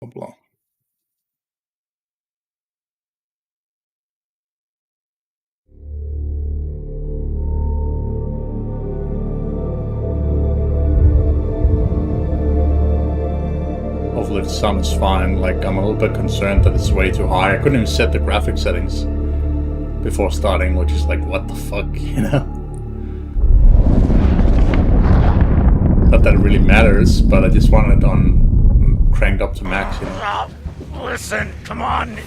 blah. Hopefully the sound is fine. Like, I'm a little bit concerned that it's way too high. I couldn't even set the graphic settings before starting, which is like, what the fuck, you know? Not that it really matters, but I just want it on cranked up to max, you know? Listen, come on.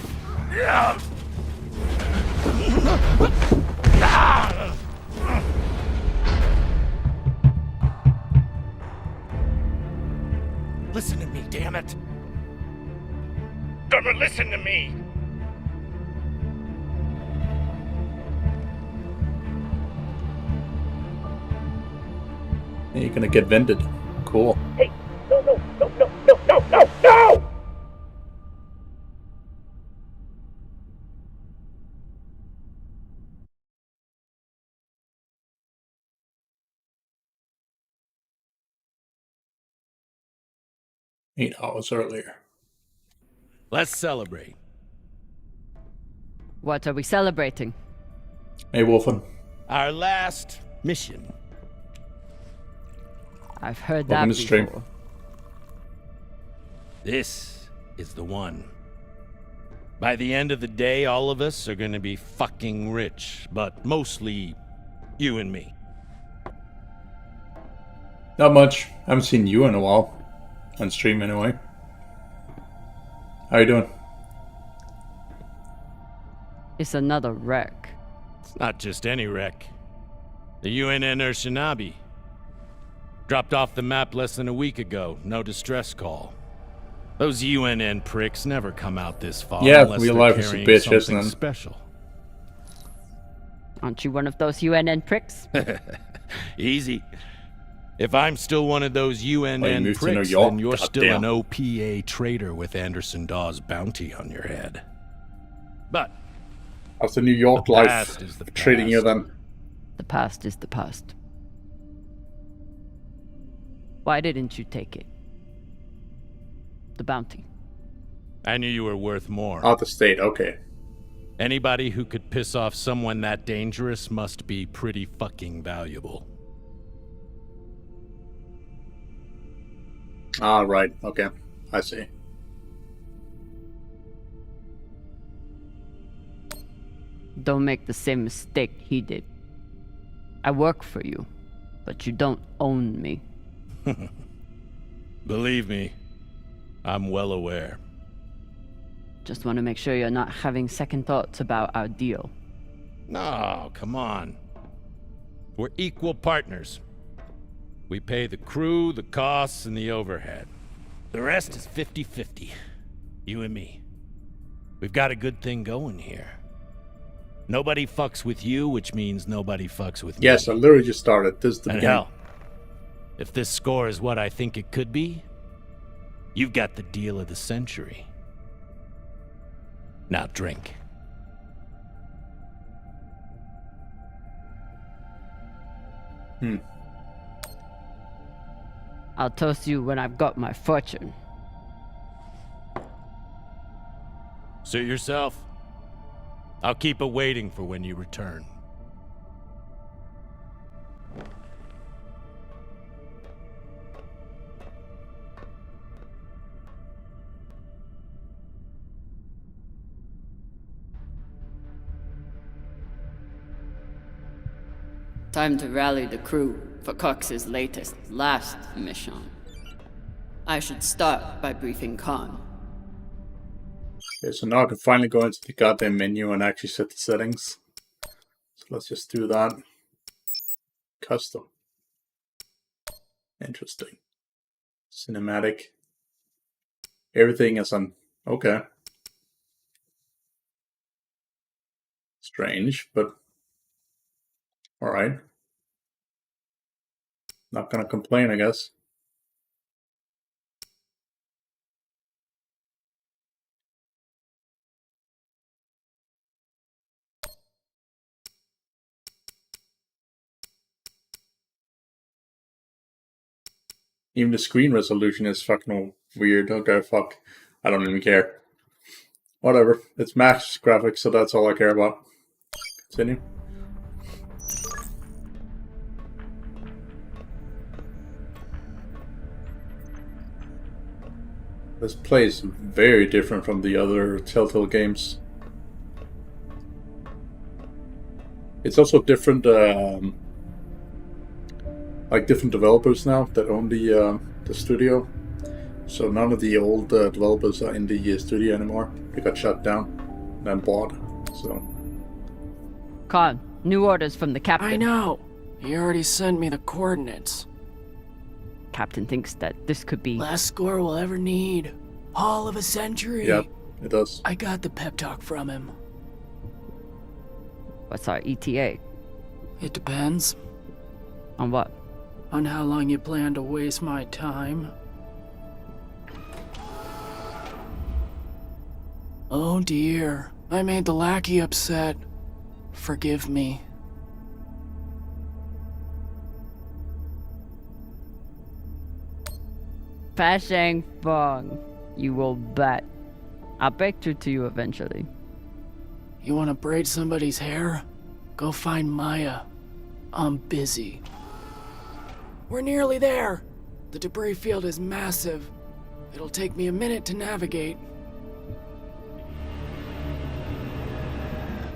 Listen to me, damn it. Gonna listen to me. You're gonna get vented. Cool. Hey, no! 8 hours earlier. Let's celebrate. What are we celebrating? Hey, Wolfen. Our last mission. I've heard Welcome that to stream. before. This is the one. By the end of the day, all of us are gonna be fucking rich, but mostly you and me. Not much. I haven't seen you in a while. On stream, anyway. How you doing? It's another wreck. It's not just any wreck. The UNN Shinabi. Dropped off the map less than a week ago. No distress call. Those UNN pricks never come out this far Yeah, unless real they're life is a carrying bitch, something isn't it? special. Aren't you one of those UNN pricks? Easy. If I'm still one of those UNN moved to New pricks, York? then you're still Goddamn. an OPA traitor with Anderson Dawes' bounty on your head. But How's the New York The life past is the treating you past. then? The past is the past. Why didn't you take it? The bounty. I knew you were worth more. Out of state, okay. Anybody who could piss off someone that dangerous must be pretty fucking valuable. Ah, right, okay. I see. Don't make the same mistake he did. I work for you, but you don't own me. Believe me, I'm well aware. Just want to make sure you're not having second thoughts about our deal. No, come on. We're equal partners. We pay the crew, the costs, and the overhead. The rest is 50-50. You and me. We've got a good thing going here. Nobody fucks with you, which means nobody fucks with Yes, I me. literally just started. This is the And beginning. hell, if this score is what I think it could be, you've got the deal of the century. Now drink. I'll toast you when I've got my fortune. Suit yourself. I'll keep it waiting for when you return. Time to rally the crew for Cox's last mission. I should start by briefing Khan. Okay, so now I can finally go into the goddamn menu and actually set the settings. So let's just do that. Custom. Interesting. Cinematic. Everything is on... Okay. Strange, but... Alright. Not gonna complain, I guess. Even the screen resolution is fucking weird. Okay, fuck. I don't even care. Whatever. It's max graphics, so that's all I care about. Continue. This plays very different from the other Telltale games. It's also different, like different developers now that own the studio. So none of the old developers are in the studio anymore. They got shut down and then bought. So. Khan, new orders from the captain. I know. He already sent me the coordinates. Captain thinks that this could be... Last score we'll ever need. Haul of a century. Yeah, it does. I got the pep talk from him. What's our ETA? It depends. On what? On how long you plan to waste my time. Oh dear, I made the lackey upset. Forgive me. Pashang Fong, you will bet. I'll break through to you eventually. You want to braid somebody's hair? Go find Maya. I'm busy. We're nearly there. The debris field is massive. It'll take me a minute to navigate.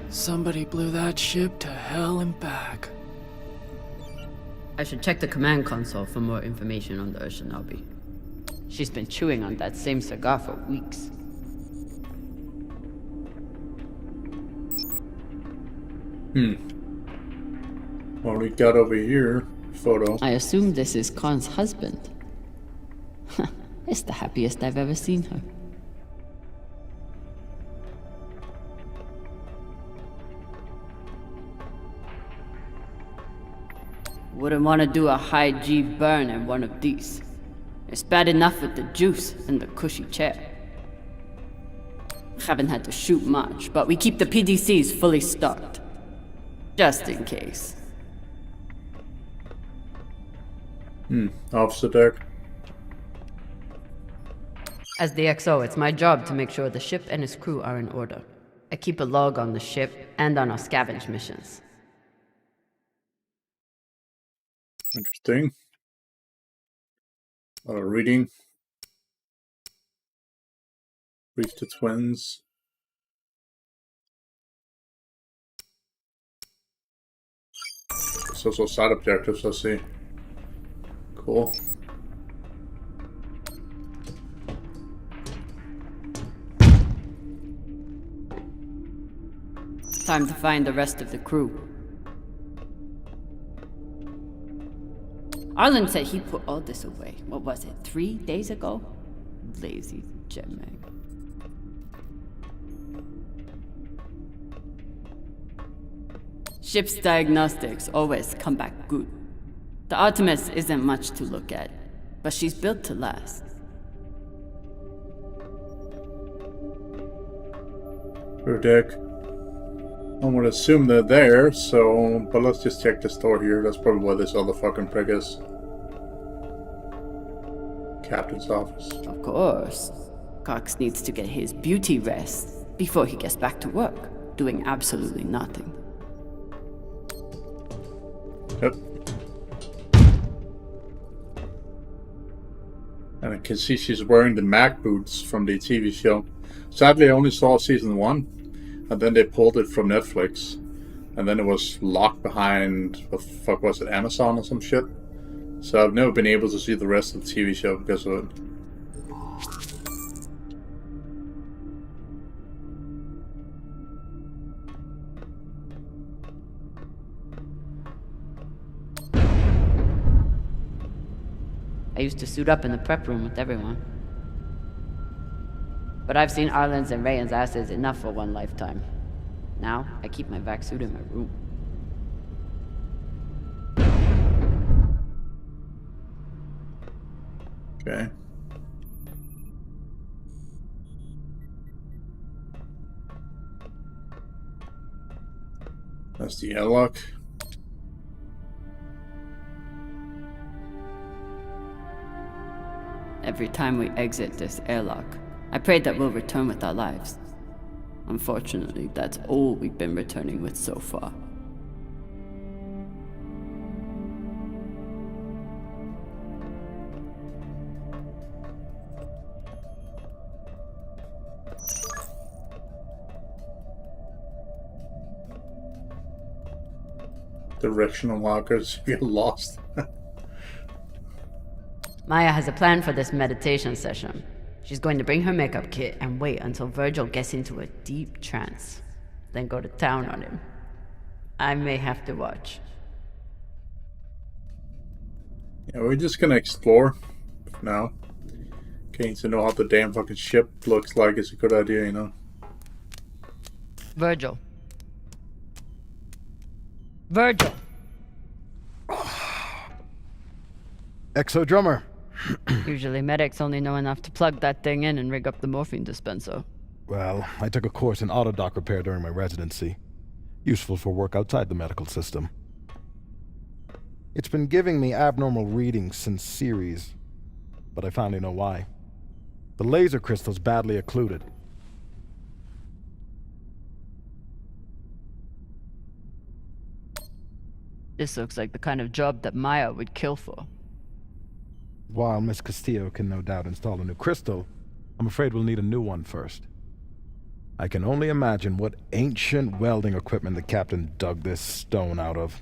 Somebody blew that ship to hell and back. I should check the command console for more information on the Urshinabi. She's been chewing on that same cigar for weeks. What we got over here? Photo. I assume this is Khan's husband. It's the happiest I've ever seen her. Wouldn't want to do a high G burn in one of these. It's bad enough with the juice and the cushy chair. Haven't had to shoot much, but we keep the PDCs fully stocked. Just in case. Officer deck. As the XO, it's my job to make sure the ship and its crew are in order. I keep a log on the ship and on our scavenge missions. Interesting. A lot of reading. Brief to twins. It's also side objectives, I see. Cool. Time to find the rest of the crew. Arlen said he put all this away. What was it, 3 days ago? Lazy Gemeg. Ship's diagnostics always come back good. The Artemis isn't much to look at, but she's built to last. Crew deck. I would assume they're there, so... But let's just check this door here. That's probably where this other fucking prick is. Captain's office. Of course. Cox needs to get his beauty rest before he gets back to work, doing absolutely nothing. Yep. And I can see she's wearing the Mac boots from the TV show. Sadly, I only saw season 1. And then they pulled it from Netflix. And then it was locked behind, what the fuck was it, Amazon or some shit? So I've never been able to see the rest of the TV show because of it. I used to suit up in the prep room with everyone. But I've seen Arlen's and Rayan's asses enough for one lifetime. Now, I keep my vac suit in my room. Okay. That's the airlock. Every time we exit this airlock, I prayed that we'll return with our lives. Unfortunately, that's all we've been returning with so far. Directional markers. You're lost. Maya has a plan for this meditation session. She's going to bring her makeup kit and wait until Virgil gets into a deep trance, then go to town on him. I may have to watch. Yeah, we're just gonna explore now. Getting to know how the damn fucking ship looks like is a good idea, you know. Virgil. Virgil! Exo drummer. Usually medics only know enough to plug that thing in and rig up the morphine dispenser. Well, I took a course in autodock repair during my residency. Useful for work outside the medical system. It's been giving me abnormal readings since series, but I finally know why. The laser crystal's badly occluded. This looks like the kind of job that Maya would kill for. While Miss Castillo can no doubt install a new crystal, I'm afraid we'll need a new one first. I can only imagine what ancient welding equipment the captain dug this stone out of.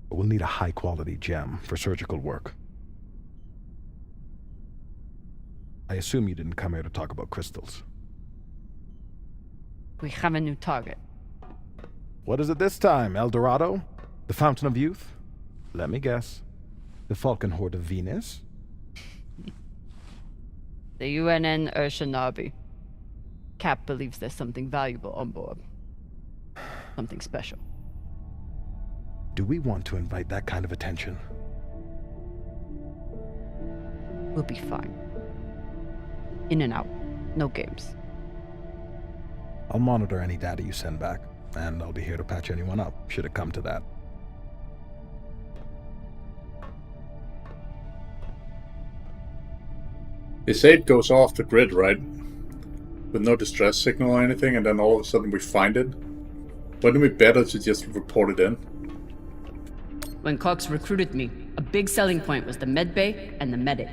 But we'll need a high-quality gem for surgical work. I assume you didn't come here to talk about crystals. We have a new target. What is it this time, El Dorado? The Fountain of Youth? Let me guess. The Falcon Horde of Venus? The UNN Urshanabi. Cap believes there's something valuable on board. Something special. Do we want to invite that kind of attention? We'll be fine. In and out. No games. I'll monitor any data you send back, and I'll be here to patch anyone up, should it come to that. They say it goes off the grid, right? With no distress signal or anything, and then all of a sudden we find it. Wouldn't it be better to just report it in? When Cox recruited me, a big selling point was the med bay and the medic.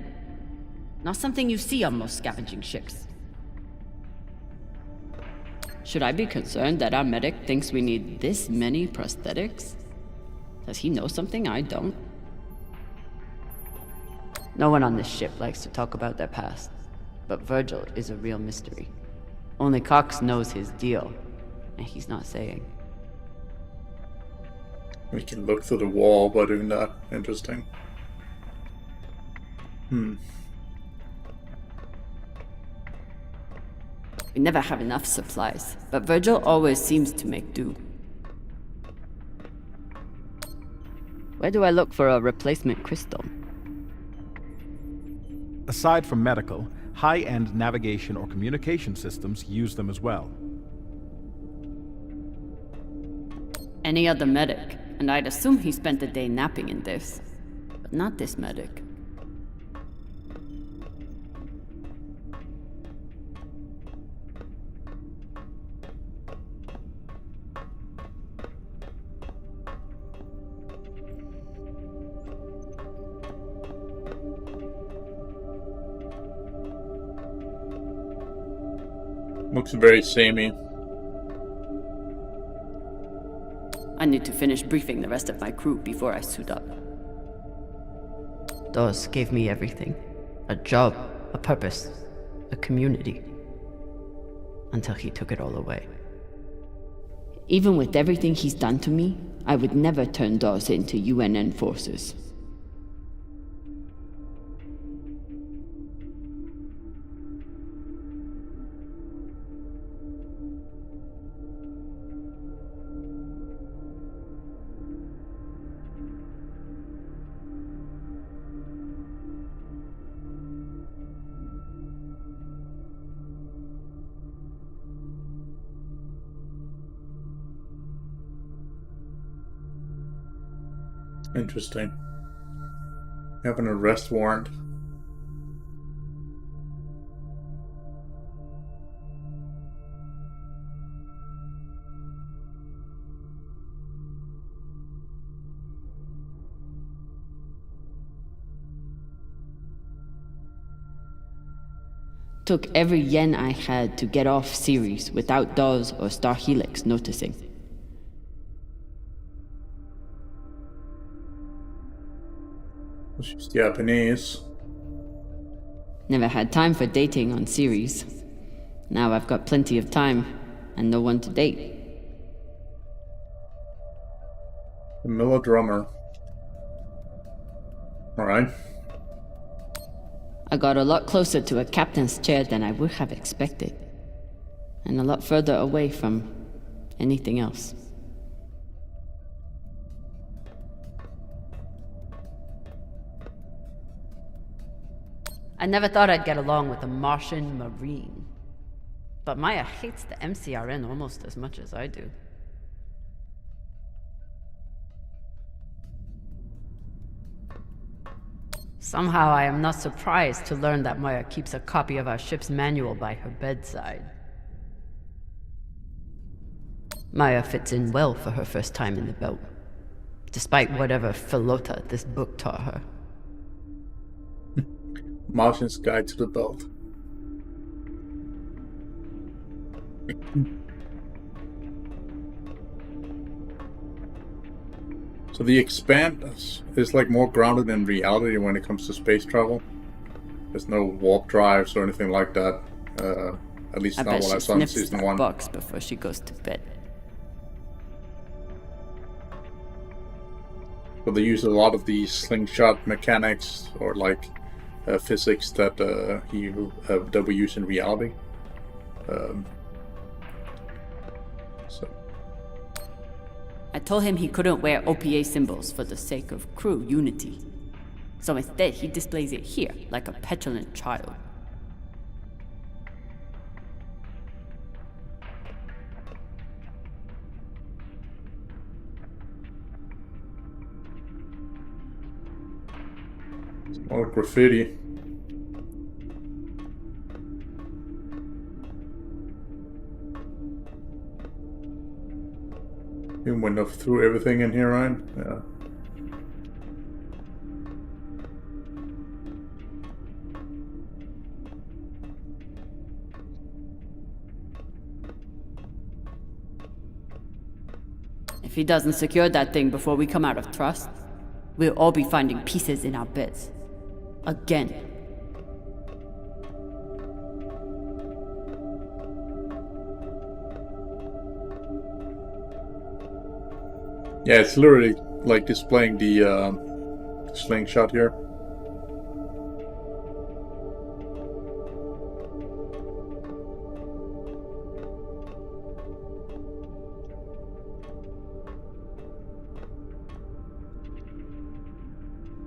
Not something you see on most scavenging ships. Should I be concerned that our medic thinks we need this many prosthetics? Does he know something I don't? No one on this ship likes to talk about their past, but Virgil is a real mystery. Only Cox knows his deal, and he's not saying. We can look through the wall by doing that. Interesting. We never have enough supplies, but Virgil always seems to make do. Where do I look for a replacement crystal? Aside from medical, high-end navigation or communication systems use them as well. Any other medic, and I'd assume he spent the day napping in this. But not this medic. Looks very samey. I need to finish briefing the rest of my crew before I suit up. Dawes gave me everything. A job, a purpose, a community. Until he took it all away. Even with everything he's done to me, I would never turn Dawes into UNN forces. Interesting. You have an arrest warrant. Took every yen I had to get off Ceres without Dawes or Star Helix noticing. She's Japanese. Never had time for dating on Ceres. Now I've got plenty of time and no one to date. The Miller drummer. Alright. I got a lot closer to a captain's chair than I would have expected. And a lot further away from anything else. I never thought I'd get along with a Martian Marine. But Maya hates the MCRN almost as much as I do. Somehow I am not surprised to learn that Maya keeps a copy of our ship's manual by her bedside. Maya fits in well for her first time in the belt, despite whatever philota this book taught her. Martian's Guide to the Belt. So the Expanse is like more grounded in reality when it comes to space travel. There's no warp drives or anything like that. At least I not bet what she I saw in sniffs season that 1. box before she goes to bed. So they use a lot of the slingshot mechanics or like physics that that we use in reality. So I told him he couldn't wear OPA symbols for the sake of crew unity. So instead, he displays it here, like a petulant child. more graffiti. You went up through everything in here, Ryan? Yeah. If he doesn't secure that thing before we come out of Trust, we'll all be finding pieces in our beds. Again. Yeah, it's literally like displaying the slingshot here.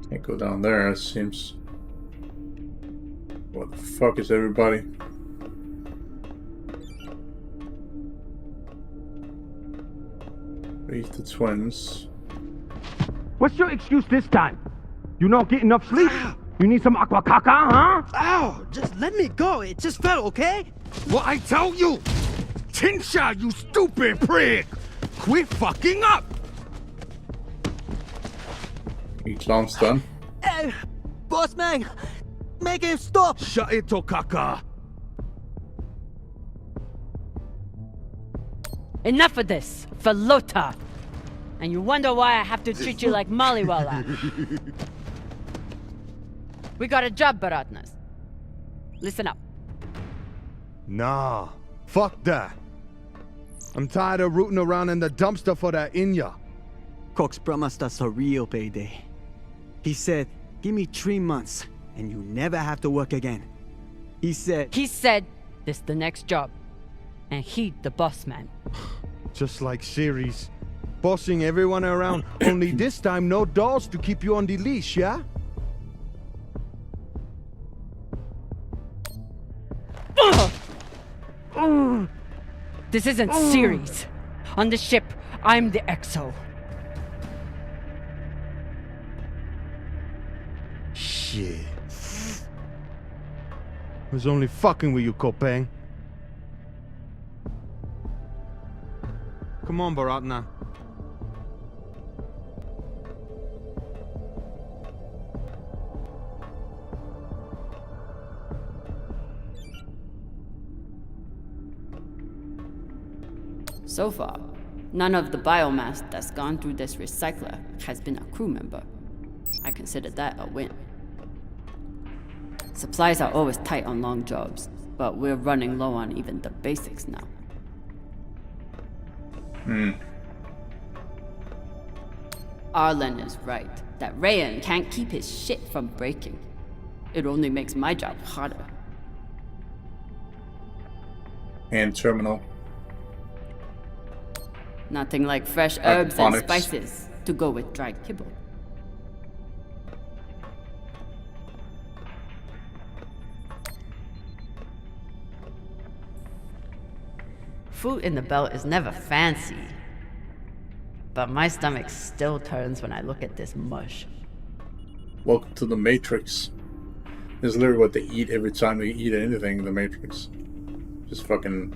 Can't go down there, it seems. What the fuck is everybody? Reach the twins. What's your excuse this time? You not get enough sleep? You need some aqua caca, huh? Ow! Just let me go. It just fell, okay? What I tell you? Tinsha, you stupid prig! Quit fucking up! Each launch done. Boss man, make him stop! Shut it, Tokaka! Enough of this, Felota! And you wonder why I have to treat you like Maliwala. We got a job, Baratnas. Listen up. Nah, fuck that. I'm tired of rooting around in the dumpster for that Inya. Cox promised us a real payday. He said, give me 3 months, and you never have to work again. He said, this the next job. And he the boss man. Just like Ceres. Bossing everyone around, only this time no dolls to keep you on the leash, yeah? This isn't Ceres. On the ship, I'm the XO. Shit. I was only fucking with you, Kopeng. Come on, Baratna. So far, none of the biomass that's gone through this recycler has been a crew member. I consider that a win. Supplies are always tight on long jobs, but we're running low on even the basics now. Arlen is right, that Rayan can't keep his shit from breaking. It only makes my job harder. And terminal. Nothing like fresh herbs and Aquaponics. spices to go with dried kibble. Food in the belt is never fancy, but my stomach still turns when I look at this mush. Welcome to the Matrix. This is literally what they eat every time they eat anything in the Matrix. Just fucking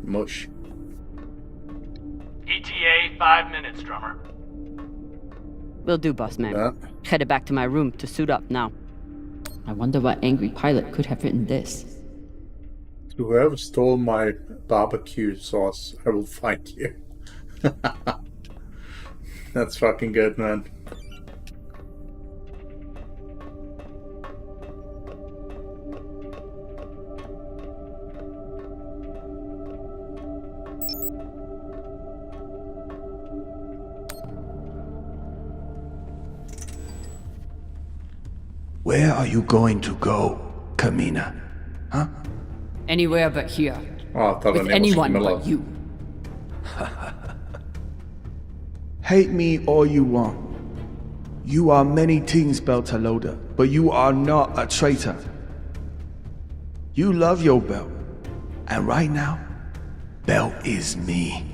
mush. ETA 5 minutes, drummer. Will do, boss man. Yeah. Headed back to my room to suit up now. I wonder what angry pilot could have written this. Whoever stole my barbecue sauce, I will find you. That's fucking good, man. Where are you going to go, Kamina? Huh? Anywhere but here. Oh, I thought her With name was anyone Camilla. but you. Hate me all you want. You are many things, Beltaloda, but you are not a traitor. You love your belt, and right now, belt is me.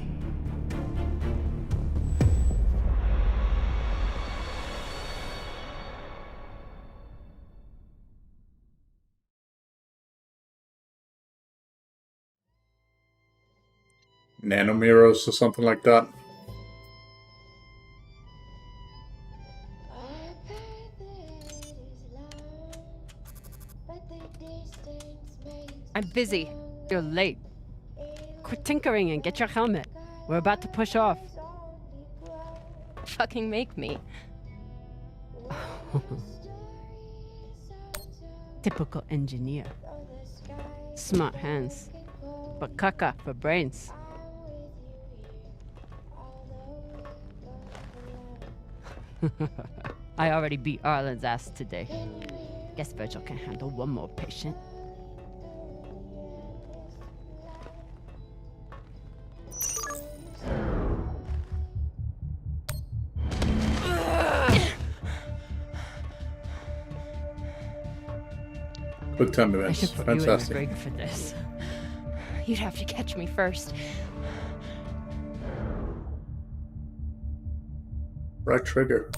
Nanomirrors or something like that. I'm busy. You're late. Quit tinkering and get your helmet. We're about to push off. Fucking make me. Typical engineer. Smart hands, but caca for brains. I already beat Arlen's ass today. Guess Virgil can handle one more patient. Good time I events. should put you in the Fantastic. rig for this. You'd have to catch me first. Right trigger.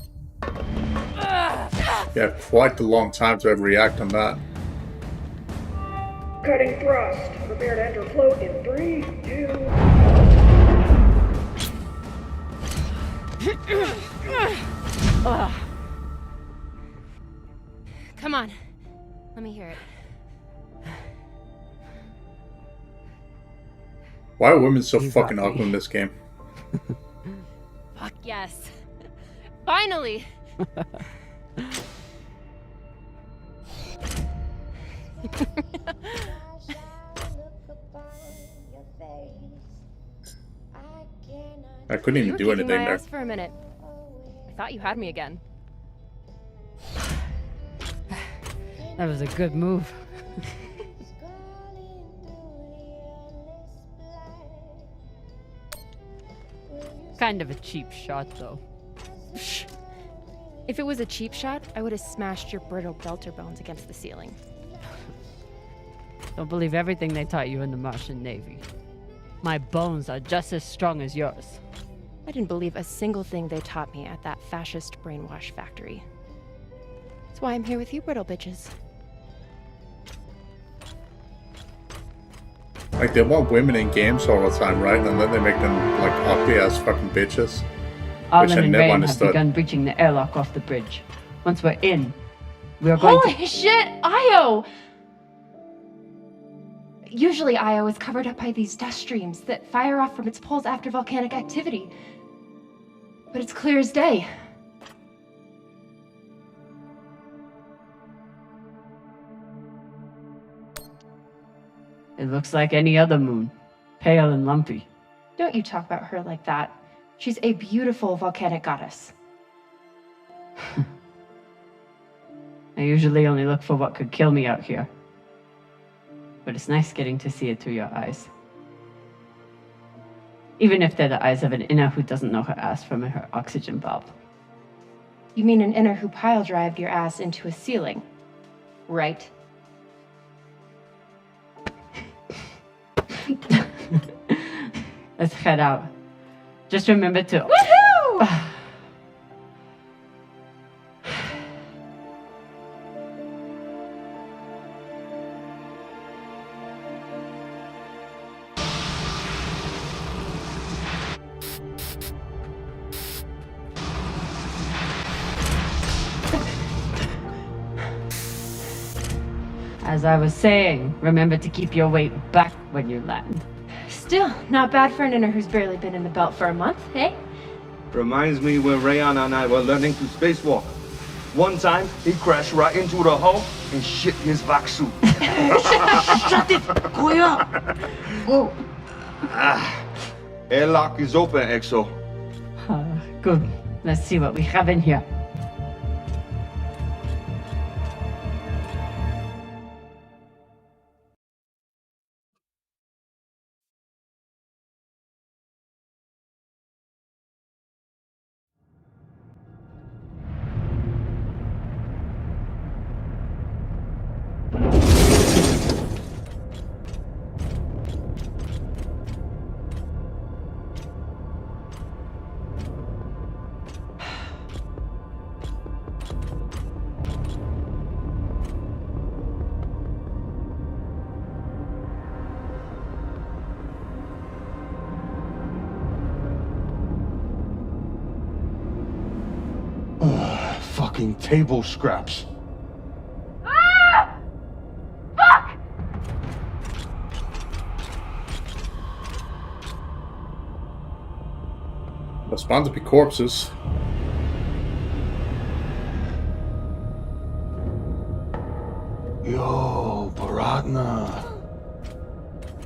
Yeah, quite a long time to ever react on that. Cutting thrust. Prepare to enter float in 3, 2. Come on. Let me hear it. Why are women so You fucking got me. ugly in this game? Fuck yes. Finally! I couldn't You even were do kicking anything my there. ass for a minute. I thought you had me again. That was a good move. Kind of a cheap shot, though. Shh. If it was a cheap shot, I would have smashed your brittle belter bones against the ceiling. Don't believe everything they taught you in the Martian Navy. My bones are just as strong as yours. I didn't believe a single thing they taught me at that fascist brainwash factory. That's why I'm here with you, brittle bitches. Like, they want women in games all the time, right? And then they make them, like, ugly ass fucking bitches. Arlen I and never Rain have understood. begun breaching the airlock off the bridge. Once we're in, we are going Holy shit, Io! Usually Io is covered up by these dust streams that fire off from its poles after volcanic activity. But it's clear as day. It looks like any other moon. Pale and lumpy. Don't you talk about her like that. She's a beautiful volcanic goddess. I usually only look for what could kill me out here. But it's nice getting to see it through your eyes. Even if they're the eyes of an inner who doesn't know her ass from her oxygen valve. You mean an inner who pile drived your ass into a ceiling, right? Let's head out. Just remember to... Woohoo! As I was saying, remember to keep your weight back when you land. Still, not bad for an inner who's barely been in the belt for a month, hey? Reminds me when Rayon and I were learning to spacewalk. One time, he crashed right into the hull and shit his vac suit. Shut it! Quiet! Whoa. Airlock is open, Exo. Good. Let's see what we have in here. Fucking table scraps. Ah! Fuck! There's bound to be corpses. Yo, Baratna.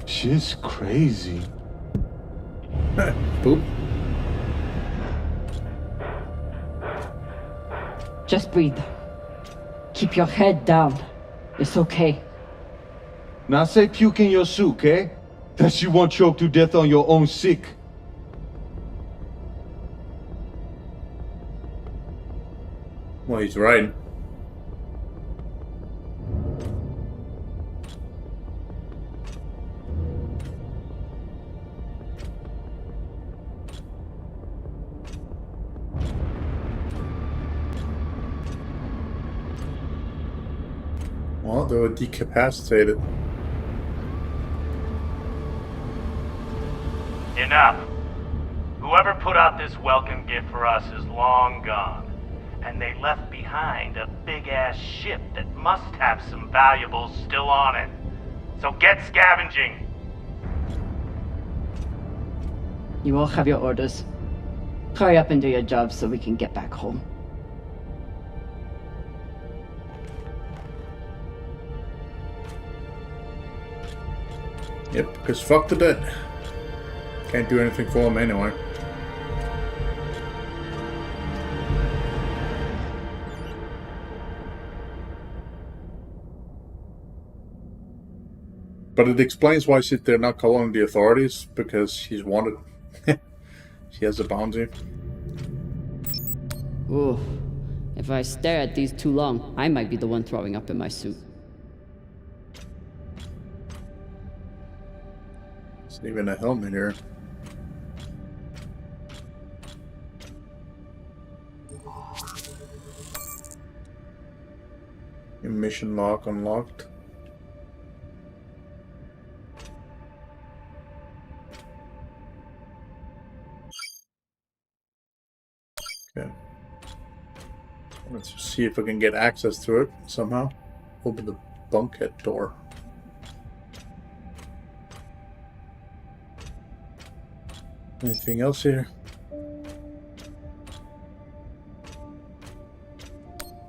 Shit's crazy. Boop. Just breathe. Keep your head down. It's okay. Now say puke in your suit, okay? That you won't choke to death on your own sick. Well, he's right. Well, they were decapacitated. Enough. Whoever put out this welcome gift for us is long gone. And they left behind a big-ass ship that must have some valuables still on it. So get scavenging. You all have your orders. Hurry up and do your job so we can get back home. Yep, because fuck the dead. Can't do anything for them anyway. But it explains why they're not calling the authorities, because she's wanted. She has a bounty. Ooh. If I stare at these too long, I might be the one throwing up in my suit. There's even a helmet here. Mission log unlocked. Okay. Let's see if we can get access to it somehow. Open the bunkhead door. Anything else here?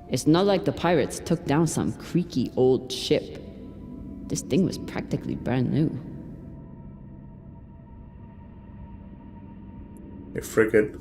It's not like the pirates took down some creaky old ship. This thing was practically brand new. A frigate.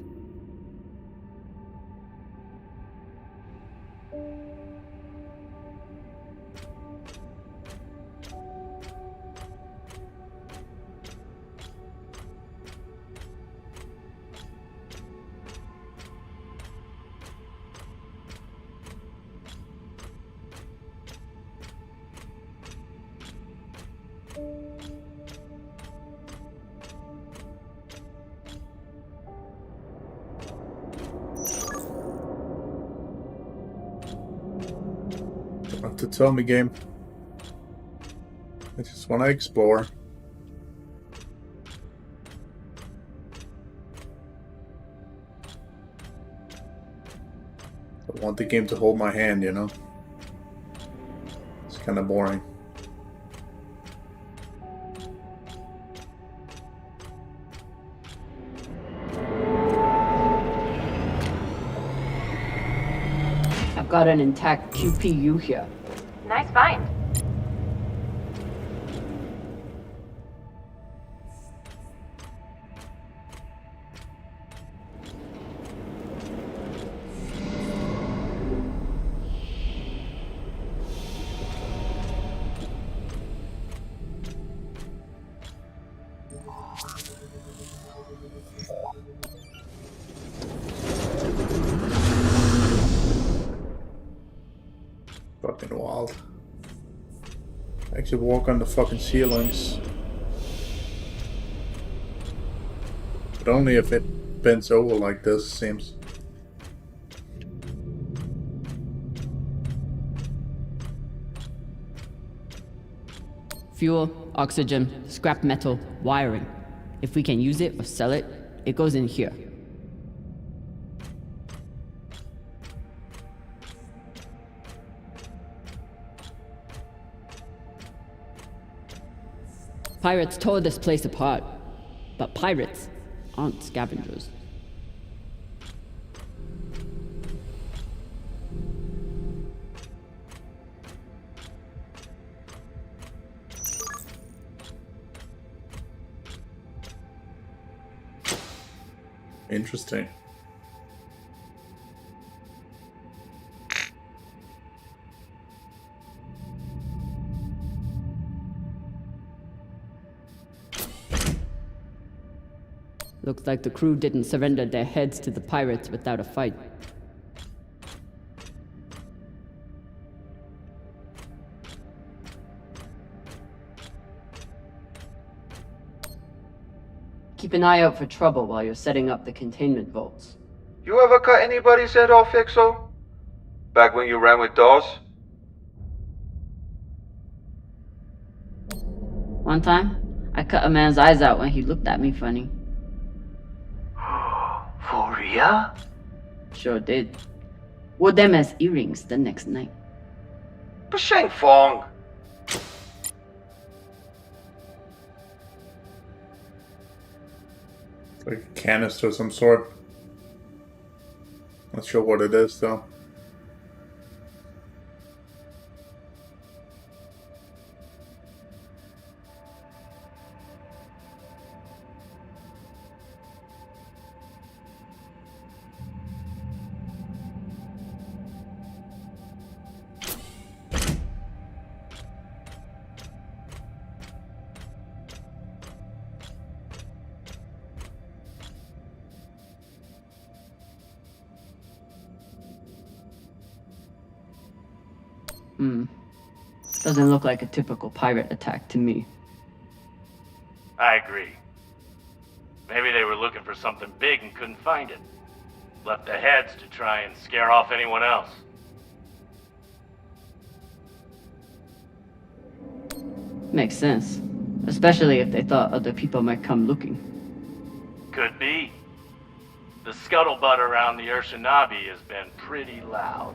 Not to tell me, game. I just want to explore. I want the game to hold my hand, you know? It's kind of boring. I've got an intact QPU here. Nice find. Fucking wild. I actually walk on the fucking ceilings. But only if it bends over like this, seems. Fuel, oxygen, scrap metal, wiring. If we can use it or sell it, it goes in here. Pirates tore this place apart, but pirates aren't scavengers. Interesting. Looks like the crew didn't surrender their heads to the pirates without a fight. Keep an eye out for trouble while you're setting up the containment vaults. You ever cut anybody's head off, Fixo? Back when you ran with Dawes? One time, I cut a man's eyes out when he looked at me funny. For real? Sure did. Wore them as earrings the next night. Bashang Fong. Like a canister of some sort. Not sure what it is though. Doesn't look like a typical pirate attack to me. I agree. Maybe they were looking for something big and couldn't find it. Left the heads to try and scare off anyone else. Makes sense. Especially if they thought other people might come looking. Could be. The scuttlebutt around the Urshanabi has been pretty loud.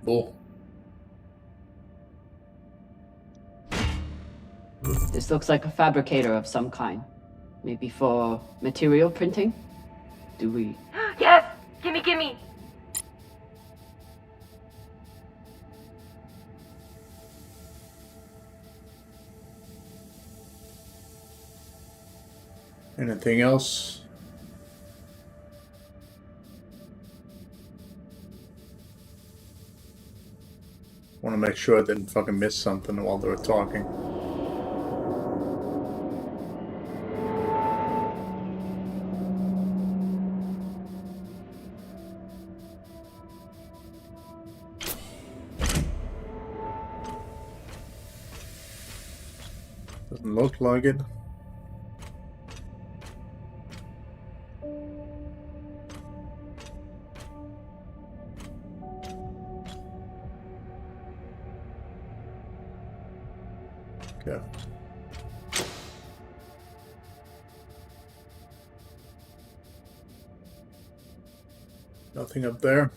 Cool. This looks like a fabricator of some kind. Maybe for material printing? Do we... Yes! Gimme, gimme! Anything else? Want to make sure I didn't fucking miss something while they were talking. Doesn't look like it. Okay. Nothing up there.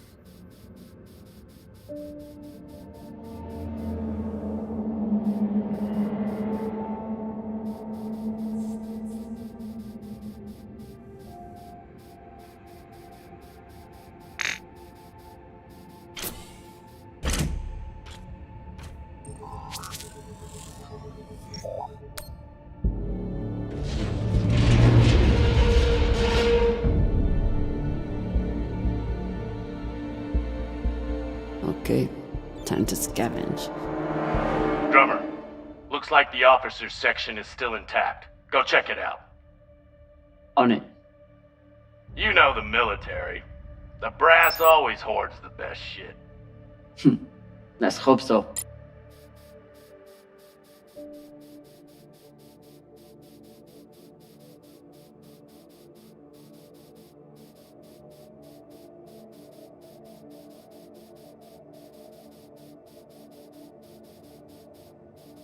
Okay, time to scavenge. Drummer, looks like the officers section is still intact. Go check it out. On it. You know the military. The brass always hoards the best shit. Let's hope so.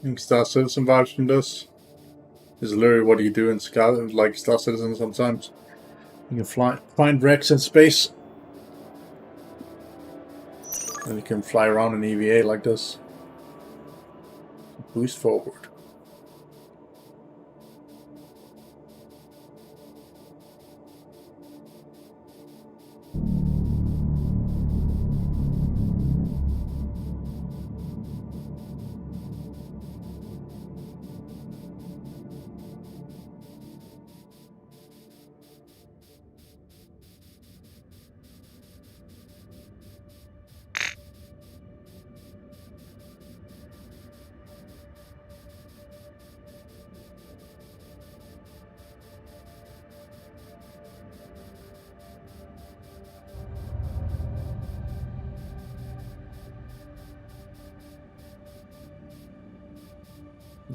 Think Star Citizen vibes from this is literally what you do in like Star Citizen sometimes. You can find wrecks in space. And you can fly around in EVA like this. Boost forward.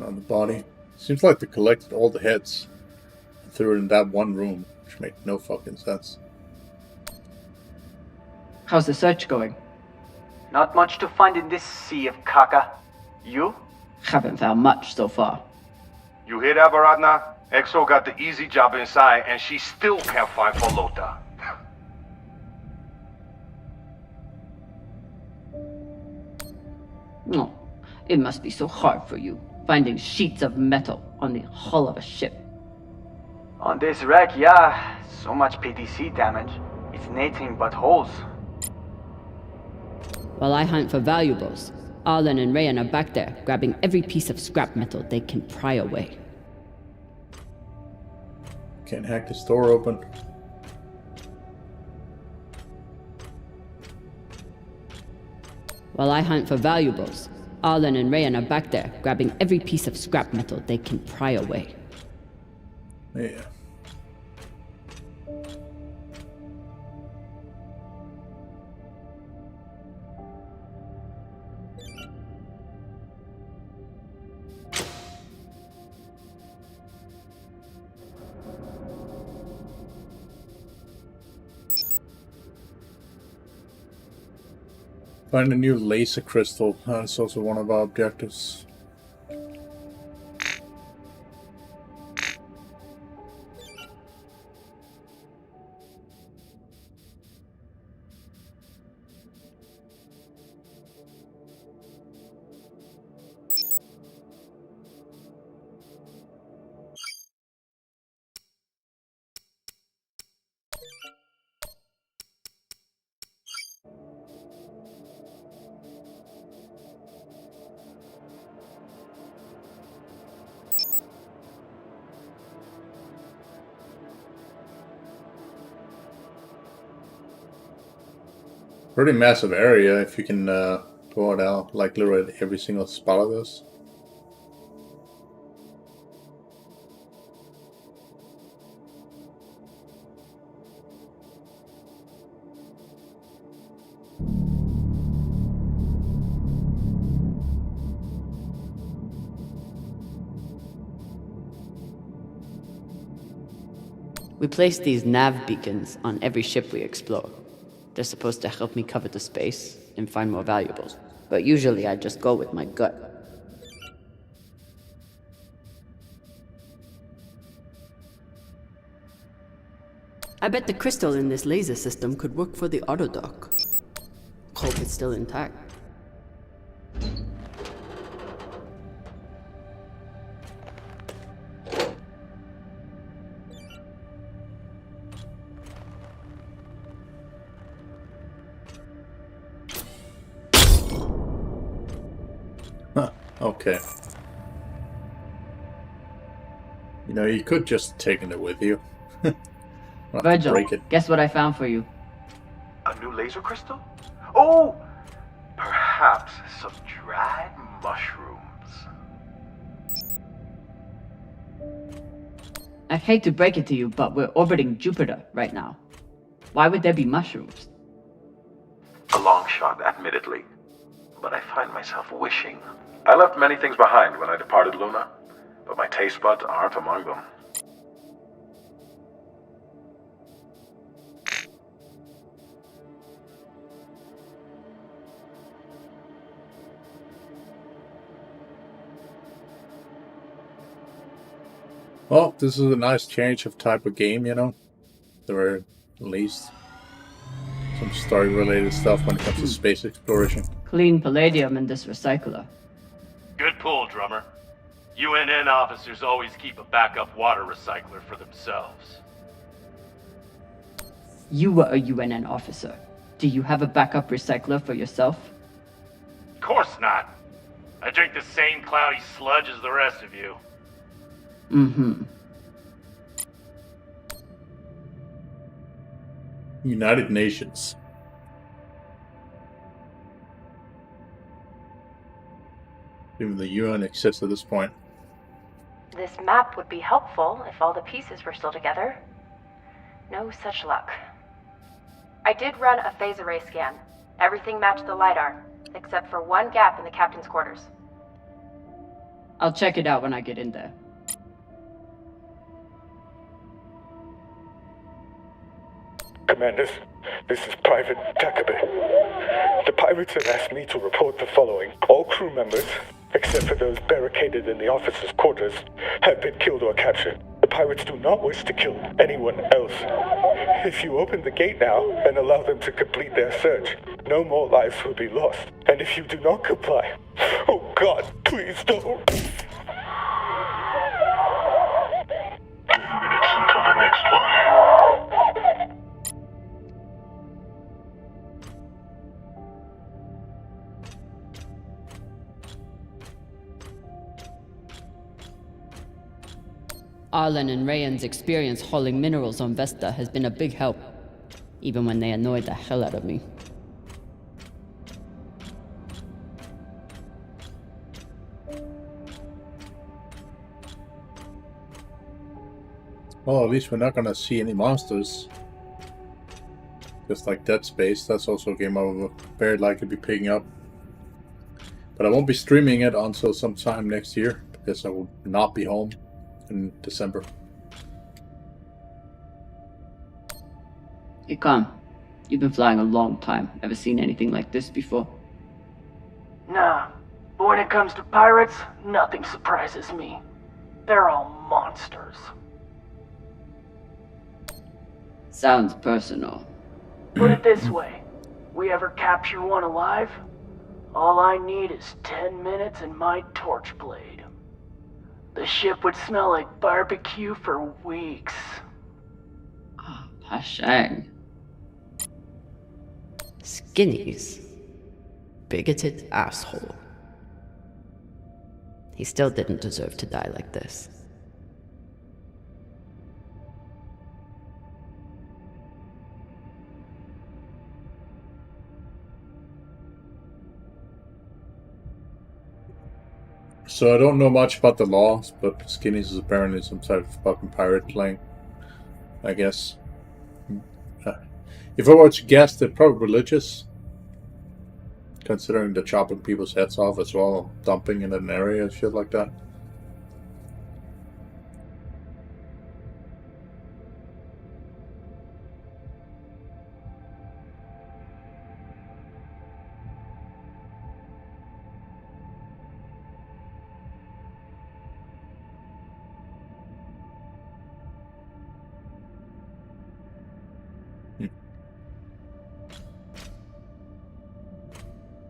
On the body. Seems like they collected all the heads and threw it in that one room, which made no fucking sense. How's the search going? Not much to find in this sea of caca. You? Haven't found much so far. You hear that, Varadna? Exo got the easy job inside, and she still can't find Polota. No, it must be so hard for you, finding sheets of metal on the hull of a ship. On this wreck, yeah. So much PTC damage. It's nothing but holes. While I hunt for valuables, Arlen and Rayan are back there, grabbing every piece of scrap metal they can pry away. Can't hack this door open. While I hunt for valuables, Arlen and Rayan are back there, grabbing every piece of scrap metal they can pry away. Yeah. Find a new laser crystal. That's also one of our objectives. pretty massive area if you can go it out, like literally every single spot of this. We place these nav beacons on every ship we explore. They're supposed to help me cover the space and find more valuables, but usually I just go with my gut. I bet the crystal in this laser system could work for the autodock. Hope it's still intact. Okay. You know, you could just taken it with you. Virgil, break it. guess what I found for you? A new laser crystal? Oh! Perhaps some dried mushrooms. I hate to break it to you, but we're orbiting Jupiter right now. Why would there be mushrooms? A long shot, admittedly. But I find myself wishing. I left many things behind when I departed Luna, but my taste buds aren't among them. Well, this is a nice change of type of game, you know. There were at least some story-related stuff when it comes to space exploration. Clean palladium in this recycler. Good pull, drummer. UNN officers always keep a backup water recycler for themselves. You were a UNN officer. Do you have a backup recycler for yourself? Of course not. I drink the same cloudy sludge as the rest of you. Mm-hmm. United Nations. Even the UN exists at this point. This map would be helpful if all the pieces were still together. No such luck. I did run a phase array scan. Everything matched the LiDAR, except for one gap in the captain's quarters. I'll check it out when I get in there. Commanders, this is Private Takabe. The pirates have asked me to report the following. All crew members, except for those barricaded in the officers' quarters, have been killed or captured. The pirates do not wish to kill anyone else. If you open the gate now and allow them to complete their search, no more lives will be lost. And if you do not comply, oh God, please don't. Arlen and Rayan's experience hauling minerals on Vesta has been a big help, even when they annoyed the hell out of me. Well, at least we're not gonna see any monsters. Just like Dead Space, that's also a game I will very likely be picking up. But I won't be streaming it until sometime next year, because I will not be home in December. Hey, Con, you've been flying a long time. Ever seen anything like this before? Nah, but when it comes to pirates, nothing surprises me. They're all monsters. Sounds personal. Put it this way, we ever capture one alive, all I need is 10 minutes and my torch blade. The ship would smell like barbecue for weeks. Hashang. Skinny's. Bigoted asshole. He still didn't deserve to die like this. So I don't know much about the laws, but Skinnies is apparently some type of fucking pirate plane, I guess. If I were to guess, they're probably religious, considering the chopping people's heads off as well, dumping in an area and shit like that.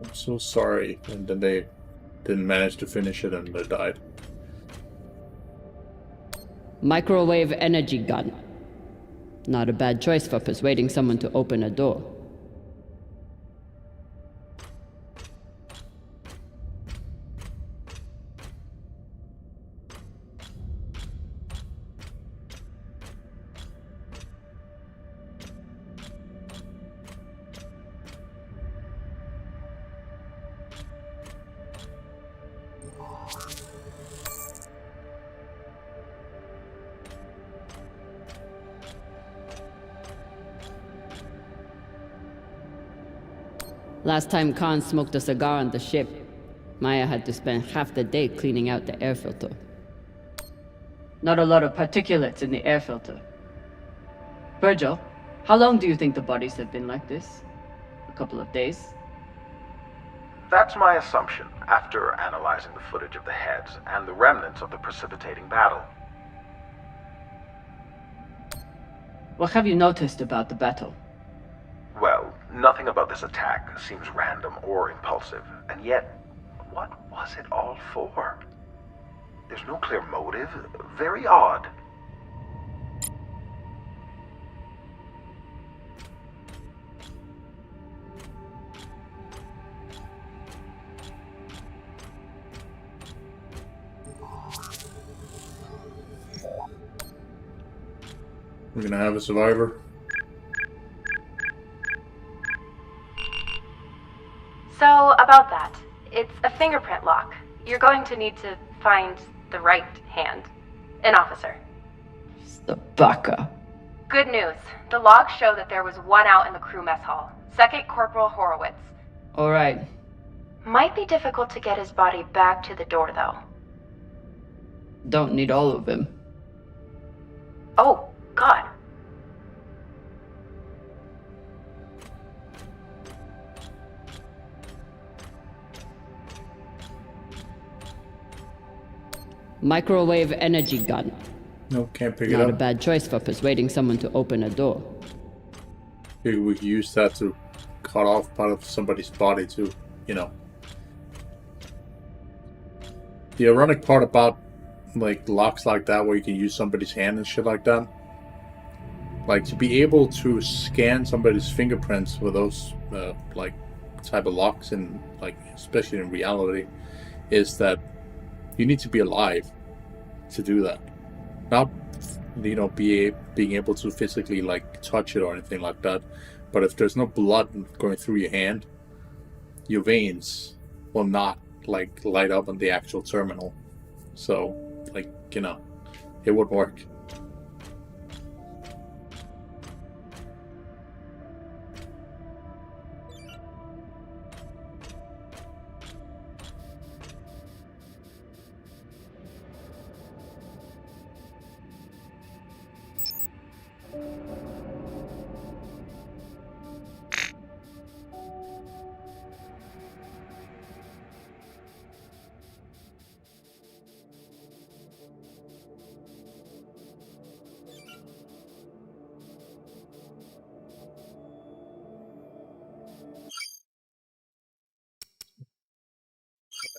I'm so sorry. And then they didn't manage to finish it and they died. Microwave energy gun. Not a bad choice for persuading someone to open a door. Last time Khan smoked a cigar on the ship, Maya had to spend half the day cleaning out the air filter. Not a lot of particulates in the air filter. Virgil, how long do you think the bodies have been like this? A couple of days? That's my assumption, after analyzing the footage of the heads and the remnants of the precipitating battle. What have you noticed about the battle? Well, nothing about this attack seems random or impulsive, and yet, what was it all for? There's no clear motive. Very odd. We're gonna have a survivor. So, about that. It's a fingerprint lock. You're going to need to find the right hand. An officer. The baka. Good news. The logs show that there was one out in the crew mess hall. Second Corporal Horowitz. Alright. Might be difficult to get his body back to the door, though. Don't need all of him. Oh, God. Microwave energy gun. No, can't pick it Not up. a bad choice for persuading someone to open a door. Maybe we could use that to cut off part of somebody's body too, you know. The ironic part about like locks like that where you can use somebody's hand and shit like that, like to be able to scan somebody's fingerprints with those like type of locks, and like especially in reality, is that you need to be alive to do that. Not, you know, being able to physically like touch it or anything like that. But if there's no blood going through your hand, your veins will not like light up on the actual terminal. So, like, you know, it would work.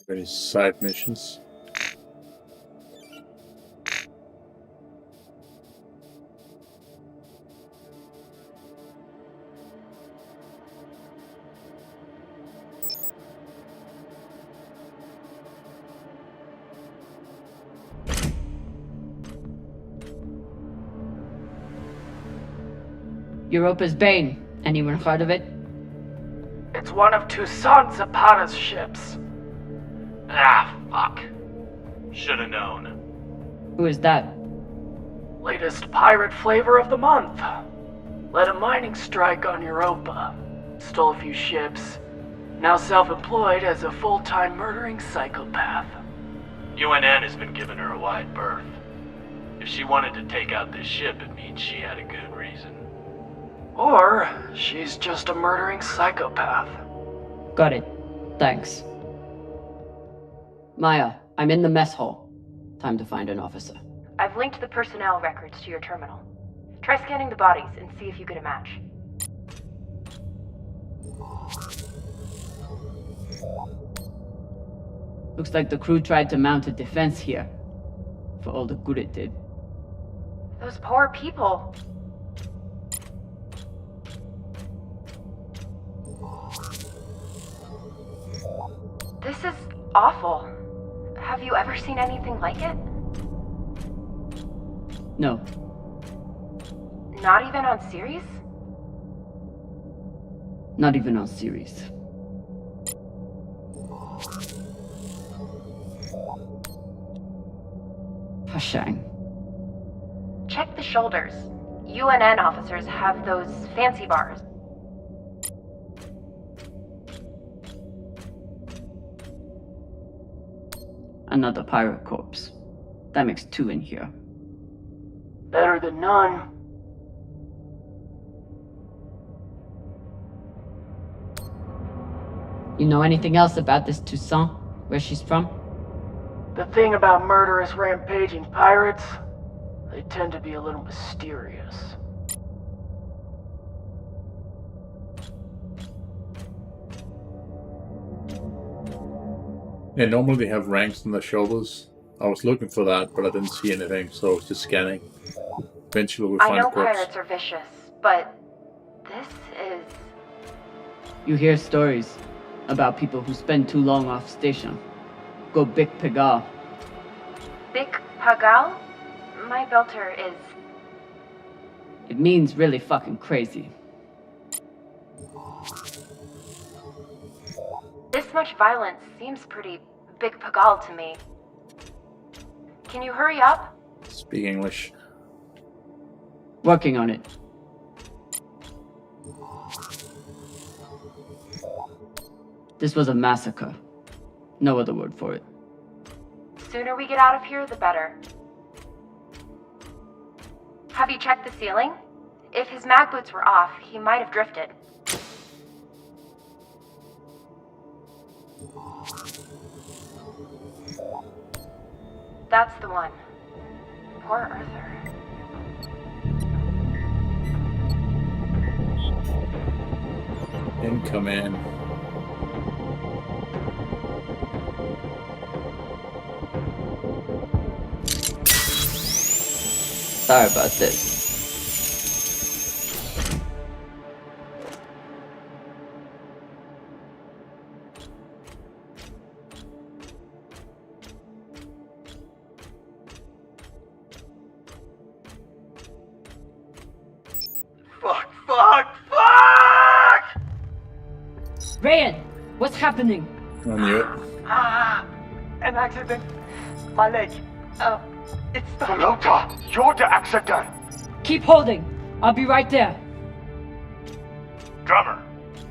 Any side missions? Europa's Bane. Anyone heard of it? It's one of Toussaint Zapata's ships. Ah, fuck. Shoulda known. Who is that? Latest pirate flavor of the month. Led a mining strike on Europa. Stole a few ships. Now self-employed as a full-time murdering psychopath. UNN has been giving her a wide berth. If she wanted to take out this ship, it means she had a good reason. Or she's just a murdering psychopath. Got it. Thanks. Maya, I'm in the mess hall. Time to find an officer. I've linked the personnel records to your terminal. Try scanning the bodies and see if you get a match. Looks like the crew tried to mount a defense here. For all the good it did. Those poor people. This is awful. Have you ever seen anything like it? No. Not even on series? Not even on series. Pashang. Check the shoulders. UNN officers have those fancy bars. Another pirate corpse. That makes 2 in here. Better than none. You know anything else about this Toussaint? Where she's from? The thing about murderous rampaging pirates, they tend to be a little mysterious. Yeah, normally they have ranks on their shoulders. I was looking for that, but I didn't see anything, so I was just scanning. Eventually we'll I find know the corpse. pirates are vicious, but this is... You hear stories about people who spend too long off station. Go Big Pegal. Big Pagal? My belter is... It means really fucking crazy. This much violence seems pretty Big Pagal to me. Can you hurry up? Speak English. Working on it. This was a massacre. No other word for it. Sooner we get out of here, the better. Have you checked the ceiling? If his mag boots were off, he might have drifted. That's the one. Poor Arthur. Incoming. Sorry about this. Fuck! Ryan, what's happening? I knew it. An accident. My leg. It's the... Pelota, you're the accident! Keep holding. I'll be right there. Drummer,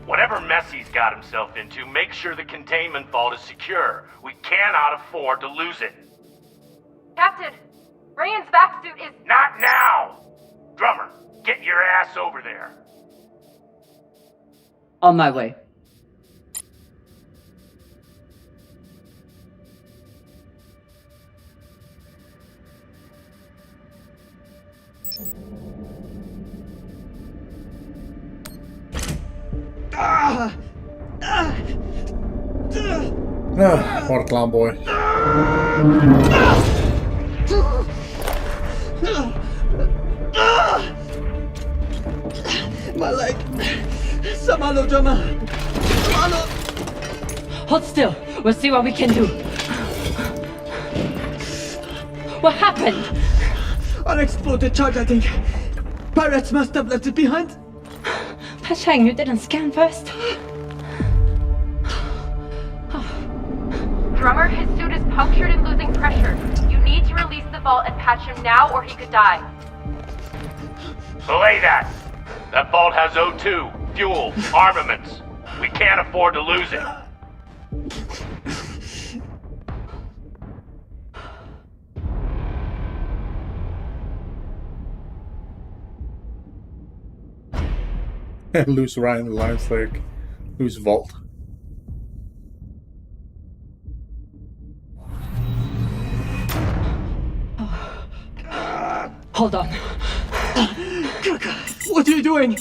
whatever mess he's got himself into, make sure the containment vault is secure. We cannot afford to lose it. Captain, Ryan's back suit is... Not now! Drummer, get your ass over there. On my way. What a clown boy. My leg. Samalo, drummer. Samalo. Hold still. We'll see what we can do. What happened? Unexploded charge, I think. Pirates must have left it behind. Pashang, you didn't scan first? Drummer, his suit is punctured and losing pressure. You need to release the vault and patch him now or he could die. Belay that! That vault has O2, fuel, armaments. We can't afford to lose it. Lose Ryan the Lion's Lake. Lose Vault. Hold on. What are you doing?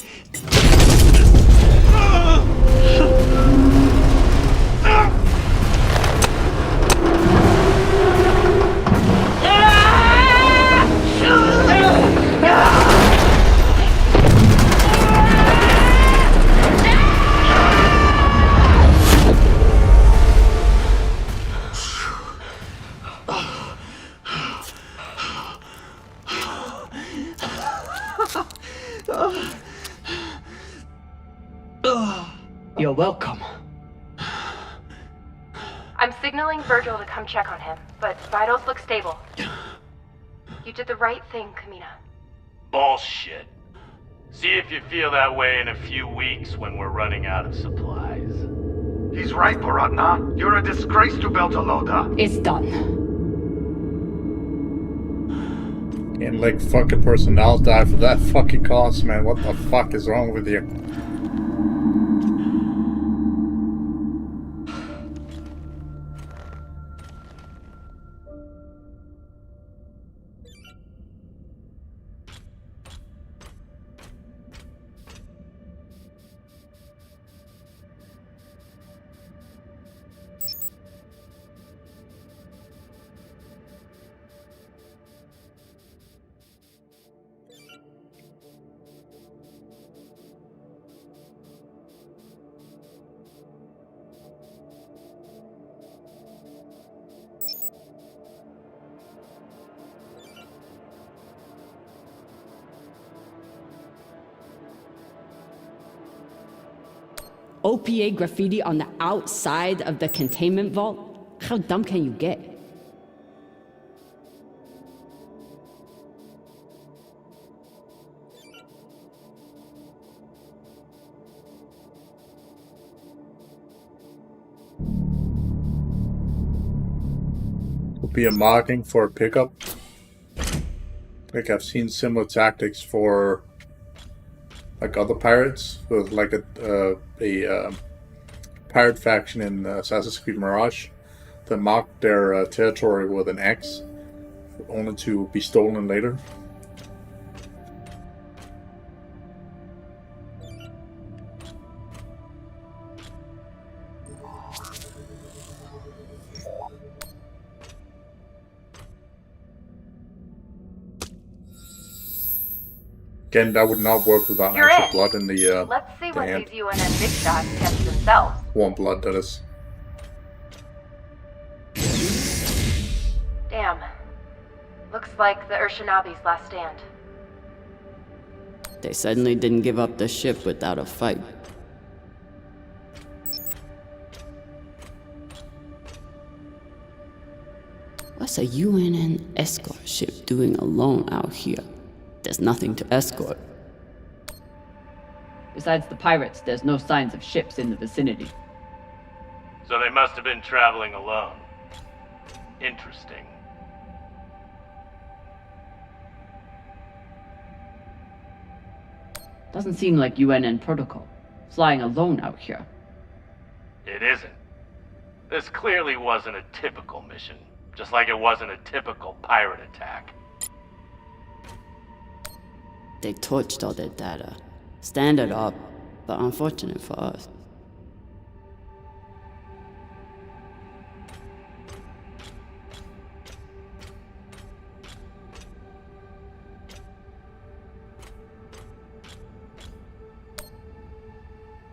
You're welcome. I'm signaling Virgil to come check on him, but vitals look stable. You did the right thing, Kamina. Bullshit. See if you feel that way in a few weeks when we're running out of supplies. He's right, Baratna. You're a disgrace to Beltalowda. It's done. And like fucking personnel die for that fucking cause, man. What the fuck is wrong with you? OPA graffiti on the outside of the containment vault? How dumb can you get? Would be a marking for a pickup. Like I've seen similar tactics for like other pirates, with like a pirate faction in Assassin's Creed Mirage that marked their territory with an X, only to be stolen later. Again, that would not work without You're actual in. blood in the Let's see the what hand. these UNN big shots catch themselves. Warm blood, that is. Damn. Looks like the Urshanabi's last stand. They suddenly didn't give up the ship without a fight. What's a UNN escort ship doing alone out here? There's nothing to escort. Besides the pirates, there's no signs of ships in the vicinity. So they must have been traveling alone. Interesting. Doesn't seem like UNN protocol. Flying alone out here. It isn't. This clearly wasn't a typical mission, just like it wasn't a typical pirate attack. They torched all their data. Standard up, but unfortunate for us.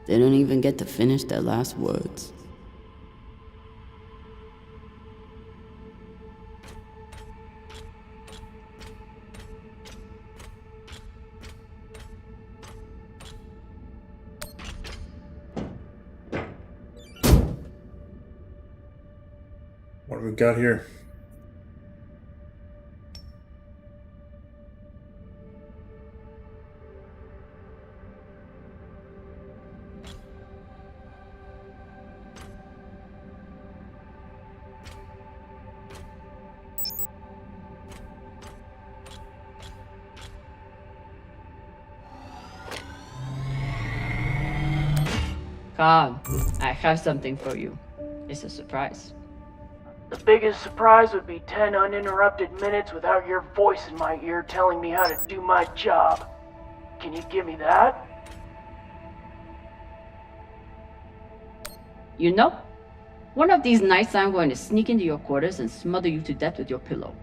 They don't even get to finish their last words. we got here? Khan, I have something for you. It's a surprise. The biggest surprise would be 10 uninterrupted minutes without your voice in my ear telling me how to do my job. Can you give me that? You know, one of these nights I'm going to sneak into your quarters and smother you to death with your pillow.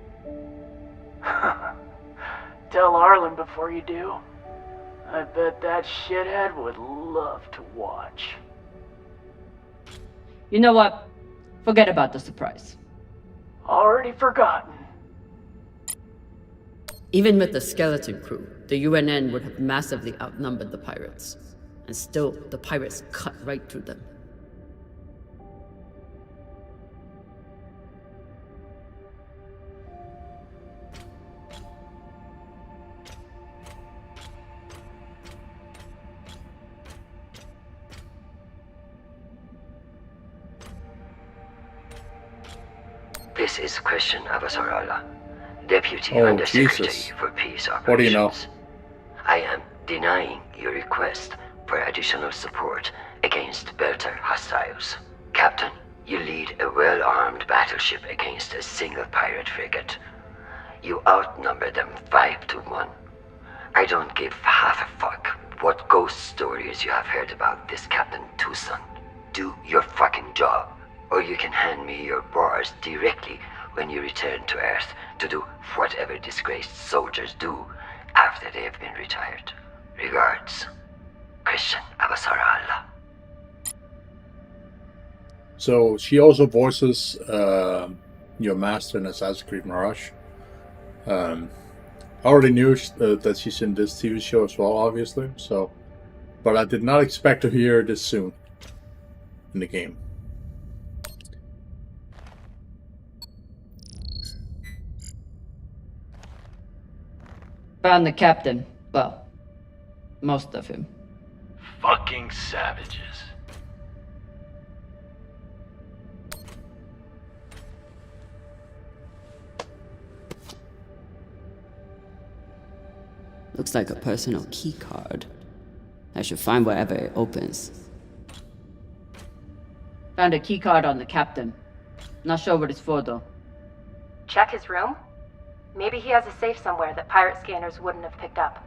Tell Arlen before you do. I bet that shithead would love to watch. You know what? Forget about the surprise. Already forgotten. Even with the skeleton crew, the UNN would have massively outnumbered the pirates. And still, the pirates cut right through them. This is Christian Avasarala, Deputy Oh, Undersecretary Jesus. for Peace Operations. What do you know? I am denying your request for additional support against Belter hostiles. Captain, you lead a well-armed battleship against a single pirate frigate. You outnumber them 5 to 1. I don't give half a fuck what ghost stories you have heard about this Captain Tucson. Do your fucking job, or you can hand me your bars directly when you return to Earth to do whatever disgraced soldiers do after they have been retired. Regards, Christian Avasarala. So she also voices your master in Assassin's Creed Mirage. I already knew that she's in this TV show as well, obviously. So, but I did not expect to hear her this soon in the game. Found the captain. Well, most of him. Fucking savages. Looks like a personal key card. I should find wherever it opens. Found a key card on the captain. Not sure what it's for though. Check his room? Maybe he has a safe somewhere that pirate scanners wouldn't have picked up.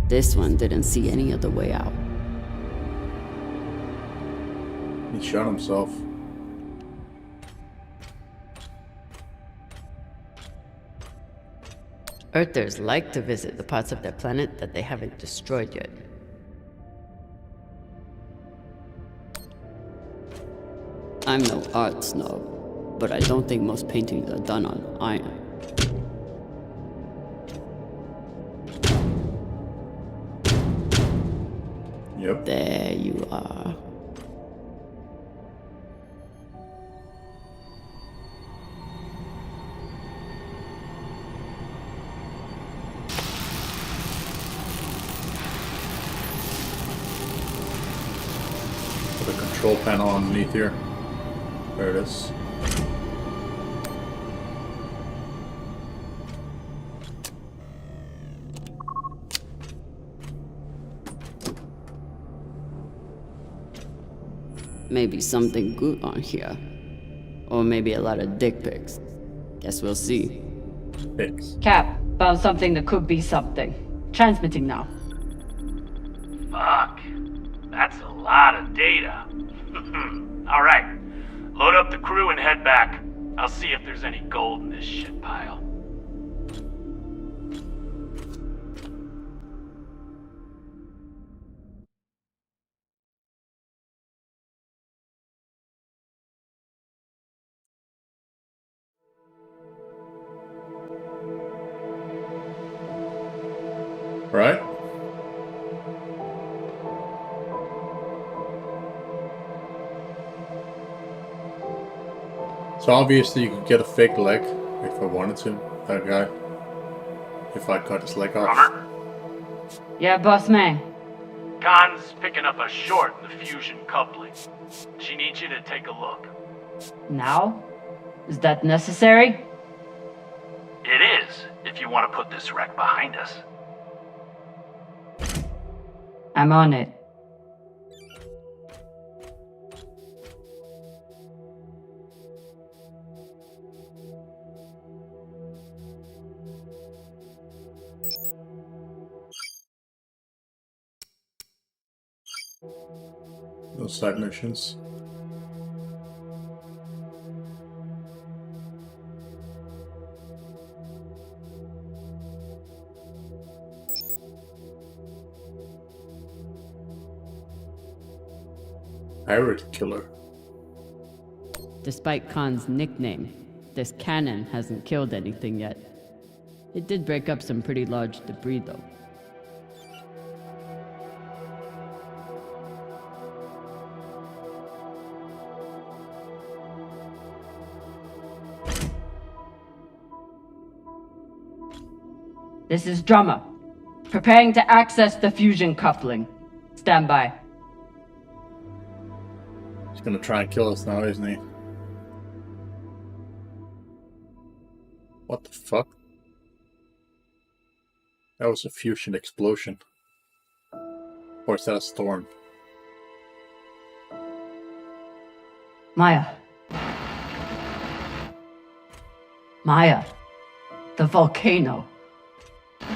This one didn't see any other way out. He shot himself. Earthers like to visit the parts of their planet that they haven't destroyed yet. I'm no art snob, but I don't think most paintings are done on iron. Yep. There you are. The control panel underneath here. There it is. Maybe something good on here. Or maybe a lot of dick pics. Guess we'll see. Pics. Cap, found something that could be something. Transmitting now. Fuck. That's a lot of data. Alright. Load up the crew and head back. I'll see if there's any gold in this shit pile. Right? So obviously you could get a fake leg if I wanted to, that guy. If I cut his leg off. Drummer? Yeah, boss man. Khan's picking up a short in the fusion coupling. She needs you to take a look. Now? Is that necessary? It is, if you want to put this wreck behind us. I'm on it. No side missions. Pirate killer. Despite Khan's nickname, this cannon hasn't killed anything yet. It did break up some pretty large debris, though. This is Drummer. Preparing to access the fusion coupling. Stand by. He's gonna try and kill us now, isn't he? What the fuck? That was a fusion explosion. Or is that a storm? Maya. Maya. The volcano.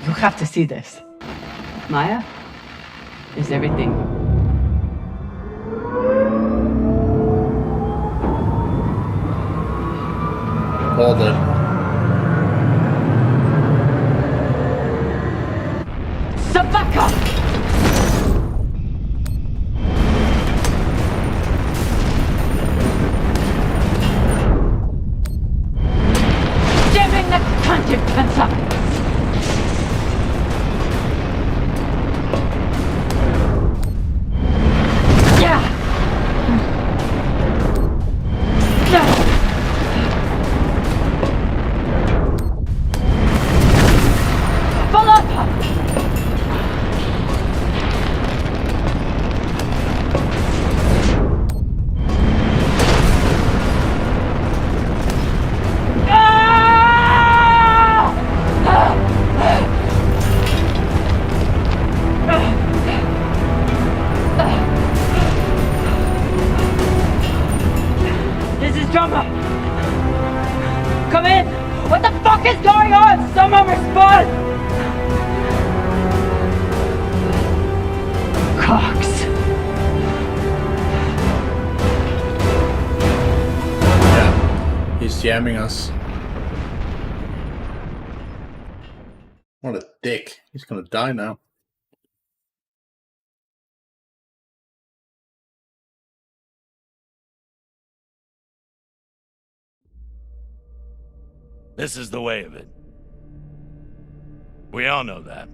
You have to see this. Maya? Is everything... Called it. Sabaka! Jamming the content fencer! Come in! What the fuck is going on? Someone respond! Cox. Yeah, he's jamming us. What a dick. He's gonna die now. This is the way of it. We all know that.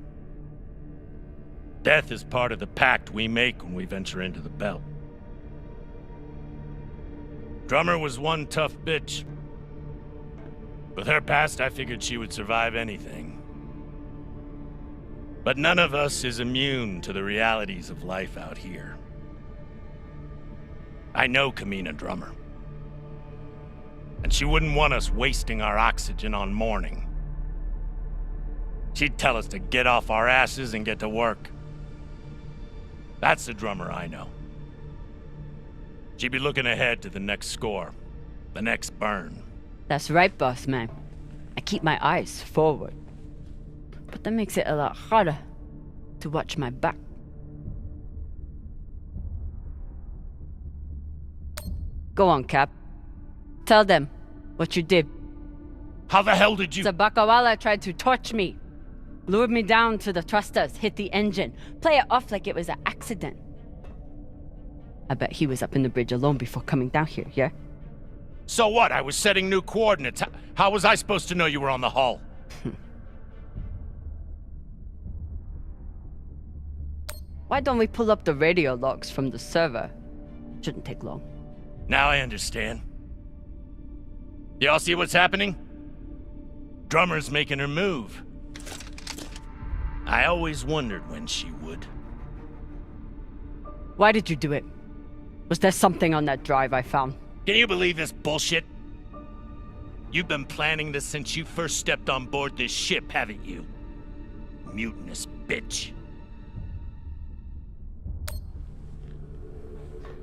Death is part of the pact we make when we venture into the belt. Drummer was one tough bitch. With her past, I figured she would survive anything. But none of us is immune to the realities of life out here. I know Kamina Drummer. And she wouldn't want us wasting our oxygen on mourning. She'd tell us to get off our asses and get to work. That's the Drummer I know. She'd be looking ahead to the next score, the next burn. That's right, boss man. I keep my eyes forward. But that makes it a lot harder to watch my back. Go on, Cap. Tell them what you did. How the hell did you... Sabakawala tried to torch me. Lured me down to the thrusters, hit the engine. Play it off like it was an accident. I bet he was up in the bridge alone before coming down here, yeah? So what? I was setting new coordinates. How was I supposed to know you were on the hull? Why don't we pull up the radio logs from the server? Shouldn't take long. Now I understand. Y'all see what's happening? Drummer's making her move. I always wondered when she would. Why did you do it? Was there something on that drive I found? Can you believe this bullshit? You've been planning this since you first stepped on board this ship, haven't you? Mutinous bitch.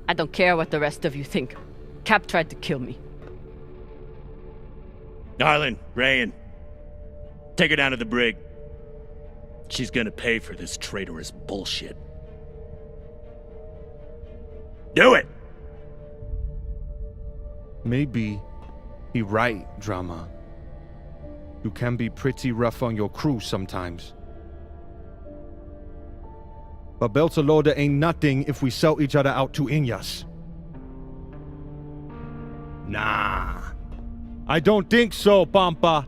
I don't care what the rest of you think. Cap tried to kill me. Arlen, Rayan, take her down to the brig. She's gonna pay for this traitorous bullshit. Do it! Maybe he right, Drama. You can be pretty rough on your crew sometimes. But Beltalowda ain't nothing if we sell each other out to Inyas. Nah. I don't think so, Pampa.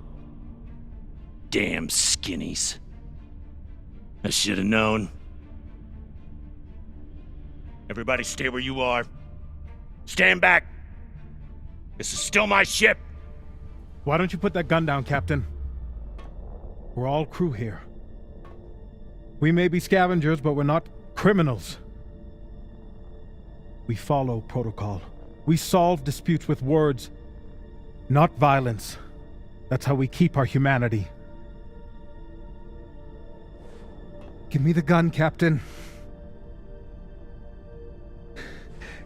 Damn skinnies. I should have known. Everybody stay where you are. Stand back. This is still my ship. Why don't you put that gun down, Captain? We're all crew here. We may be scavengers, but we're not criminals. We follow protocol. We solve disputes with words, not violence. That's how we keep our humanity. Give me the gun, Captain.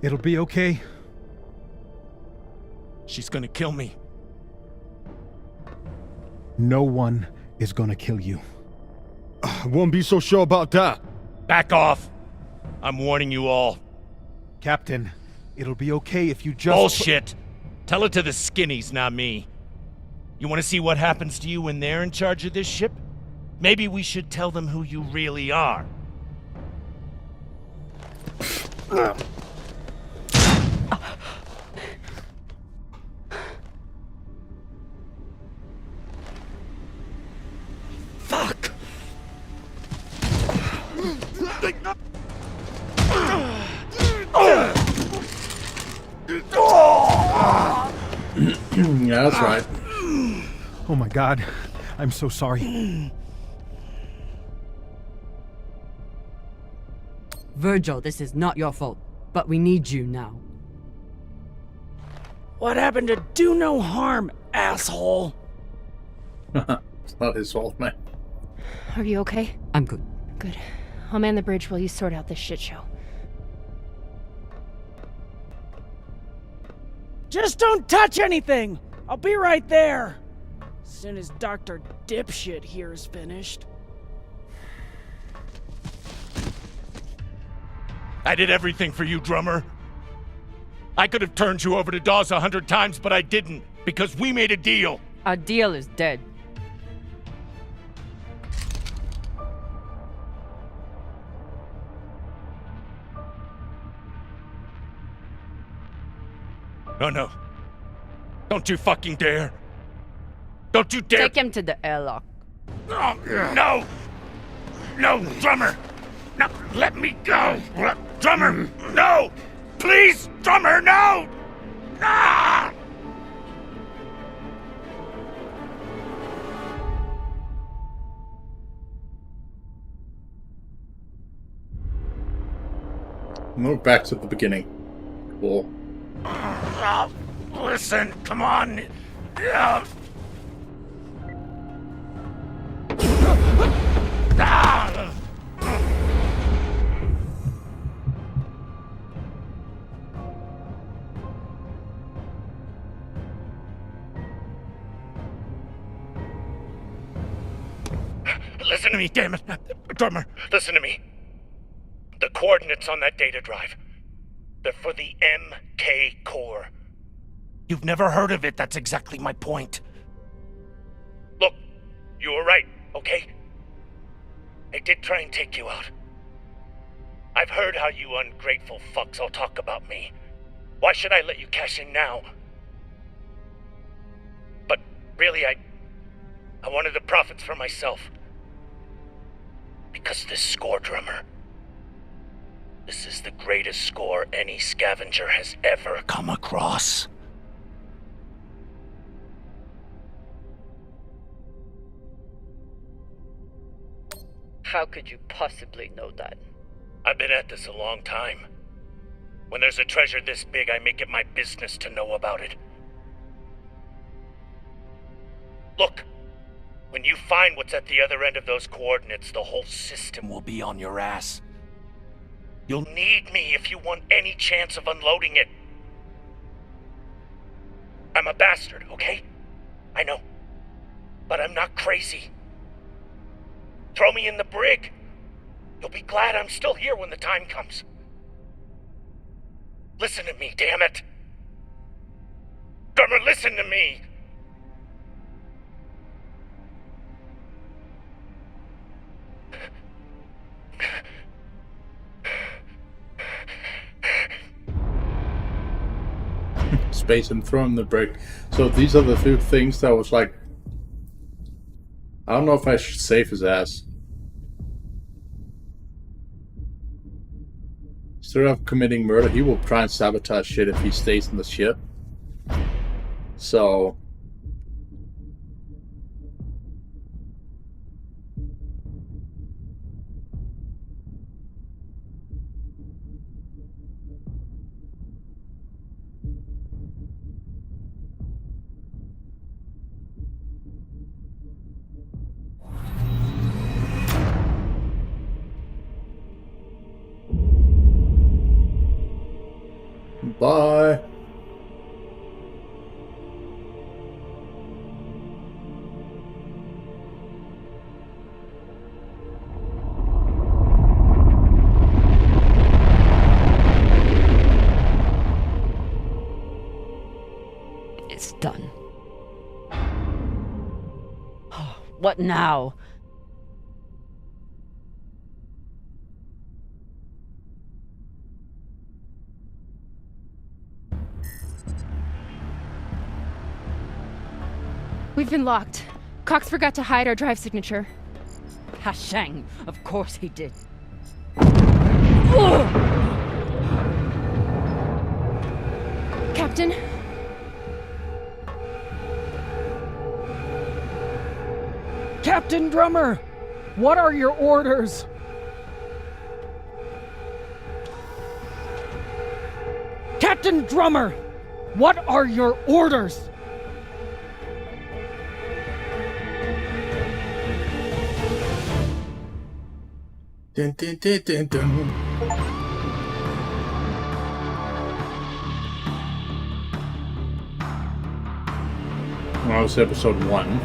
It'll be okay. She's gonna kill me. No one is gonna kill you. I won't be so sure about that. Back off. I'm warning you all. Captain, it'll be okay if you just... Bullshit. Tell it to the skinnies, not me. You want to see what happens to you when they're in charge of this ship? Maybe we should tell them who you really are. Fuck! Yeah, that's right. Oh my God, I'm so sorry. Virgil, this is not your fault, but we need you now. What happened to do no harm, asshole? It's not his fault, man. Are you okay? I'm good. Good. I'll man the bridge while you sort out this shit show. Just don't touch anything! I'll be right there! As soon as Dr. Dipshit here is finished. I did everything for you, drummer. I could have turned you over to Dawes 100 times, but I didn't, because we made a deal. Our deal is dead. Oh no. Don't you fucking dare. Don't you dare. Take him to the airlock. Oh, no! No, drummer! No, let me go! Drummer, no! Please, drummer, no! Ah! Move back to the beginning. Cool. Listen, come on. Ah! Listen to me, damn it. Drummer, listen to me. The coordinates on that data drive, they're for the MK core. You've never heard of it, that's exactly my point. Look, you were right, okay? I did try and take you out. I've heard how you ungrateful fucks all talk about me. Why should I let you cash in now? But really, I wanted the profits for myself. Because this score, drummer, this is the greatest score any scavenger has ever come across. How could you possibly know that? I've been at this a long time. When there's a treasure this big, I make it my business to know about it. Look, when you find what's at the other end of those coordinates, the whole system will be on your ass. You'll need me if you want any chance of unloading it. I'm a bastard, okay? I know. But I'm not crazy. Throw me in the brig. You'll be glad I'm still here when the time comes. Listen to me, damn it. Drummer, listen to me. Space and throw in the brig. So these are the few things that was like, I don't know if I should save his ass. Instead of committing murder, he will try and sabotage shit if he stays in the ship. So bye. It's done. What now? We've been locked. Cox forgot to hide our drive signature. Hashang, of course he did. Captain? Captain Drummer, what are your orders? Captain Drummer, what are your orders? Dun, dun, dun, dun, dun. That was episode 1.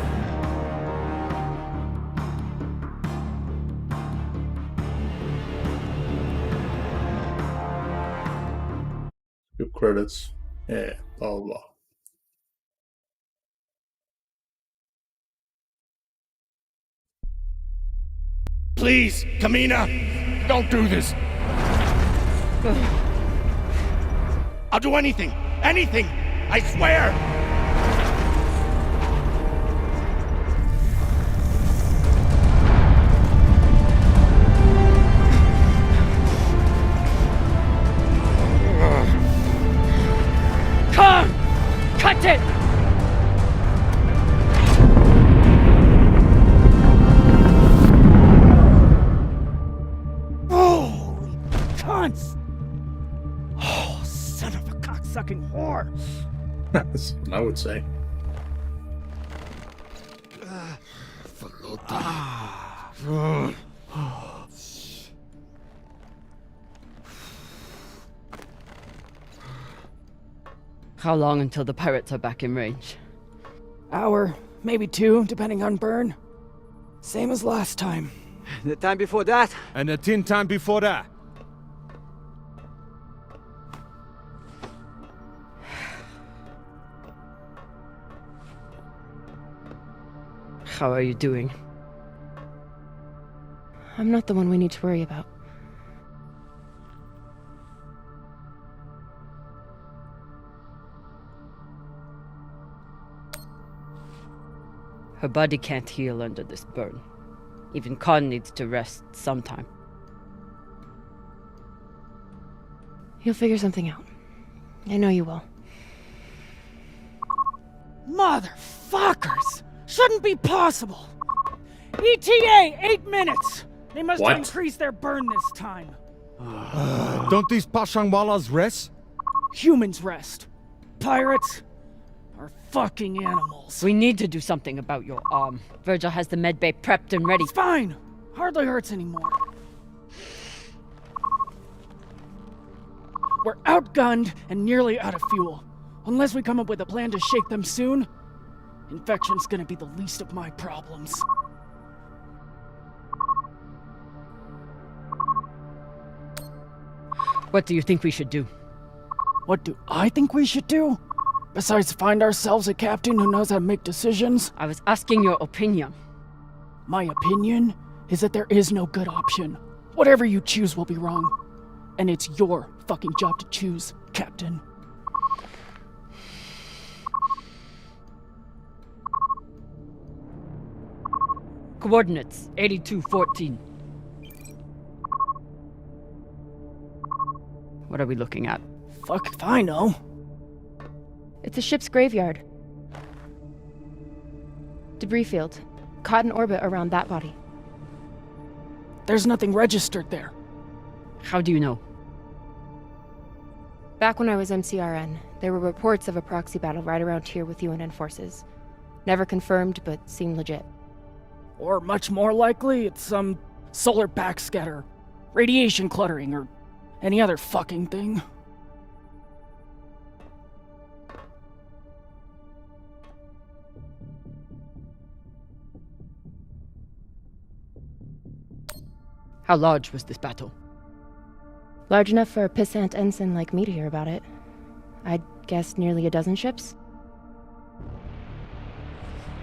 Good credits. Yeah, blah blah blah. Please, Kamina, don't do this. I'll do anything, I swear. Come! Cut it! Oh, son of a cocksucking whore! That's what I would say. How long until the pirates are back in range? Hour, maybe 2, depending on burn. Same as last time. The time before that? And the 10 time before that. How are you doing? I'm not the one we need to worry about. Her body can't heal under this burn. Even Khan needs to rest sometime. You'll figure something out. I know you will. Motherfuckers! Shouldn't be possible! ETA, 8 minutes! They must What? have increased their burn this time. Don't these Pashangwalas rest? Humans rest. Pirates are fucking animals. We need to do something about your arm. Virgil has the medbay prepped and ready. It's fine. Hardly hurts anymore. We're outgunned and nearly out of fuel. Unless we come up with a plan to shake them soon, infection's gonna be the least of my problems. What do you think we should do? What do I think we should do? Besides find ourselves a captain who knows how to make decisions? I was asking your opinion. My opinion is that there is no good option. Whatever you choose will be wrong. And it's your fucking job to choose, Captain. Coordinates 8214. What are we looking at? Fuck if I know. It's a ship's graveyard. Debris field. Caught in orbit around that body. There's nothing registered there. How do you know? Back when I was MCRN, there were reports of a proxy battle right around here with UNN forces. Never confirmed, but seemed legit. Or much more likely, it's some solar backscatter, radiation cluttering, or any other fucking thing. How large was this battle? Large enough for a pissant ensign like me to hear about it. I'd guess nearly a dozen ships.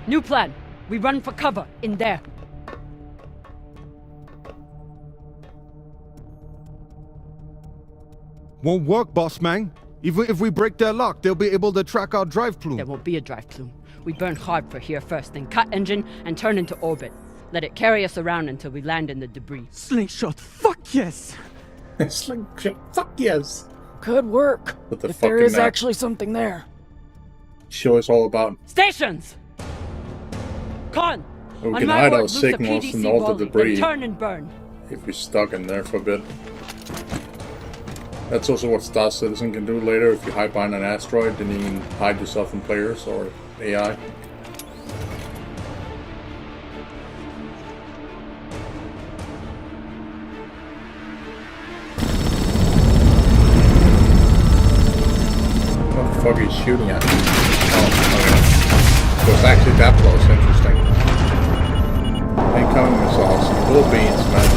New plan. We run for cover in there. Won't work, boss man. If we break their lock, they'll be able to track our drive plume. There won't be a drive plume. We burn hard for here first, then cut engine and turn into orbit. Let it carry us around until we land in the debris. Slingshot, fuck yes! Slingshot, fuck yes! Could work. With the if there fucking is map. actually something there. Show us all about. Stations! Con! We on can my hide word, our loose a signals PDC and all the volley, debris then turn and burn. if we're stuck in there for a bit. That's also what Star Citizen can do later. If you hide behind an asteroid, then you can hide yourself in players or AI. What the fuck are you shooting at? Oh, okay. So it's actually that close. Interesting. Incoming missiles. Cool beans, man.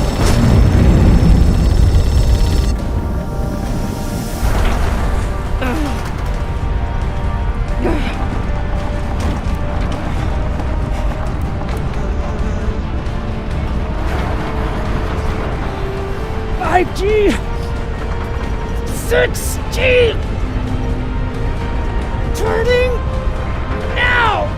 5G! 6G! Turning now!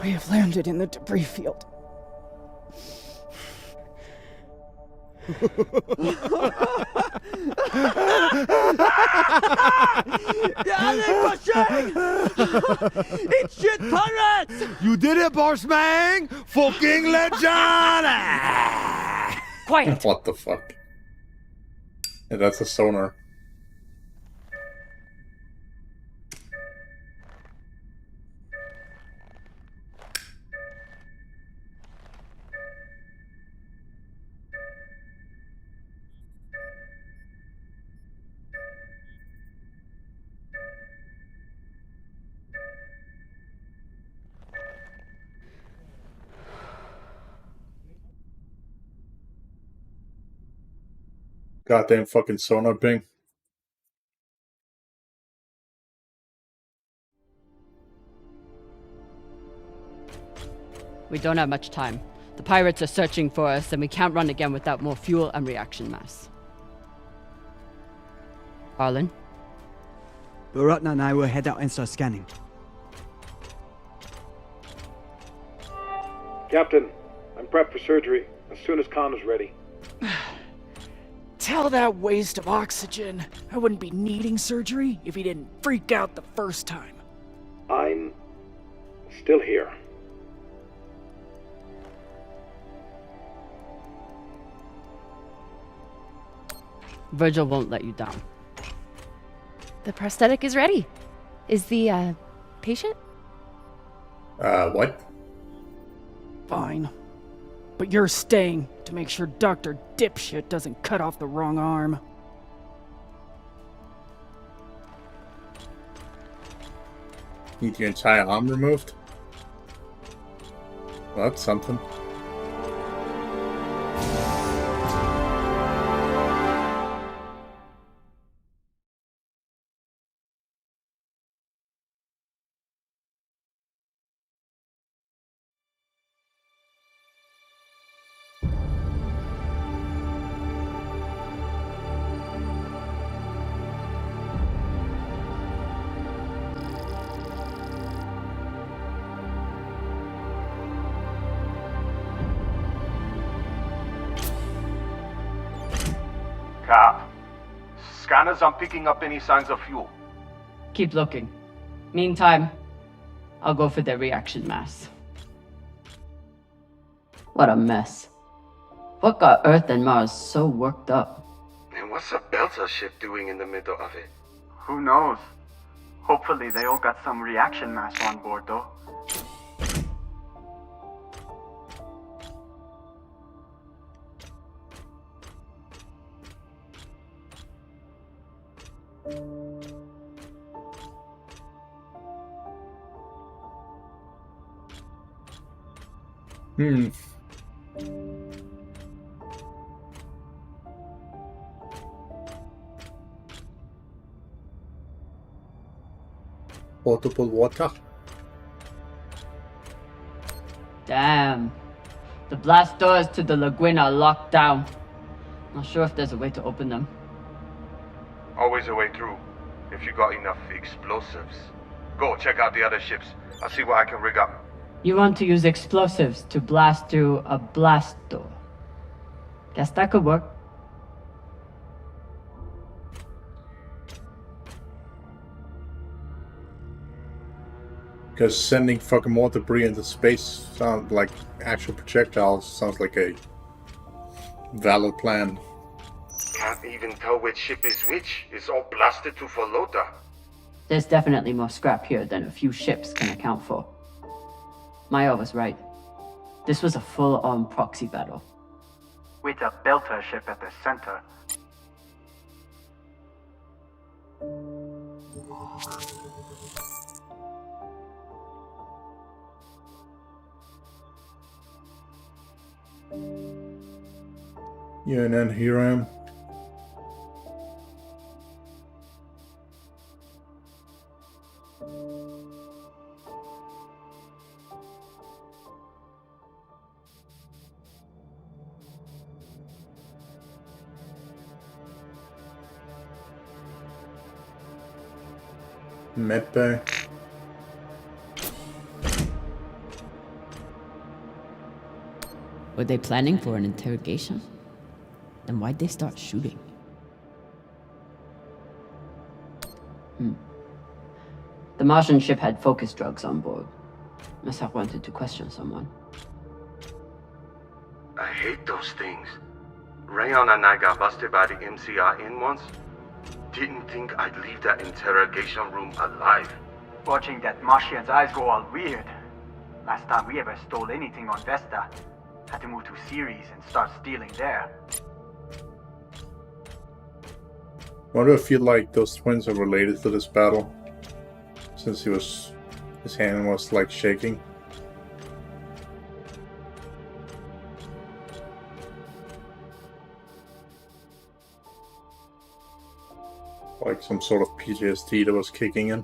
We have landed in the debris field. It's shit pirates! You did it, boss man! Fucking legend! Quiet! What the fuck? Yeah, that's a sonar. Goddamn fucking sonar ping. We don't have much time. The pirates are searching for us, and we can't run again without more fuel and reaction mass. Arlen? Baratna and I will head out and start scanning. Captain, I'm prepped for surgery as soon as Khan is ready. Tell that waste of oxygen I wouldn't be needing surgery if he didn't freak out the first time. I'm still here. Virgil won't let you down. The prosthetic is ready. Is the, patient? What? Fine. But you're staying to make sure Dr. Dipshit doesn't cut off the wrong arm. Need your entire arm removed? Well, that's something. Cap, scanners aren't picking up any signs of fuel. Keep looking. Meantime, I'll go for their reaction mass. What a mess. What got Earth and Mars so worked up? And what's a Belter ship doing in the middle of it? Who knows? Hopefully they all got some reaction mass on board, though. Potable water. Damn. The blast doors to the lagoon are locked down. Not sure if there's a way to open them. Always a way through, if you got enough explosives. Go, check out the other ships. I'll see what I can rig up. You want to use explosives to blast through a blast door. Guess that could work. Because sending fucking more debris into space sounds like actual projectiles. Sounds like a valid plan. Can't even tell which ship is which. It's all blasted to Falota. There's definitely more scrap here than a few ships can account for. Maya was right. This was a full-on proxy battle. With a Belter ship at the center. Yeah, and then here I am. Medbay. Were they planning for an interrogation? Then why'd they start shooting? The Martian ship had focus drugs on board. Must have wanted to question someone. I hate those things. Rayon and I got busted by the MCR in once. Didn't think I'd leave that interrogation room alive. Watching that Martian's eyes go all weird. Last time we ever stole anything on Vesta. Had to move to Ceres and start stealing there. Why do I feel like those twins are related to this battle? Since his hand was like shaking. Like some sort of PTSD that was kicking in.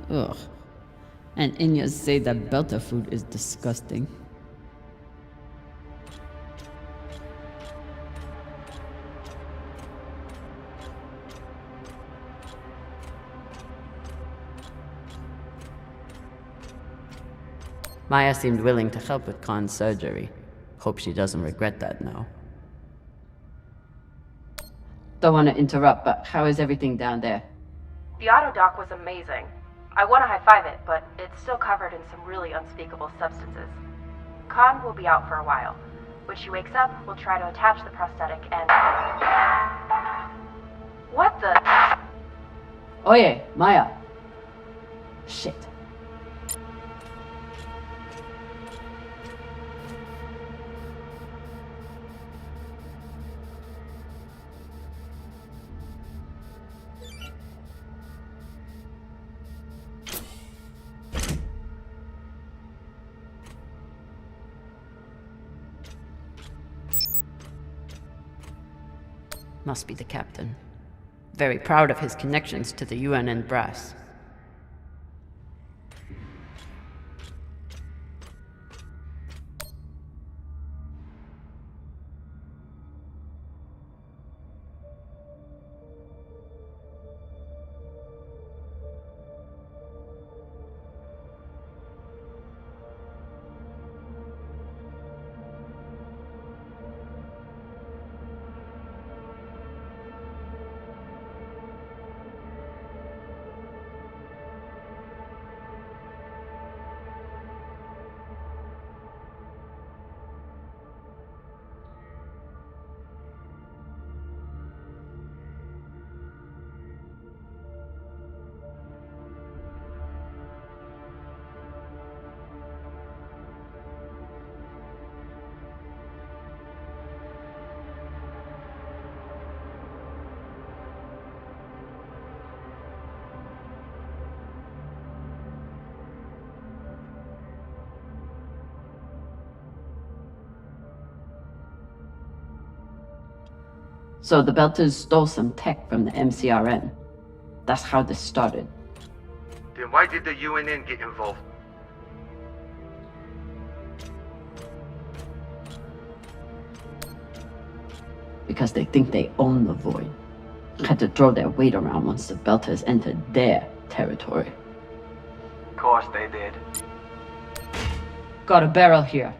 Ugh. And Inyas say that Belter food is disgusting. Maya seemed willing to help with Khan's surgery. Hope she doesn't regret that now. Don't want to interrupt, but how is everything down there? The auto dock was amazing. I want to high-five it, but it's still covered in some really unspeakable substances. Khan will be out for a while. When she wakes up, we'll try to attach the prosthetic and... What the... Oye, Maya. Shit. Must be the captain. Very proud of his connections to the UNN brass. So the Belters stole some tech from the MCRN. That's how this started. Then why did the UNN get involved? Because they think they own the void. Had to throw their weight around once the Belters entered their territory. Of course they did. Got a barrel here.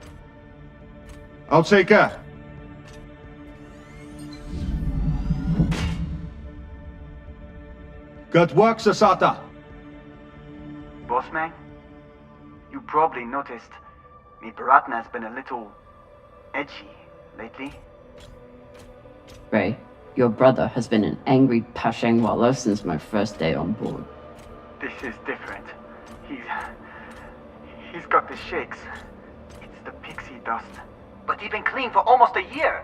I'll take her. Good work, Sasata. Bossman, you probably noticed me Baratna's been a little edgy lately. Ray, your brother has been an angry Pashang Wallow since my first day on board. This is different. He's got the shakes. It's the pixie dust. But he's been clean for almost a year.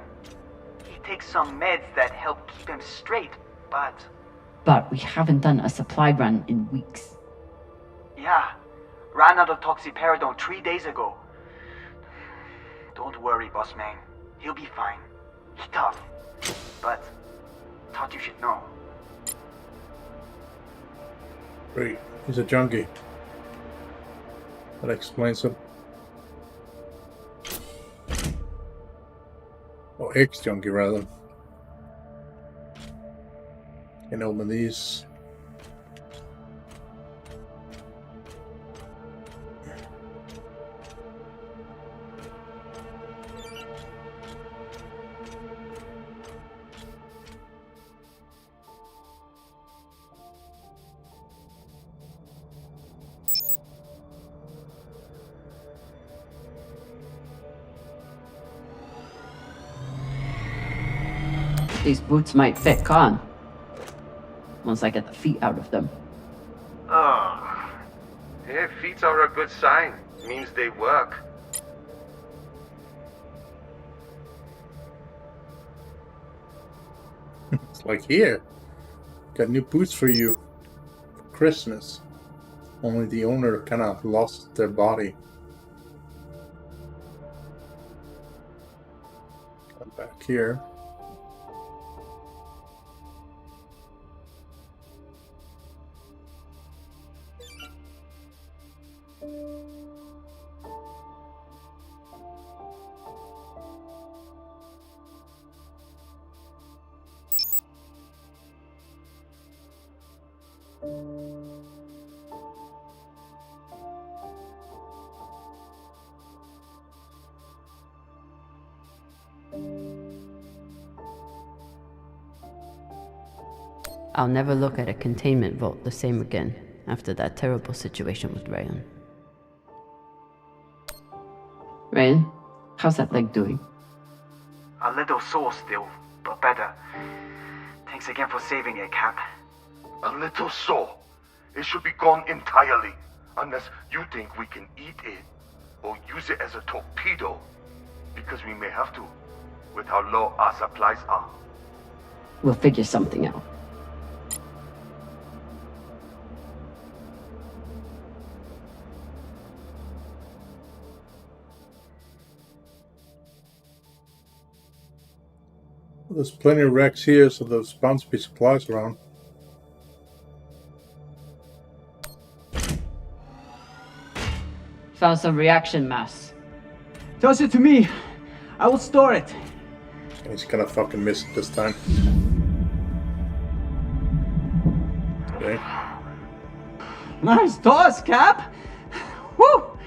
He takes some meds that help keep him straight, but... But we haven't done a supply run in weeks. Yeah, ran out of toxiperidone 3 days ago. Don't worry, boss man. He'll be fine. He's tough. But, thought you should know. Great. He's a junkie. That explains it. Or ex-junkie, rather. Can open these. These boots might fit Khan. Once I get the feet out of them. Oh. Yeah, feet are a good sign. Means they work. It's like, here. Got new boots for you. For Christmas. Only the owner kind of lost their body. Come back here. I'll never look at a containment vault the same again after that terrible situation with Rayan. Rayan, how's that leg doing? A little sore still, but better. Thanks again for saving it, Cap. A little sore. It should be gone entirely, unless you think we can eat it or use it as a torpedo, because we may have to, with how low our supplies are. We'll figure something out. There's plenty of wrecks here, so there's bound to be supplies around. Found some reaction mass. Toss it to me. I will store it. He's gonna fucking miss it this time. Okay. Nice toss, Cap. Woo!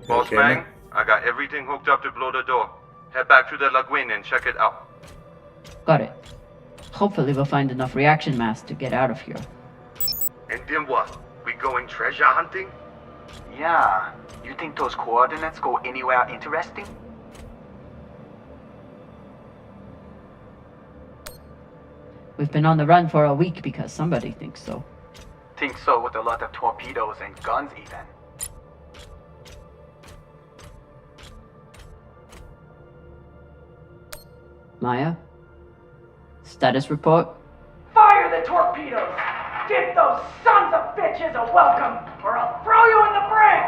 Boss Okay, Bang, man. I got everything hooked up to blow the door. Head back to the lagoon and check it out. Got it. Hopefully we'll find enough reaction mass to get out of here. And then what? We going treasure hunting? Yeah. You think those coordinates go anywhere interesting? We've been on the run for a week because somebody thinks so. Think so with a lot of torpedoes and guns even. Maya? Status report? Fire the torpedoes! Give those sons of bitches a welcome, or I'll throw you in the brig!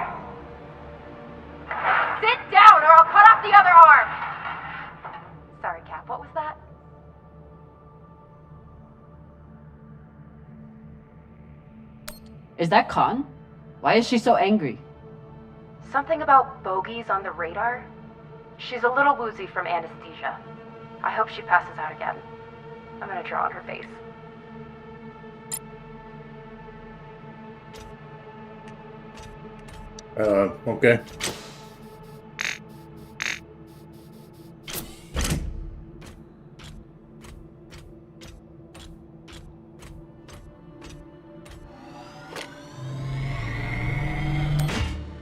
Sit down or I'll cut off the other arm! Sorry, Cap, what was that? Is that Khan? Why is she so angry? Something about bogeys on the radar? She's a little woozy from anesthesia. I hope she passes out again. I'm gonna draw on her face. Okay.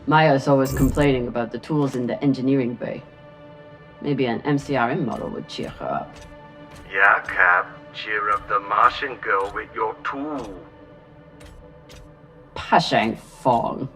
Maya's always complaining about the tools in the engineering bay. Maybe an MCRM model would cheer her up. Yeah, Cap. Cheer up the Martian girl with your tool. Pashang Fong.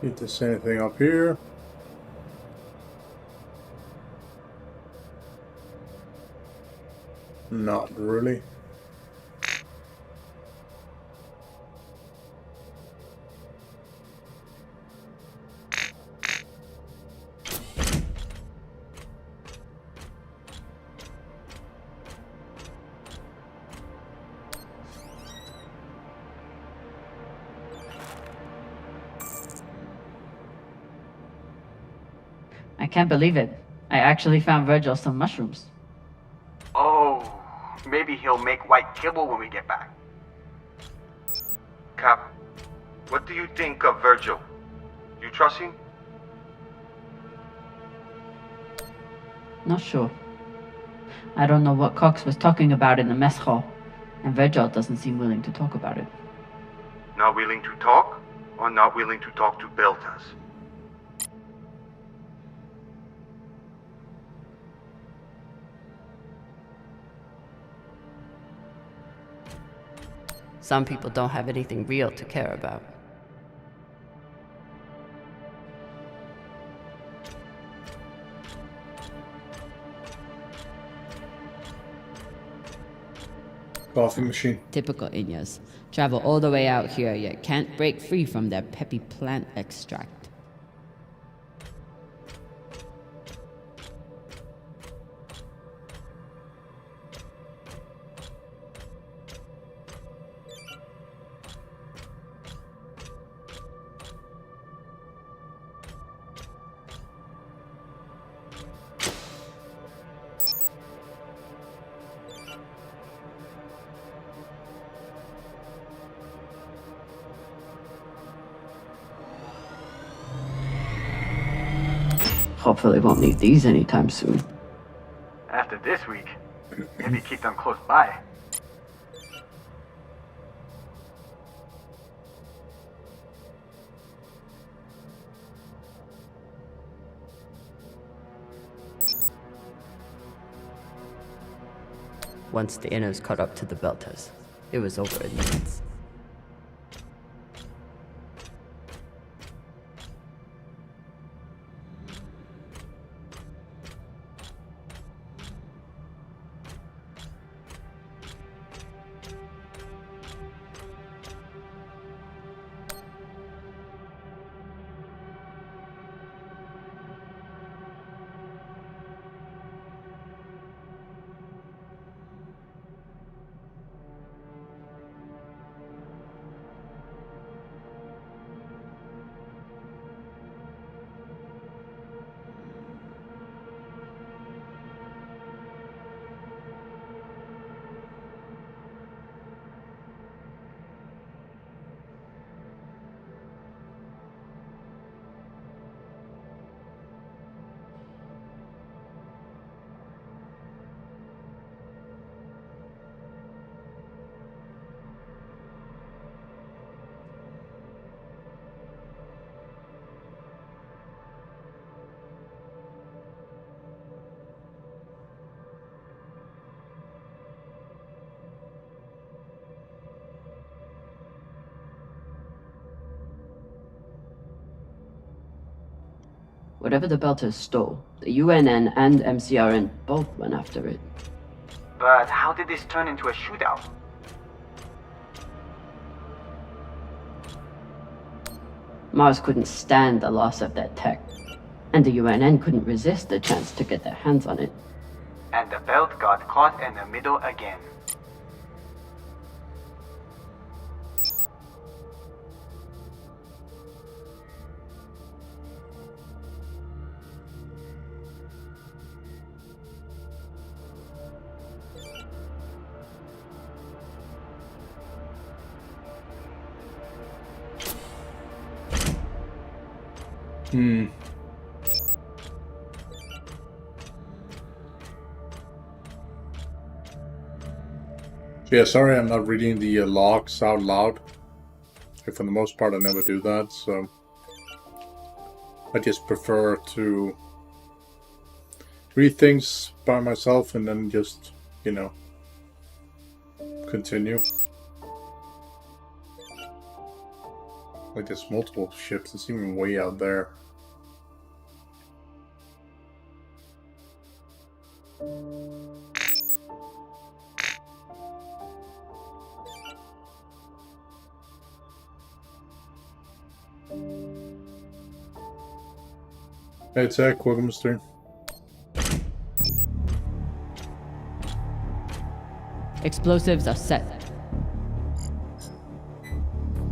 See if there's anything up here. Not really. I can't believe it. I actually found Virgil some mushrooms. Oh, maybe he'll make white kibble when we get back. Cap, what do you think of Virgil? You trust him? Not sure. I don't know what Cox was talking about in the mess hall, and Virgil doesn't seem willing to talk about it. Not willing to talk, or not willing to talk to Beltas? Some people don't have anything real to care about. Coffee machine. Typical Inyas. Travel all the way out here, yet can't break free from their peppy plant extract. Hopefully won't need these anytime soon. After this week, maybe keep them close by. Once the inners caught up to the Belters, it was over in minutes. Whatever the Belters stole, the UNN and MCRN both went after it. But how did this turn into a shootout? Mars couldn't stand the loss of that tech, and the UNN couldn't resist the chance to get their hands on it. And the belt got caught in the middle again. Yeah, sorry I'm not reading the logs out loud. For the most part I never do that, so I just prefer to read things by myself and then just, you know, continue. Like there's multiple ships, it's even way out there. Hey Tech, welcome to stream. Explosives are set.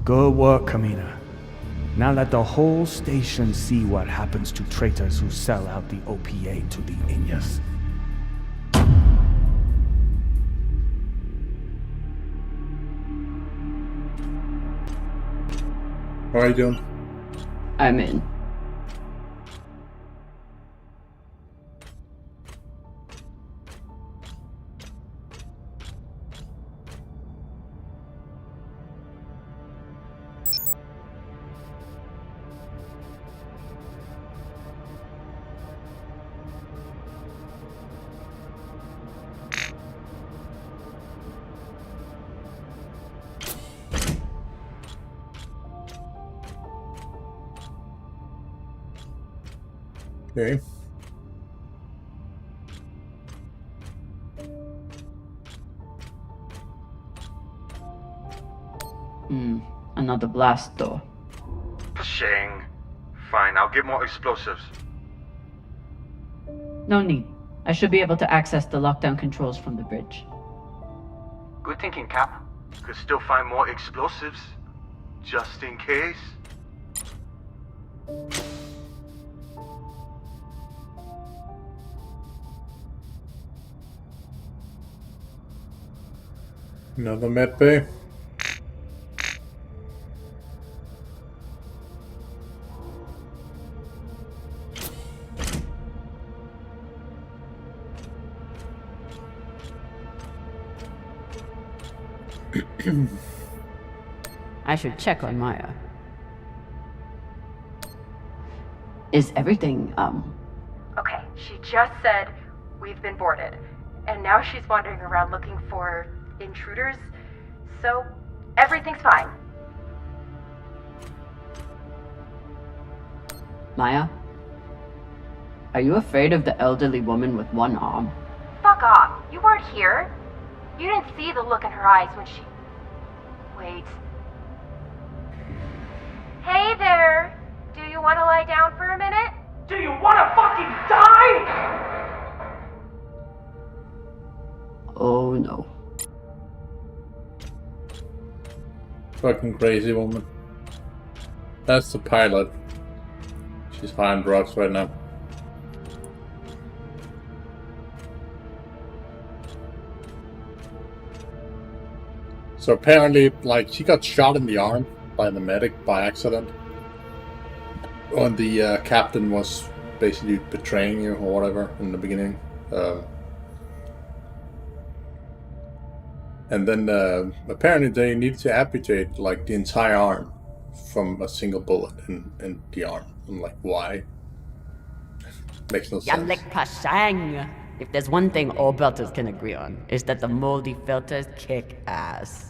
Good work, Kamina. Now let the whole station see what happens to traitors who sell out the OPA to the Inyas. How are you doing? I'm in. Okay. Another blast door. Pshing. Fine, I'll get more explosives. No need. I should be able to access the lockdown controls from the bridge. Good thinking, Cap. Could still find more explosives. Just in case. Another med bay. I should check on Maya. Is everything, Okay, she just said we've been boarded. And now she's wandering around looking for intruders. So, everything's fine. Maya? Are you afraid of the elderly woman with one arm? Fuck off. You weren't here. You didn't see the look in her eyes when she... Wait. Hey there! Do you want to lie down for a minute? Do you want to fucking die? Oh no. Fucking crazy woman. That's the pilot. She's high on drugs right now. So apparently, like, she got shot in the arm by the medic by accident. And the captain was basically betraying you or whatever in the beginning. And then apparently they needed to amputate like the entire arm from a single bullet in the arm. I'm like, why? Makes no sense. Yamlik Pashang! If there's one thing all belters can agree on, is that the moldy filters kick ass.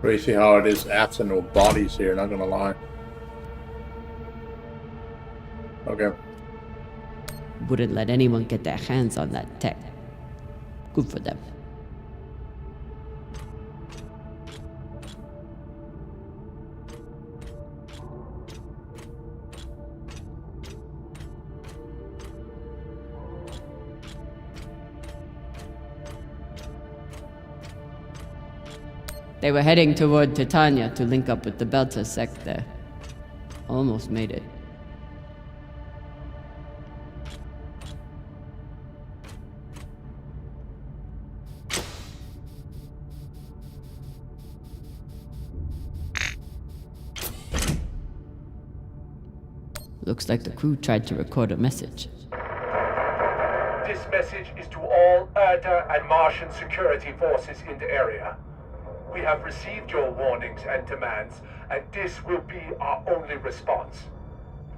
Crazy how it is absent no bodies here, not gonna lie. Okay. Wouldn't let anyone get their hands on that tech. Good for them. They were heading toward Titania to link up with the Belter sect there. Almost made it. Looks like the crew tried to record a message. This message is to all Earther and Martian security forces in the area. We have received your warnings and demands, and this will be our only response.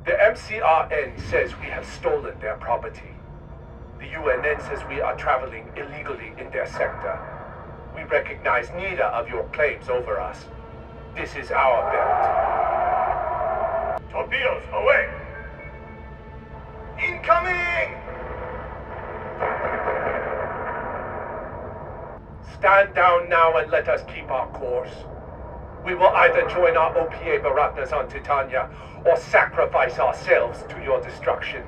The MCRN says we have stolen their property. The UNN says we are traveling illegally in their sector. We recognize neither of your claims over us. This is our belt. Torpedoes, away! Incoming! stand down now and let us keep our course. We will either join our OPA Baratnas on Titania or sacrifice ourselves to your destruction.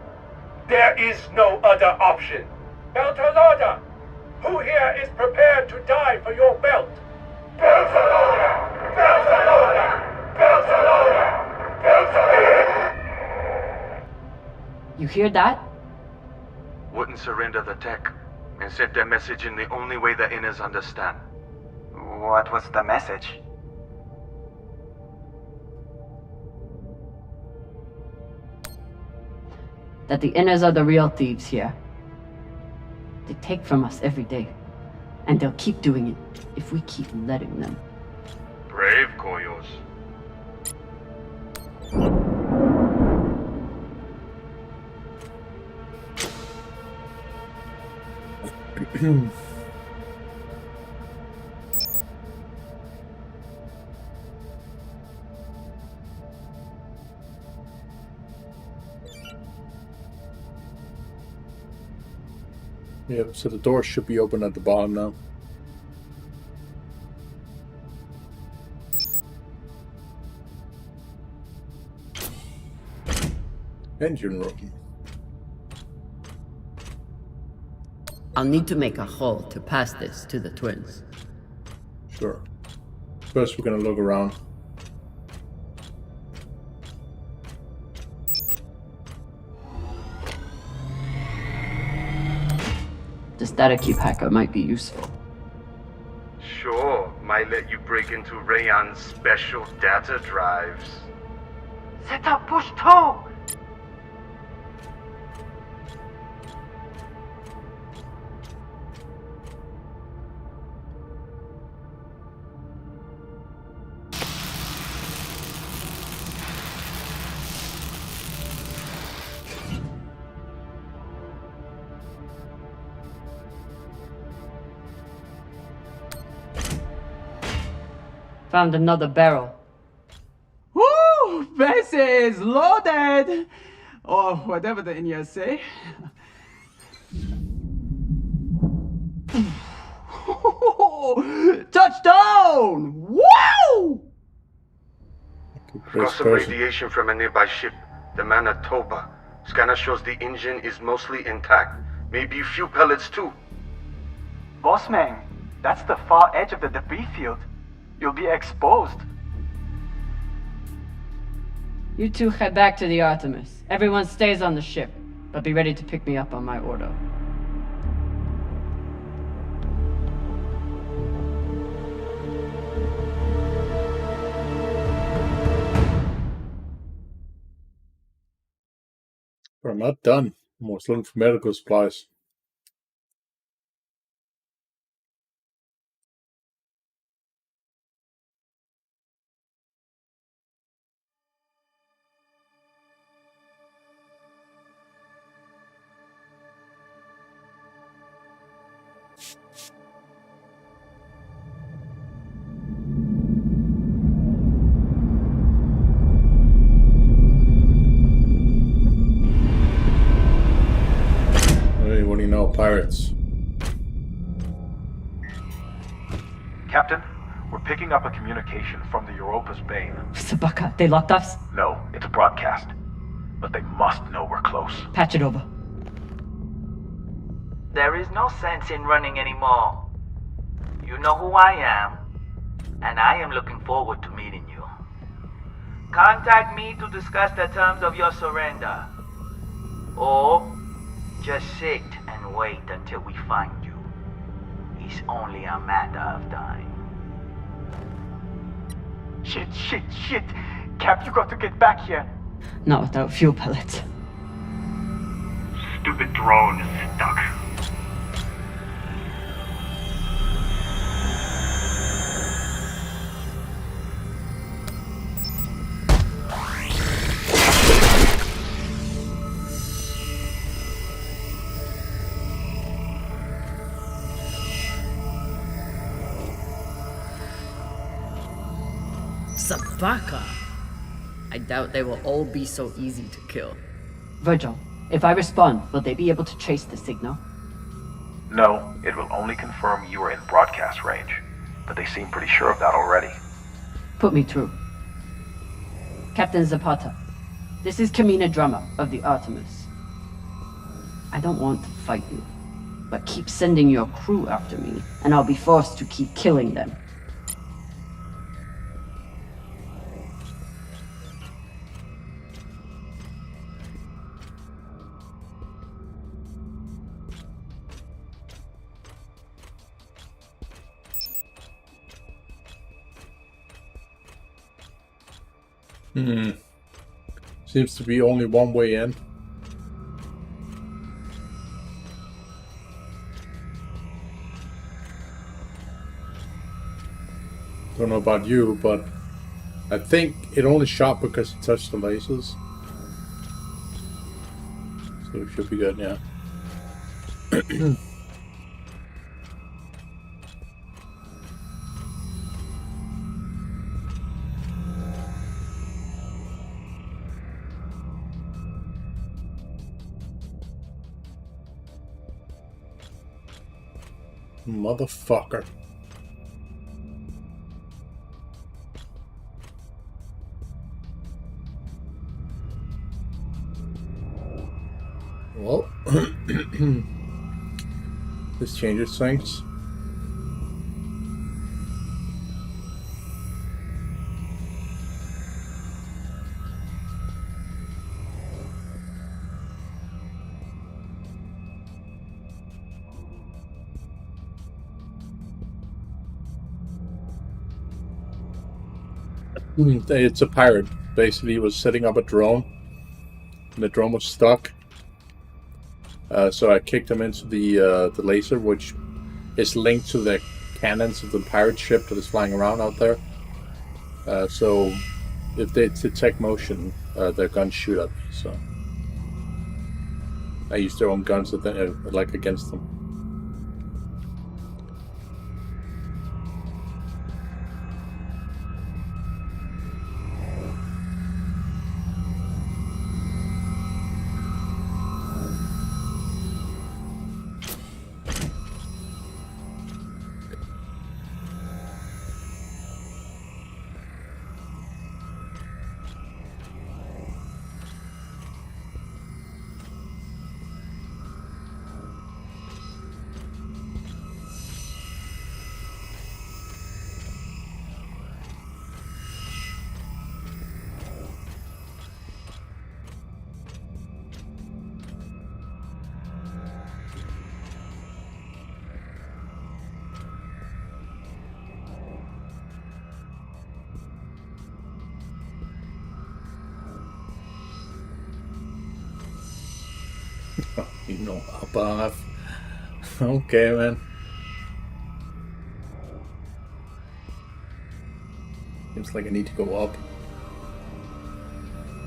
There is no other option. Beltalowda! Who here is prepared to die for your belt? Beltalowda! Beltalowda! Beltalowda! Beltalowda! You hear that? Wouldn't surrender the tech and sent their message in the only way the Inners understand. What was the message? That the Inners are the real thieves here. They take from us every day. And they'll keep doing it if we keep letting them. Brave, Koyos. Yep, so the door should be open at the bottom now. Engine room. I'll need to make a hole to pass this to the twins. Sure. First we're gonna look around. The static key packer might be useful. Sure, might let you break into Rayon's special data drives. Set up push toe! Found another barrel. Woo! Versus loaded! Or whatever the Indians say. Touchdown! Wow! Got some radiation from a nearby ship, the Manitoba. Scanner shows the engine is mostly intact. Maybe a few pellets too. Bossman, that's the far edge of the debris field. You'll be exposed. You two head back to the Artemis. Everyone stays on the ship, but be ready to pick me up on my order. We're not done. We're still looking for medical supplies. What do you know, pirates? Captain, we're picking up a communication from the Europa's Bane. Sabaka, they locked us? No, it's a broadcast. But they must know we're close. Patch it over. There is no sense in running anymore. You know who I am, and I am looking forward to meeting you. Contact me to discuss the terms of your surrender. Or just sit and wait until we find you. It's only a matter of time. Shit. Cap, you got to get back here. Not without fuel pellets. Stupid drone is stuck. Sabaka! I doubt they will all be so easy to kill. Virgil, if I respond, will they be able to trace the signal? No, it will only confirm you are in broadcast range. But they seem pretty sure of that already. Put me through. Captain Zapata, this is Kamina Drummer of the Artemis. I don't want to fight you, but keep sending your crew after me, and I'll be forced to keep killing them. Seems to be only one way in. Don't know about you, but I think it only shot because he touched the lasers. So it should be good, yeah. Motherfucker. Well, this changes things. It's a pirate. Basically, he was setting up a drone, and the drone was stuck. So I kicked him into the laser, which is linked to the cannons of the pirate ship that is flying around out there. So if they detect motion, their guns shoot at me. So I use their own guns like against them. You know, up off. Okay, man. Seems like I need to go up.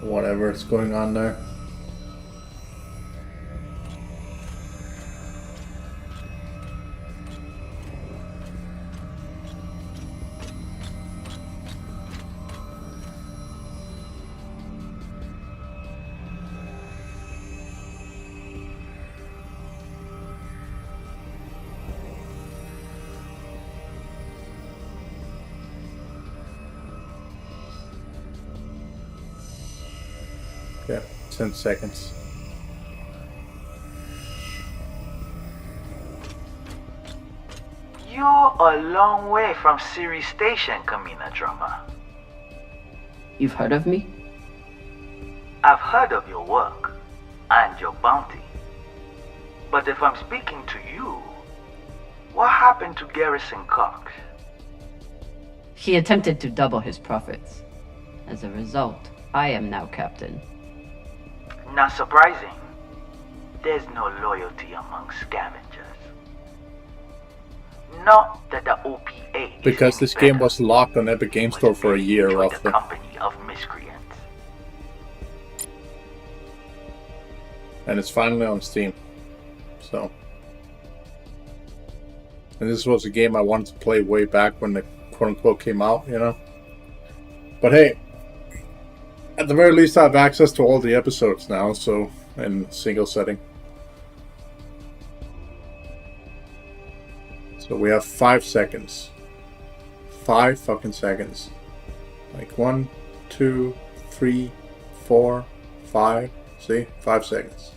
Whatever is going on there. Yeah, 10 seconds. You're a long way from Siri Station, Kamina Drummer. You've heard of me? I've heard of your work and your bounty. But if I'm speaking to you, what happened to Garrison Cox? He attempted to double his profits. As a result, I am now captain. Not surprising. There's no loyalty among scavengers. Not that the OPA is Because this game was locked on Epic Game Store for a year, roughly. the company of miscreants. And it's finally on Steam. So. And this was a game I wanted to play way back when the quote-unquote came out, you know? But hey, at the very least I have access to all the episodes now, so in single setting. So we have 5 seconds. 5 fucking seconds. Like 1, 2, 3, 4, 5. See? 5 seconds.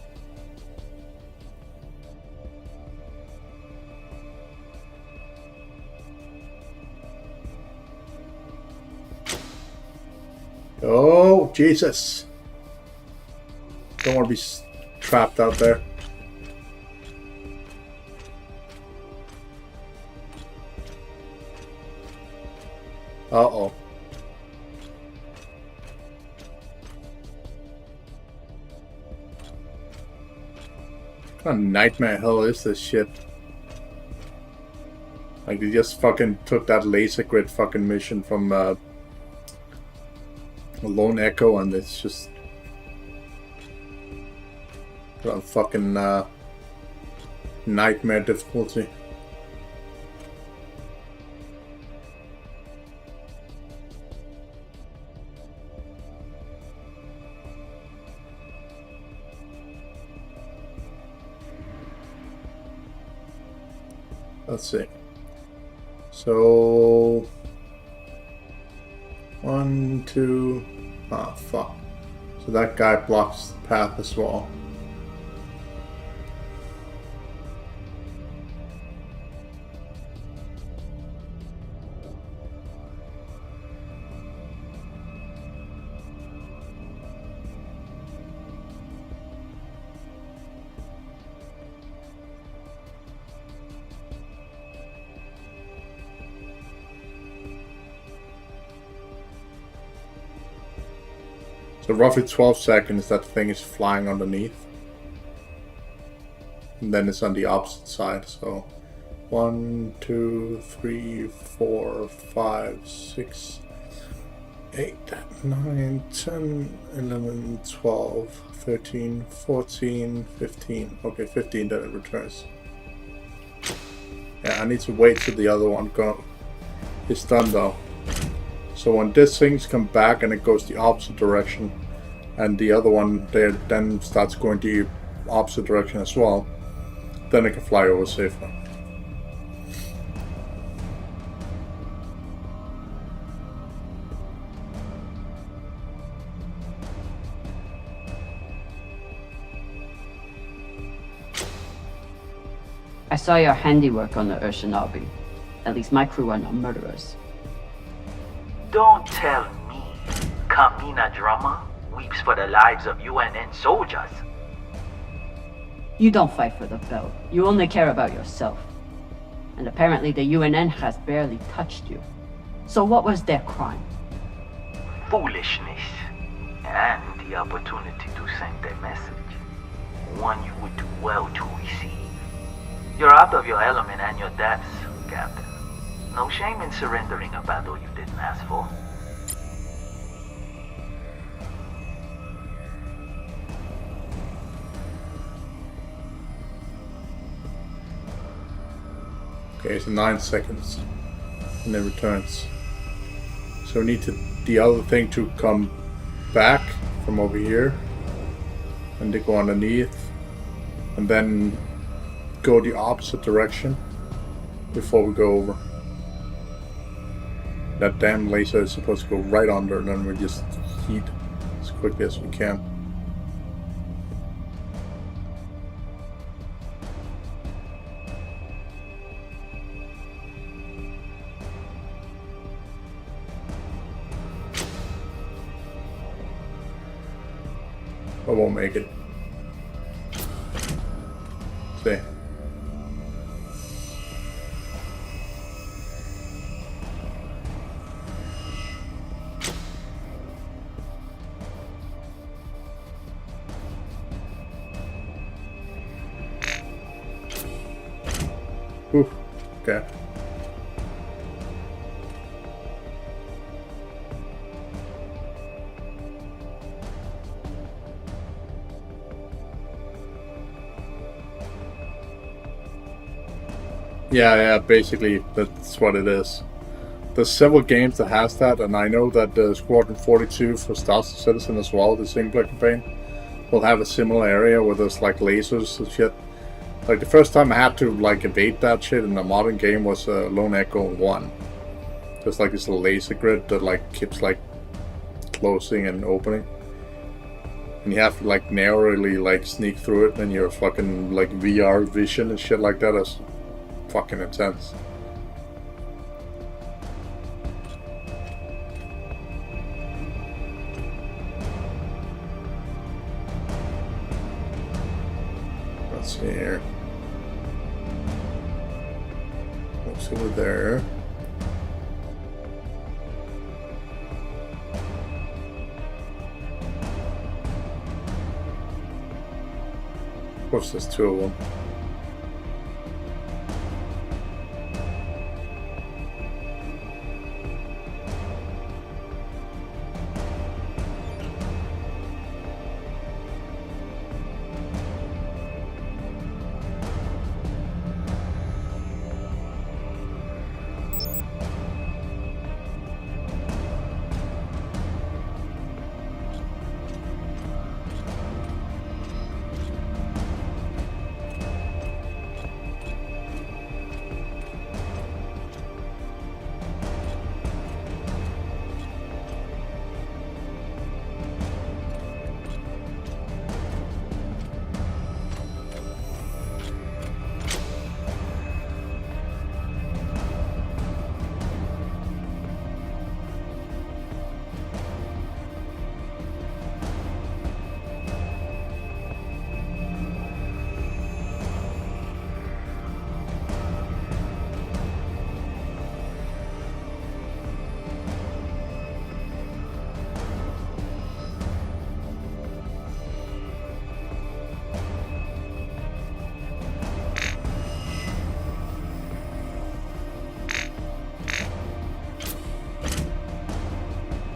Oh, Jesus. Don't want to be trapped out there. Uh-oh. What kind of nightmare hell is this shit? Like, they just fucking took that laser grid fucking mission from Lone Echo, and it's just put on fucking nightmare difficulty. Let's see. So 1, 2. Ah, fuck. So that guy blocks the path as well. So roughly 12 seconds that thing is flying underneath. And then it's on the opposite side. So 1, 2, 3, 4, 5, 6, 8, 9, 10, 11, 12, 13, 14, 15. Okay, 15 then it returns. Yeah, I need to wait till the other one go. It's done though. So when this thing's come back and it goes the opposite direction, and the other one there then starts going the opposite direction as well, then it can fly over safely. I saw your handiwork on the Urshanabi. At least my crew are not murderers. Don't tell me Kamina Drama weeps for the lives of UNN soldiers. You don't fight for the belt. You only care about yourself. And apparently the UNN has barely touched you. So what was their crime? Foolishness. And the opportunity to send a message. One you would do well to receive. You're out of your element and your depths, Captain. No shame in surrendering a battle you didn't ask for. Okay, so 9 seconds. And it returns. So we need the other thing to come back from over here. And they go underneath. And then go the opposite direction before we go over. That damn laser is supposed to go right under, and then we just heat as quickly as we can. I won't make it. Stay. Oof. Okay. Yeah, basically that's what it is. There's several games that has that, and I know that the Squadron 42 for Star Citizen as well, the single player campaign, will have a similar area where there's like lasers and shit. Like the first time I had to like evade that shit in a modern game was Lone Echo 1. There's like this laser grid that like keeps like closing and opening. And you have to like narrowly like sneak through it, and your fucking like VR vision and shit like that is fucking intense. Let's see here. What's over there? Of course, there's two of them.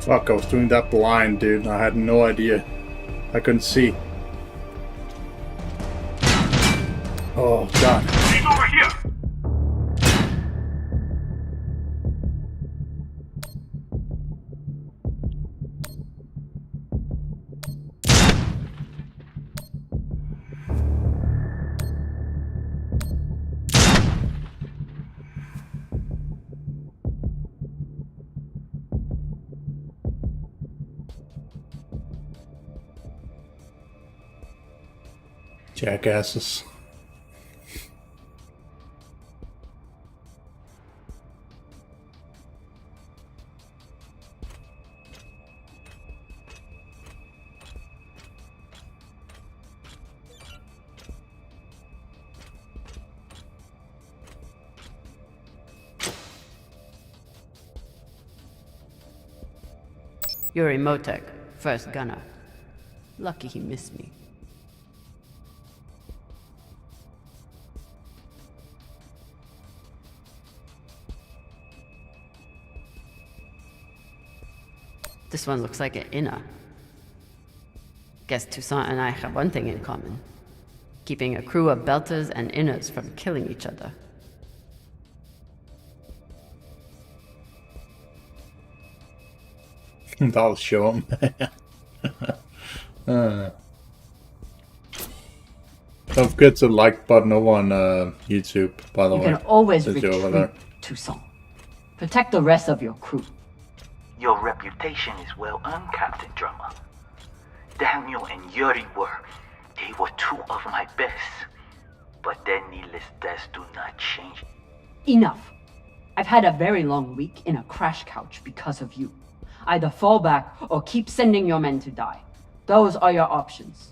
Fuck, I was doing that blind, dude. I had no idea. I couldn't see. Oh, God. He's over here! Jackasses. Yuri Motek, first gunner. Lucky he missed me. This one looks like an inner. Guess Toussaint and I have one thing in common. Keeping a crew of belters and inners from killing each other. I'll show him. Don't forget to like button over on YouTube, by the way. You can always since you're over retreat, there. Toussaint. Protect the rest of your crew. Your reputation is well earned, Captain Drummer. Daniel and Yuri they were two of my best. But their needless deaths do not change. Enough. I've had a very long week in a crash couch because of you. Either fall back or keep sending your men to die. Those are your options.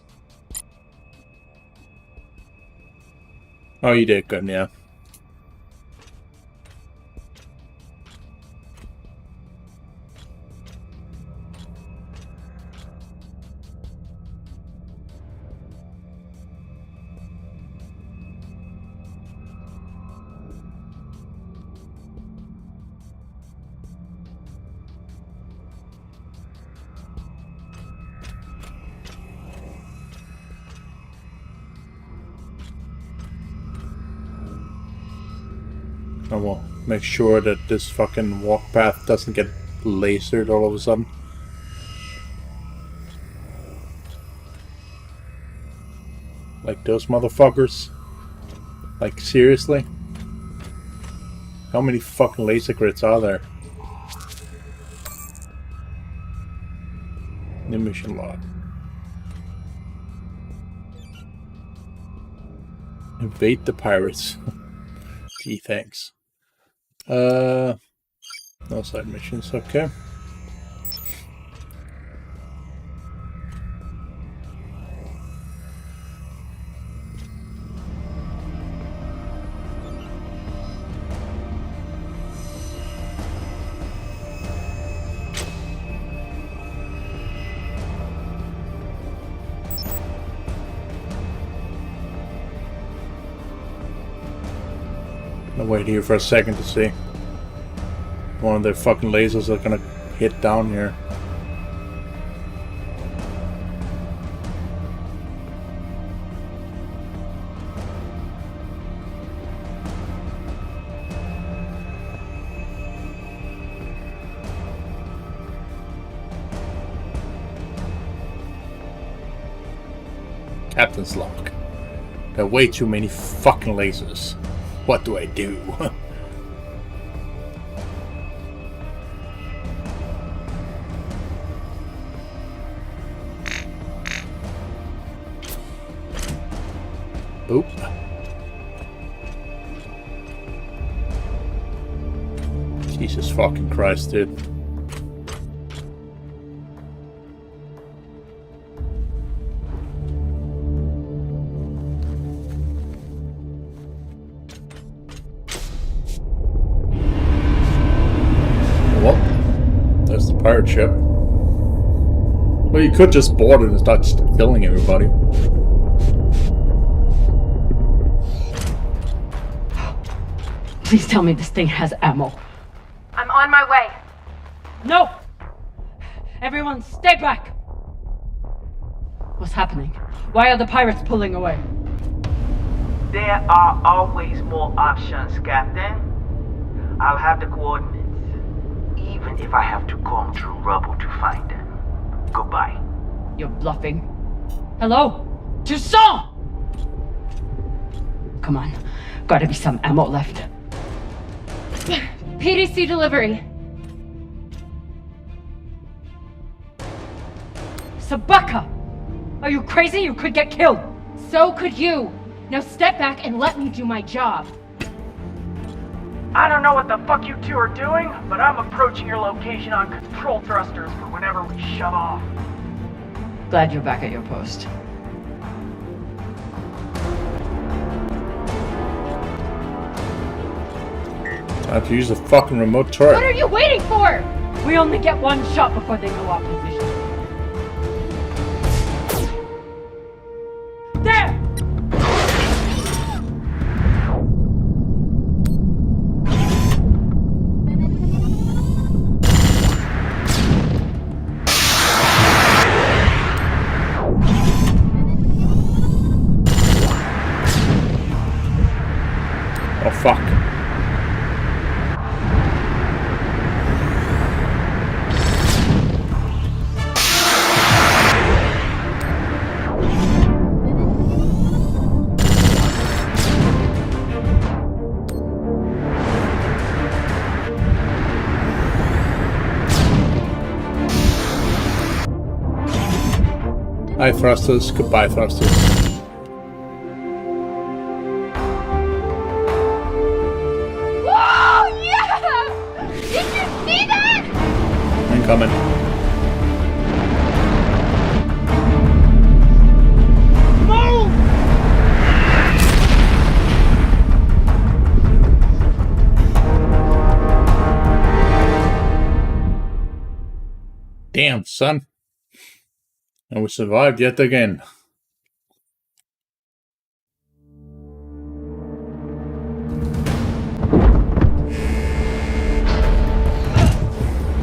Oh, you did good, yeah. I will make sure that this fucking walk path doesn't get lasered all of a sudden. Like those motherfuckers. Like, seriously? How many fucking laser grids are there? New mission log. Invade the pirates. Gee, thanks. No side missions, okay. I'll wait here for a second to see. One of their fucking lasers are gonna hit down here. Captain's log. There are way too many fucking lasers. What do I do? Oop. Jesus fucking Christ, dude. Pirate ship. Well, you could just board it and start killing everybody. Please tell me this thing has ammo. I'm on my way. No! Everyone, stay back! What's happening? Why are the pirates pulling away? There are always more options, Captain. I'll have the coordinates. Even if I have to comb through rubble to find them. Goodbye. You're bluffing. Hello? Toussaint! Come on. Gotta be some ammo left. PDC delivery. Sabaka! Are you crazy? You could get killed. So could you. Now step back and let me do my job. I don't know what the fuck you two are doing, but I'm approaching your location on control thrusters for whenever we shove off. Glad you're back at your post. Time to use a fucking remote turret. What are you waiting for? We only get one shot before they know our position. There! Oh fuck. Hi thrusters, goodbye thrusters. Whoa, yeah! Did you see that? Incoming. Move! Damn, son. And we survived yet again.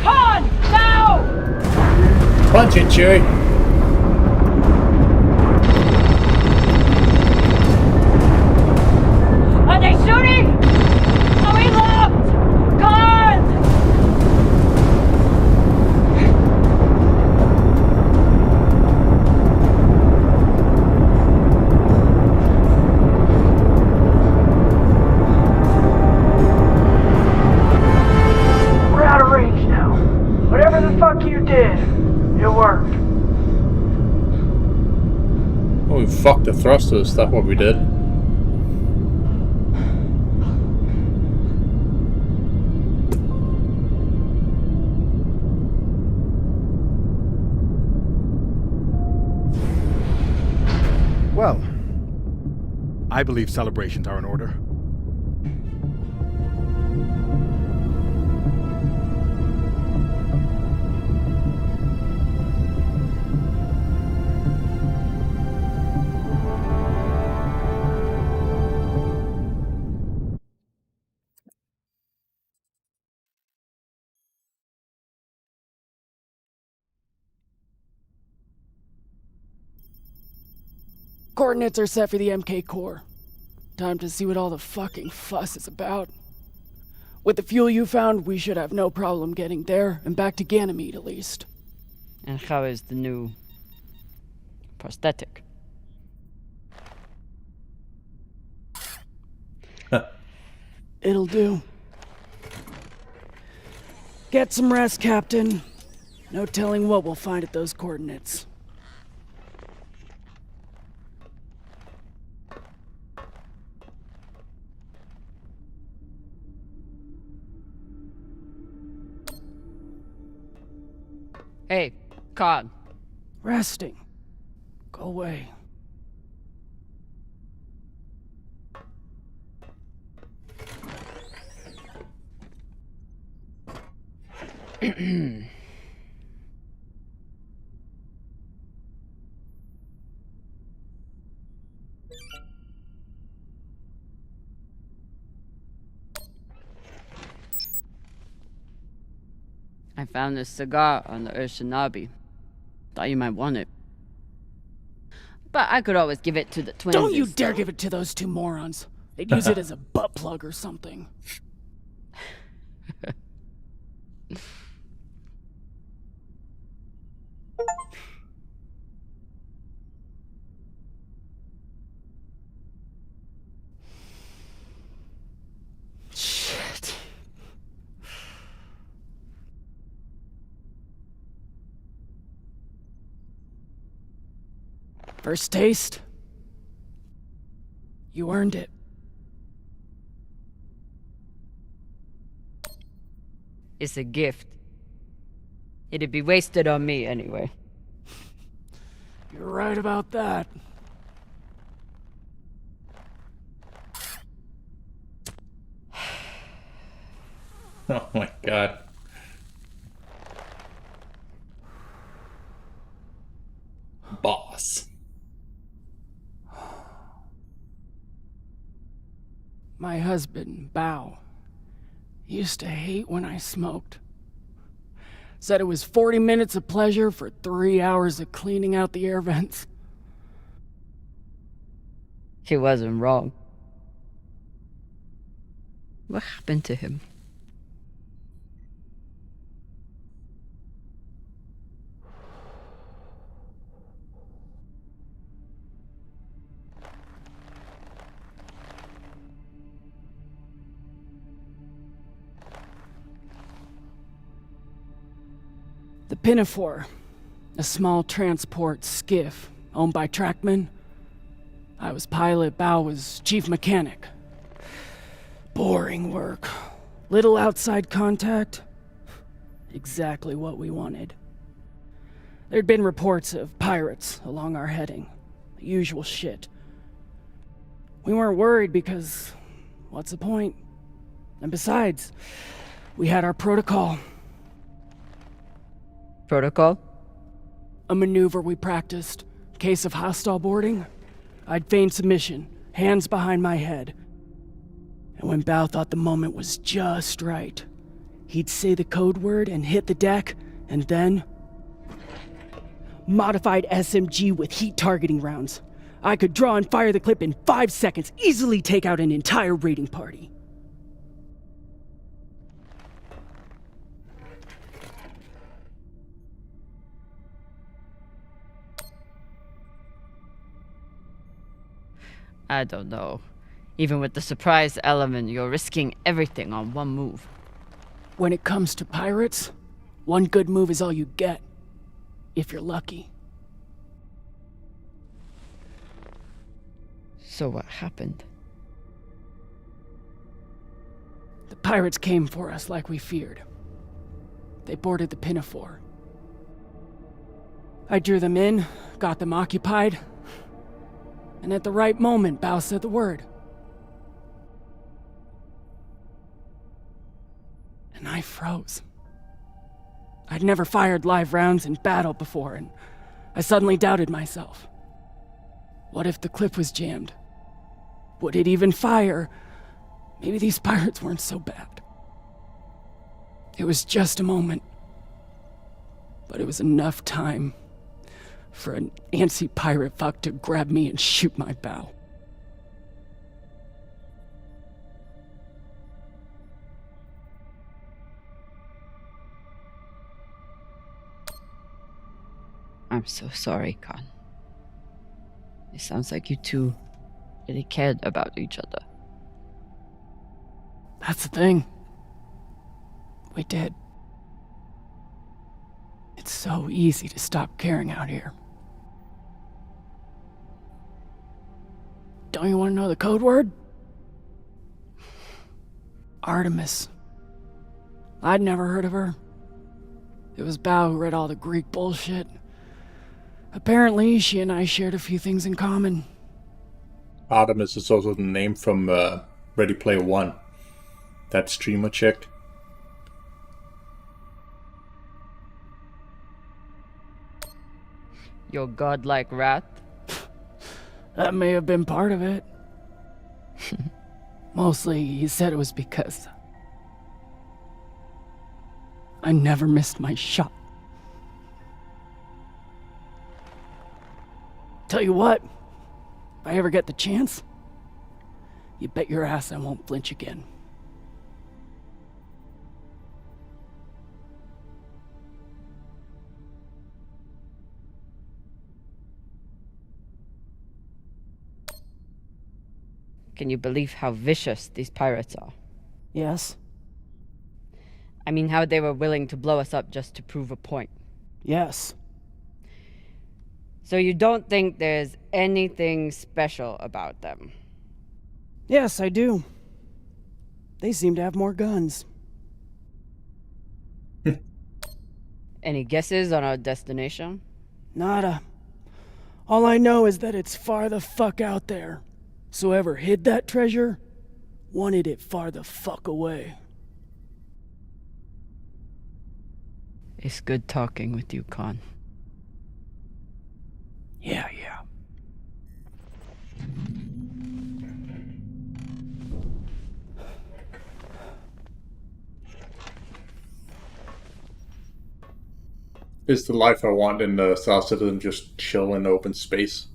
Con! Now! Punch it, Cherry. Are they shooting? Are we locked? Con! we fucked the thrusters, that's what we did. Well, I believe celebrations are in order. Coordinates are set for the MK core. Time to see what all the fucking fuss is about. With the fuel you found, we should have no problem getting there and back to Ganymede at least. And how is the new prosthetic? It'll do. Get some rest, Captain. No telling what we'll find at those coordinates. Hey, Cod. Resting. Go away. I found this cigar on the Urshanabi. Thought you might want it. But I could always give it to the twins. Don't you dare give it to those two morons. They'd use it as a butt plug or something. Shit. First taste? You earned it. It's a gift. It'd be wasted on me anyway. You're right about that. Oh my god. Boss. My husband, Bao, used to hate when I smoked. Said it was 40 minutes of pleasure for 3 hours of cleaning out the air vents. He wasn't wrong. What happened to him? The Pinafore, a small transport skiff owned by Trackman. I was pilot, Bao was chief mechanic. Boring work. Little outside contact. Exactly what we wanted. There'd been reports of pirates along our heading. The usual shit. We weren't worried because, what's the point? And besides, we had our protocol. Protocol? A maneuver we practiced. Case of hostile boarding. I'd feign submission, hands behind my head. And when Bao thought the moment was just right, he'd say the code word and hit the deck, and then... Modified SMG with heat targeting rounds. I could draw and fire the clip in 5 seconds, easily take out an entire raiding party. I don't know. Even with the surprise element, you're risking everything on one move. When it comes to pirates, one good move is all you get. If you're lucky. So what happened? The pirates came for us like we feared. They boarded the Pinafore. I drew them in, got them occupied, and at the right moment, Bao said the word. And I froze. I'd never fired live rounds in battle before, and I suddenly doubted myself. What if the clip was jammed? Would it even fire? Maybe these pirates weren't so bad. It was just a moment, but it was enough time for an antsy pirate fuck to grab me and shoot my bow. I'm so sorry, Khan. It sounds like you two really cared about each other. That's the thing. We did. It's so easy to stop caring out here. Don't you want to know the code word? Artemis. I'd never heard of her. It was Bao who read all the Greek bullshit. Apparently, she and I shared a few things in common. Artemis is also the name from Ready Player One. That streamer chick. Your godlike wrath? That may have been part of it. Mostly, he said it was because I never missed my shot. Tell you what, if I ever get the chance, you bet your ass I won't flinch again. Can you believe how vicious these pirates are? Yes. I mean, how they were willing to blow us up just to prove a point. Yes. So you don't think there's anything special about them? Yes, I do. They seem to have more guns. Any guesses on our destination? Nada. All I know is that it's far the fuck out there. So whoever hid that treasure wanted it far the fuck away. It's good talking with you, Khan. Yeah. Is the life I want in the Star Citizen just chill in open space?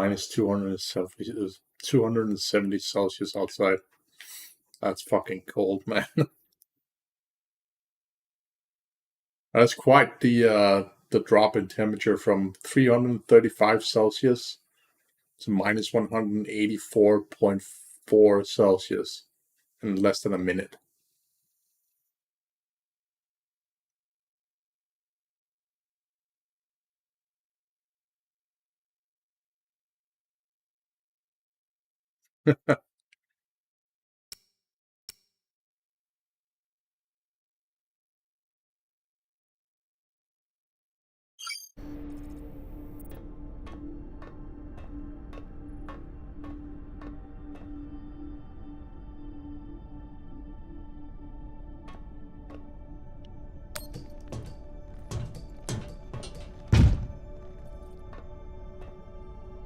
Minus 270 Celsius outside. That's fucking cold, man. That's quite the drop in temperature from 335 Celsius to minus 184.4 Celsius in less than a minute.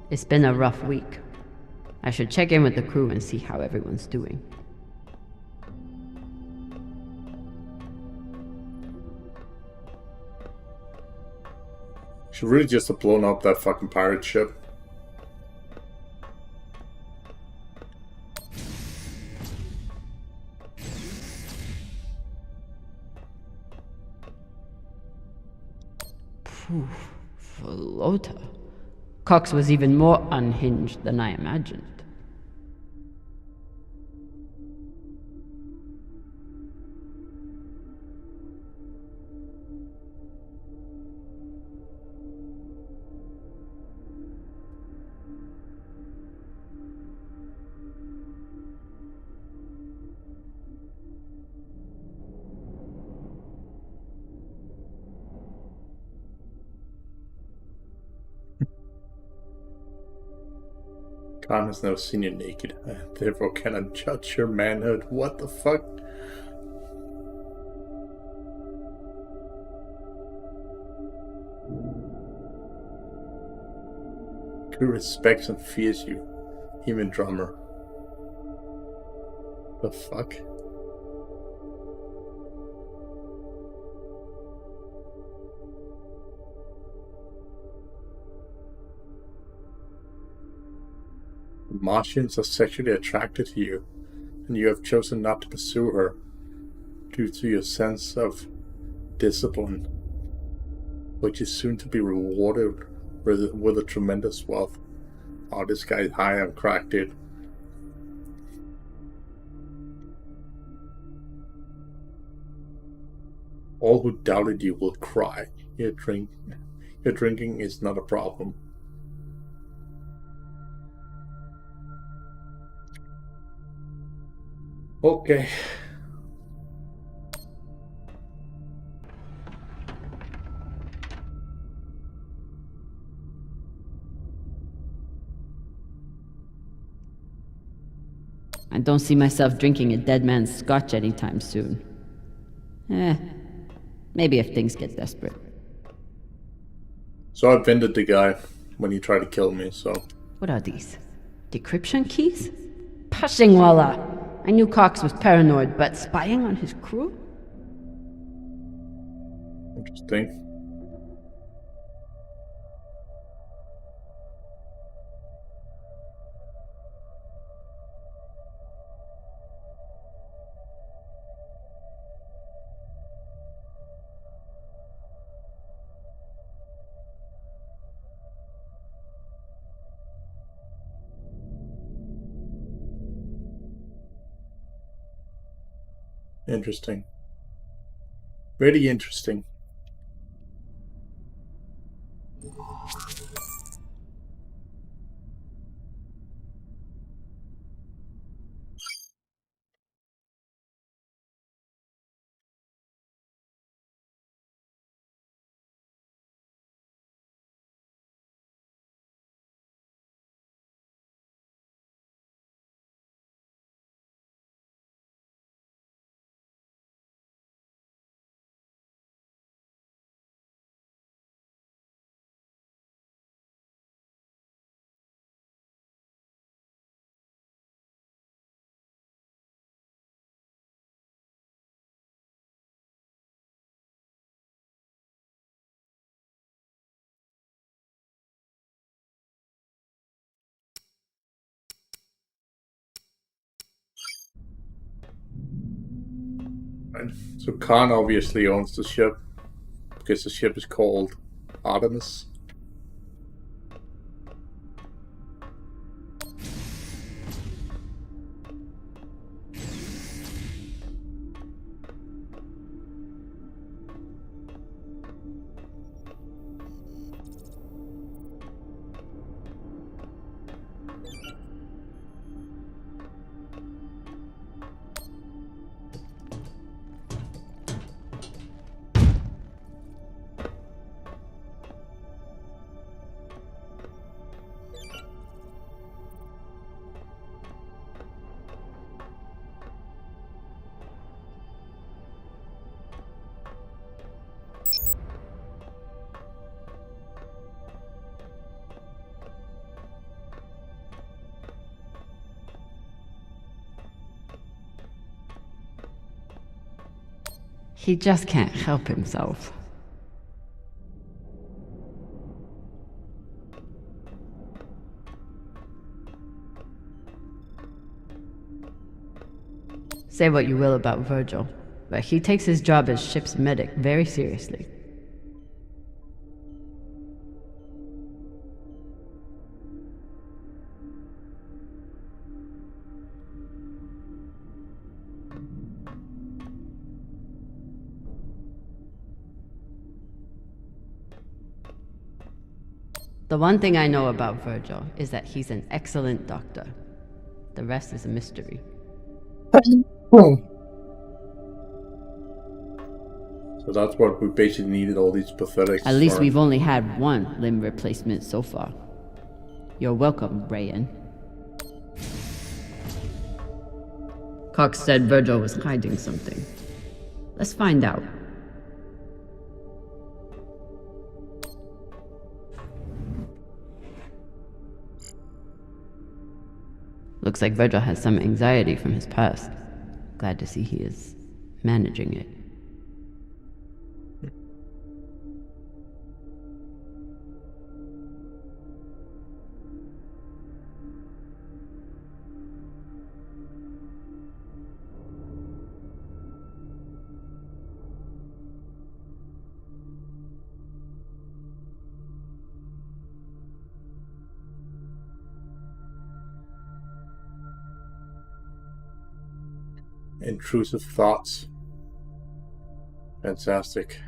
It's been a rough week. I should check in with the crew and see how everyone's doing. Should really just have blown up that fucking pirate ship. Phew, Flota. Cox was even more unhinged than I imagined. Khan has never seen you naked, therefore cannot judge your manhood. What the fuck? Who respects and fears you? Even drummer. The fuck? Martians are sexually attracted to you, and you have chosen not to pursue her due to your sense of discipline, which is soon to be rewarded with a tremendous wealth. Oh, this guy's high on crack, dude. All who doubted you will cry. Your drinking is not a problem. Okay. I don't see myself drinking a dead man's scotch anytime soon. Maybe if things get desperate. So I vended the guy when he tried to kill me, so... What are these? Decryption keys? Pashingwala! I knew Cox was paranoid, but spying on his crew? Interesting. Interesting. Very interesting. So Khan obviously owns the ship, because the ship is called Artemis. He just can't help himself. Say what you will about Virgil, but he takes his job as ship's medic very seriously. The one thing I know about Virgil is that he's an excellent doctor. The rest is a mystery. So that's what we basically needed, all these pathetics. At least we've only had one limb replacement so far. You're welcome, Rayan. Cox said Virgil was hiding something. Let's find out. Looks like Virgil has some anxiety from his past. Glad to see he is managing it. Intrusive thoughts. Fantastic.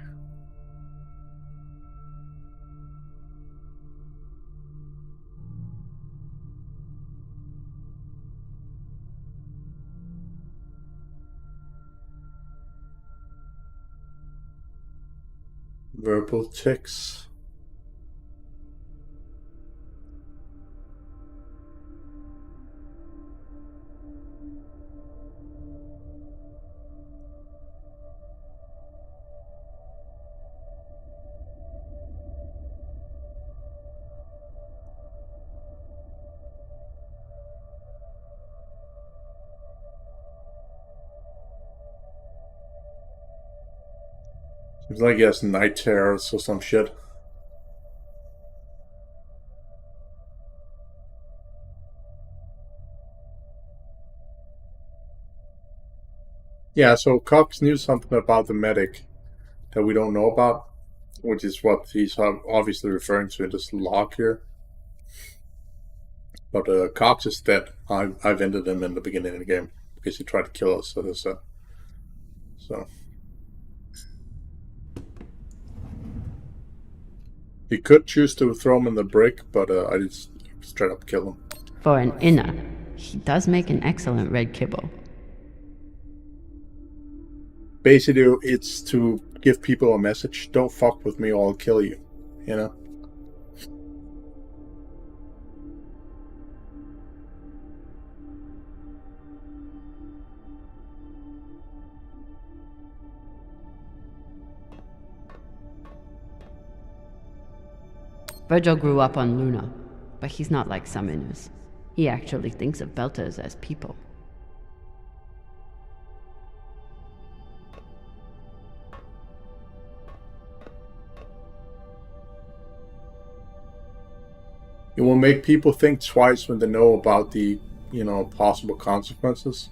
Verbal tics. Seems like he has night terrors or some shit. Yeah, so Cox knew something about the medic that we don't know about, which is what he's obviously referring to in this log here. But Cox is dead. I've ended him in the beginning of the game because he tried to kill us. So he could choose to throw him in the brick, but I just straight up kill him. For an inner, he does make an excellent red kibble. Basically, it's to give people a message: don't fuck with me or I'll kill you. You know? Virgil grew up on Luna, but he's not like some Inners. He actually thinks of Belters as people. It will make people think twice when they know about the, possible consequences.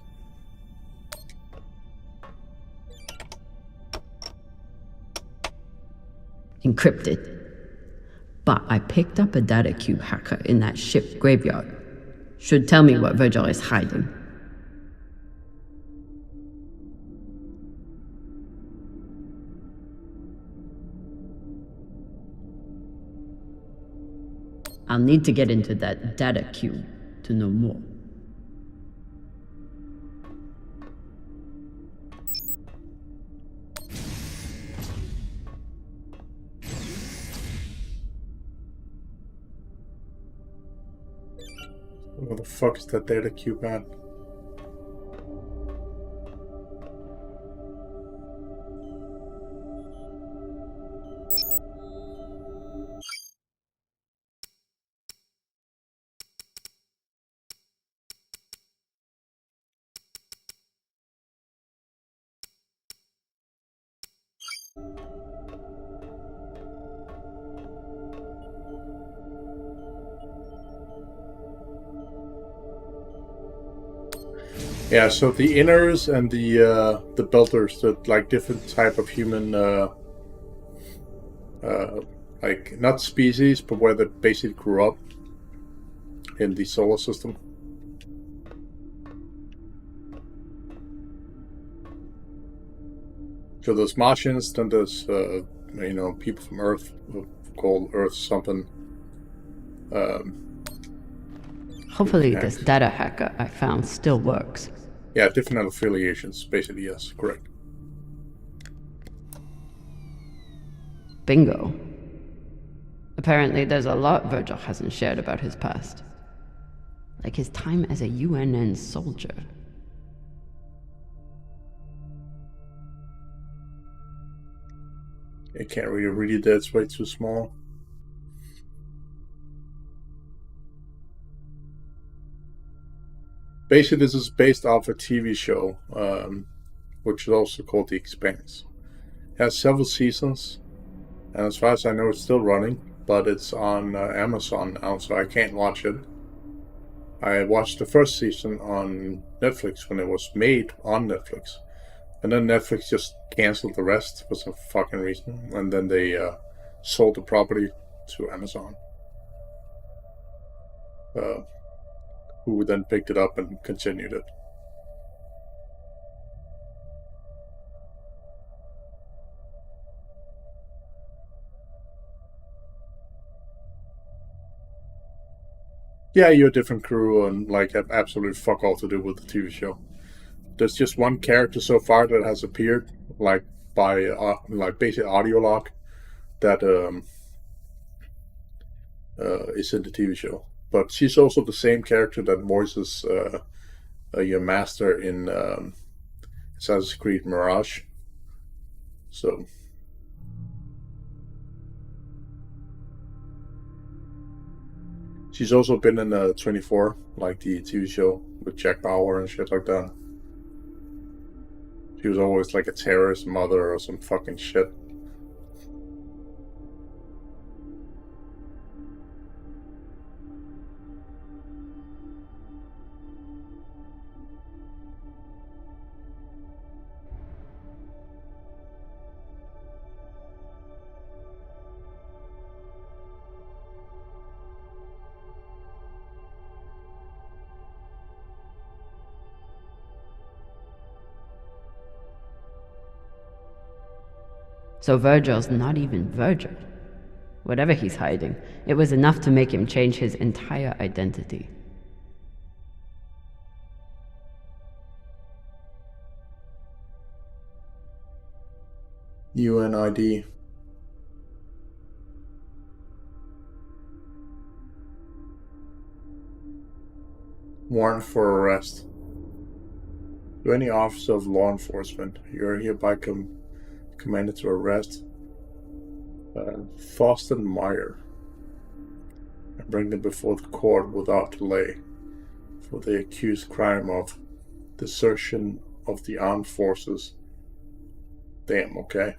Encrypted. But I picked up a data cube hacker in that ship graveyard. Should tell me what Virgil is hiding. I'll need to get into that data cube to know more. Where the fuck is that data cube at? Yeah, so the inners and the builders, the like different type of human, like not species, but where they basically grew up in the solar system. So there's Martians, then there's people from Earth called Earth something. Hopefully this data hacker I found still works. Yeah, different affiliations, basically, yes, correct. Bingo. Apparently there's a lot Virgil hasn't shared about his past. Like his time as a UNN soldier. I can't really read it, it's way too small. Basically, this is based off a TV show, which is also called The Expanse. It has several seasons, and as far as I know, it's still running, but it's on Amazon now, so I can't watch it. I watched the first season on Netflix when it was made on Netflix, and then Netflix just canceled the rest for some fucking reason, and then they sold the property to Amazon, who then picked it up and continued it. Yeah, you're a different crew and like have absolute fuck all to do with the TV show. There's just one character so far that has appeared, like by like basic audio log, that is in the TV show. But she's also the same character that voices your master in Assassin's Creed Mirage. So. She's also been in 24, like the TV show with Jack Bauer and shit like that. She was always like a terrorist mother or some fucking shit. So Virgil's not even Virgil. Whatever he's hiding, it was enough to make him change his entire identity. UNID. Warrant for arrest. To any officer of law enforcement, you are hereby commanded to arrest Faustin Meyer and bring them before the court without delay for the accused crime of desertion of the armed forces. Damn, okay.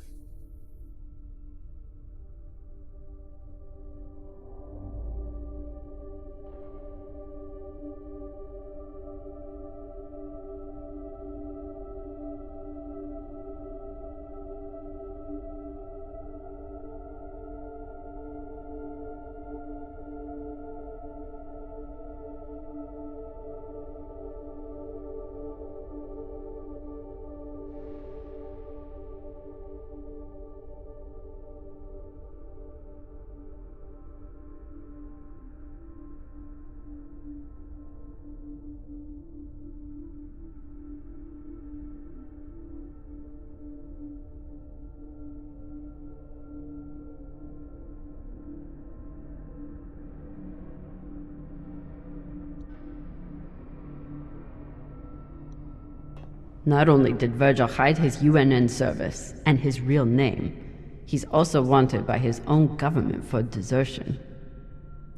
Not only did Virgil hide his UNN service and his real name, he's also wanted by his own government for desertion.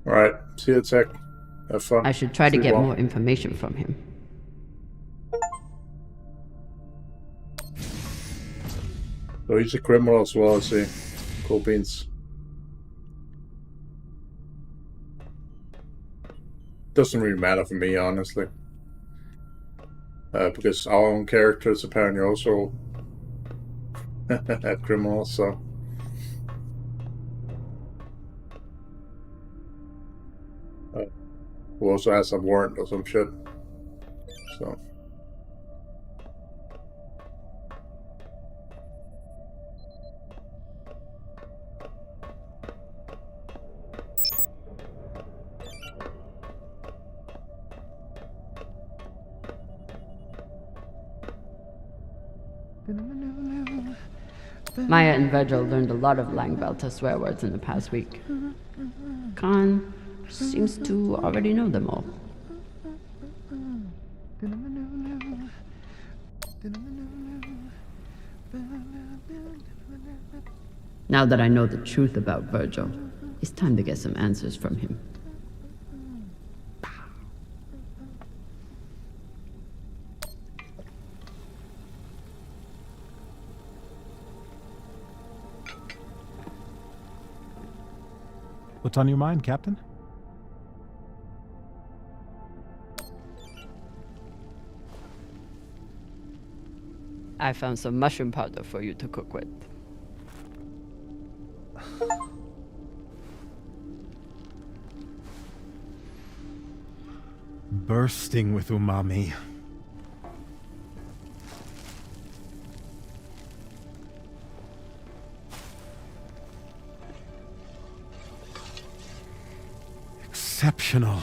Alright, see you, Tech. Have fun. I should try to Sleep get well. more information from him. So he's a criminal as well, I see. Cool beans. Doesn't really matter for me, honestly. because our own characters apparently also have criminals, so. Who also has a warrant or some shit. So. Maya and Virgil learned a lot of Langbelter swear words in the past week. Khan seems to already know them all. Now that I know the truth about Virgil, it's time to get some answers from him. What's on your mind, Captain? I found some mushroom powder for you to cook with. Bursting with umami. Exceptional.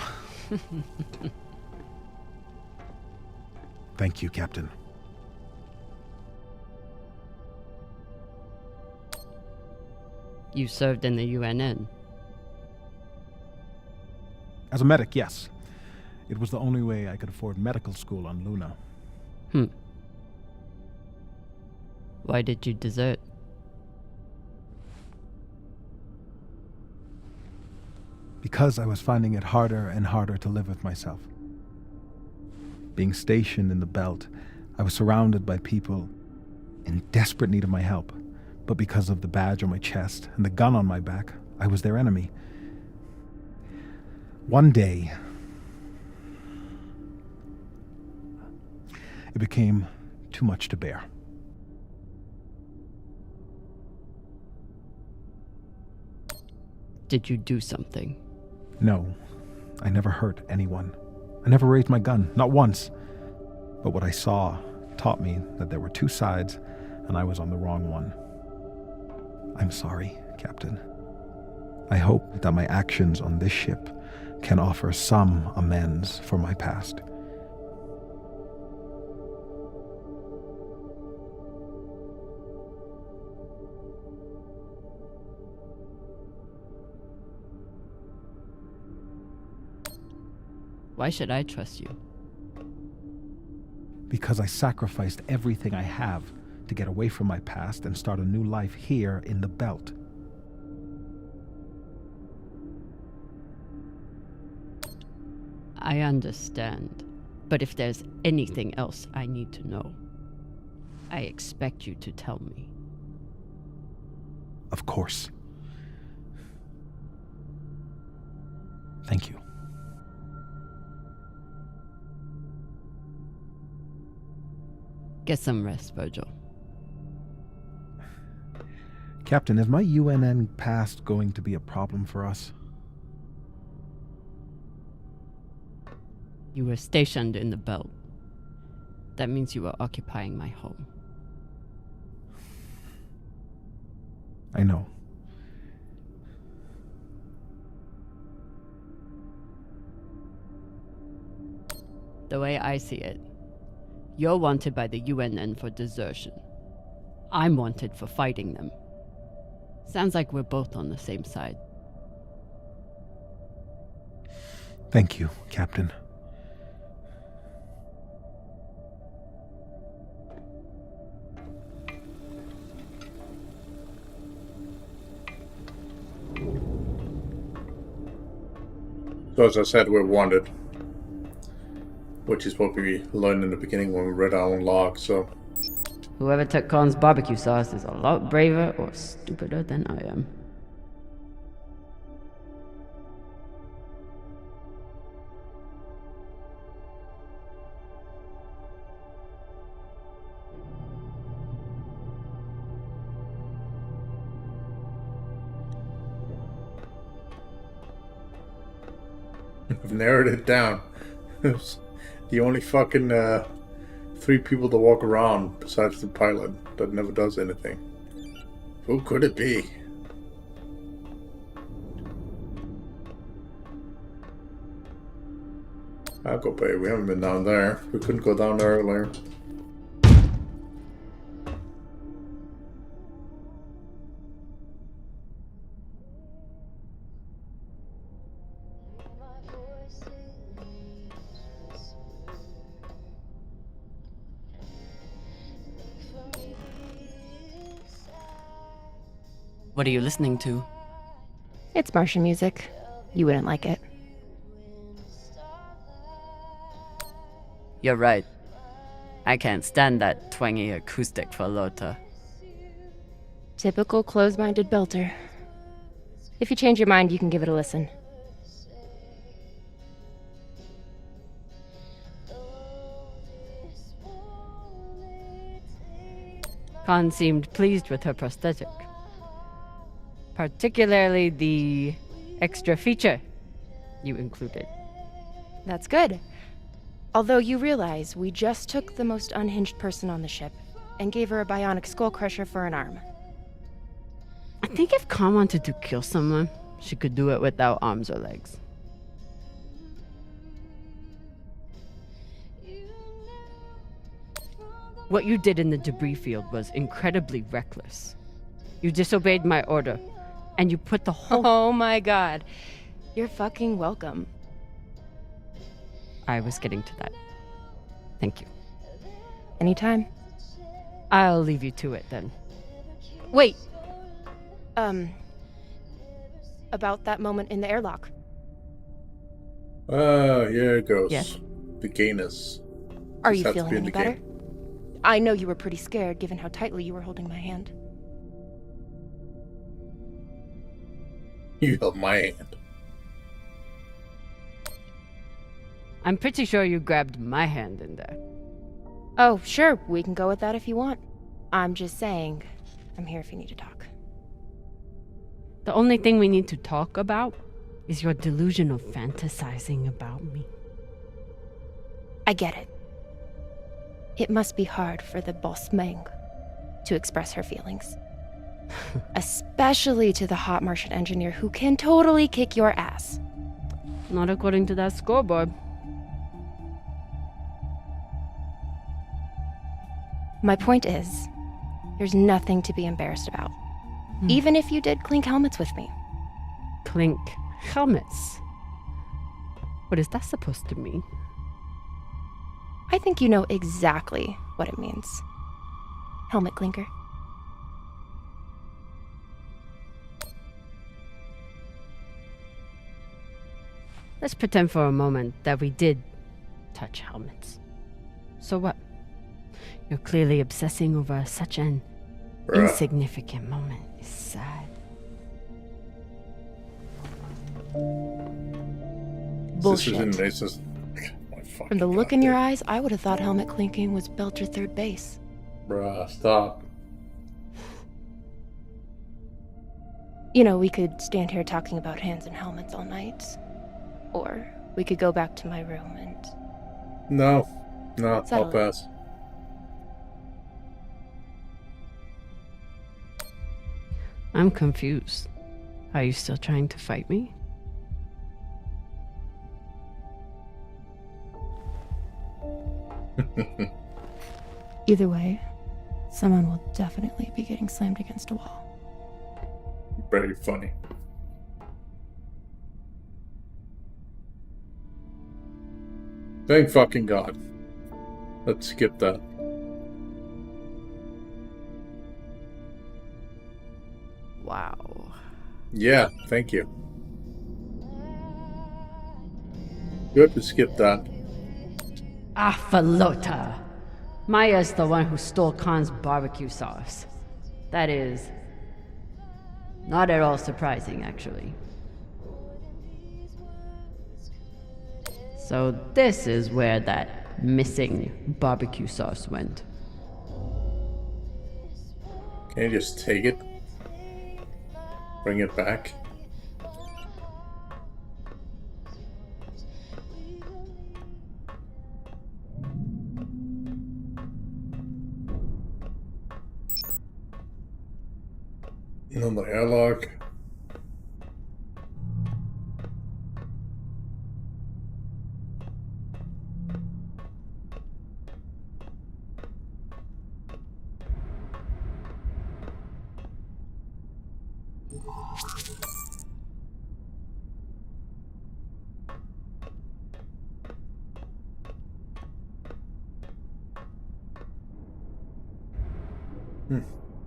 Thank you, Captain. You served in the UNN. As a medic, yes. It was the only way I could afford medical school on Luna. Why did you desert? Because I was finding it harder and harder to live with myself. Being stationed in the belt, I was surrounded by people in desperate need of my help. But because of the badge on my chest and the gun on my back, I was their enemy. One day, it became too much to bear. Did you do something? No, I never hurt anyone. I never raised my gun, not once. But what I saw taught me that there were two sides, and I was on the wrong one. I'm sorry, Captain. I hope that my actions on this ship can offer some amends for my past. Why should I trust you? Because I sacrificed everything I have to get away from my past and start a new life here in the belt. I understand. But if there's anything else I need to know, I expect you to tell me. Of course. Thank you. Get some rest, Virgil. Captain, is my UNN past going to be a problem for us? You were stationed in the belt. That means you were occupying my home. I know. The way I see it, you're wanted by the UNN for desertion. I'm wanted for fighting them. Sounds like we're both on the same side. Thank you, Captain. So as I said, we're wanted. Which is what we learned in the beginning when we read our own log, so... Whoever took Khan's barbecue sauce is a lot braver or stupider than I am. I've narrowed it down. It's the only fucking 3 people to walk around besides the pilot that never does anything. Who could it be? I'll go pay. We haven't been down there. We couldn't go down there earlier. What are you listening to? It's Martian music. You wouldn't like it. You're right. I can't stand that twangy acoustic for Lota. Typical close-minded belter. If you change your mind, you can give it a listen. Khan seemed pleased with her prosthetic. Particularly the extra feature you included. That's good. Although you realize we just took the most unhinged person on the ship and gave her a bionic skull crusher for an arm. I think if Khan wanted to kill someone, she could do it without arms or legs. What you did in the debris field was incredibly reckless. You disobeyed my order, and you put the whole— Oh my god. You're fucking welcome. I was getting to that. Thank you. Anytime. I'll leave you to it then. Wait. About that moment in the airlock. Here it goes. Yes. The gayness. Are Just you have to feeling be in any the better? game. I know you were pretty scared given how tightly you were holding my hand. You held my hand. I'm pretty sure you grabbed my hand in there. Oh, sure, we can go with that if you want. I'm just saying, I'm here if you need to talk. The only thing we need to talk about is your delusional fantasizing about me. I get it. It must be hard for the boss Meng to express her feelings. Especially to the hot Martian engineer who can totally kick your ass. Not according to that scoreboard. My point is, there's nothing to be embarrassed about. Even if you did clink helmets with me. Clink helmets? What is that supposed to mean? I think you know exactly what it means. Helmet clinker. Let's pretend for a moment that we did touch helmets. So what? You're clearly obsessing over such an insignificant moment. It's sad. Bullshit. It's just, From the look in your eyes, I would have thought helmet clinking was Belter third base. Bruh, stop. You know, we could stand here talking about hands and helmets all night. Or we could go back to my room and... No, I'll Settle it. pass. I'm confused. Are you still trying to fight me? Either way, someone will definitely be getting slammed against a wall. Very funny. Thank fucking God. Let's skip that. Wow. Yeah, thank you. Good to skip that. Afalota. Maya's the one who stole Khan's barbecue sauce. That is not at all surprising, actually. So this is where that missing barbecue sauce went. Can you just take it? Bring it back? Another airlock.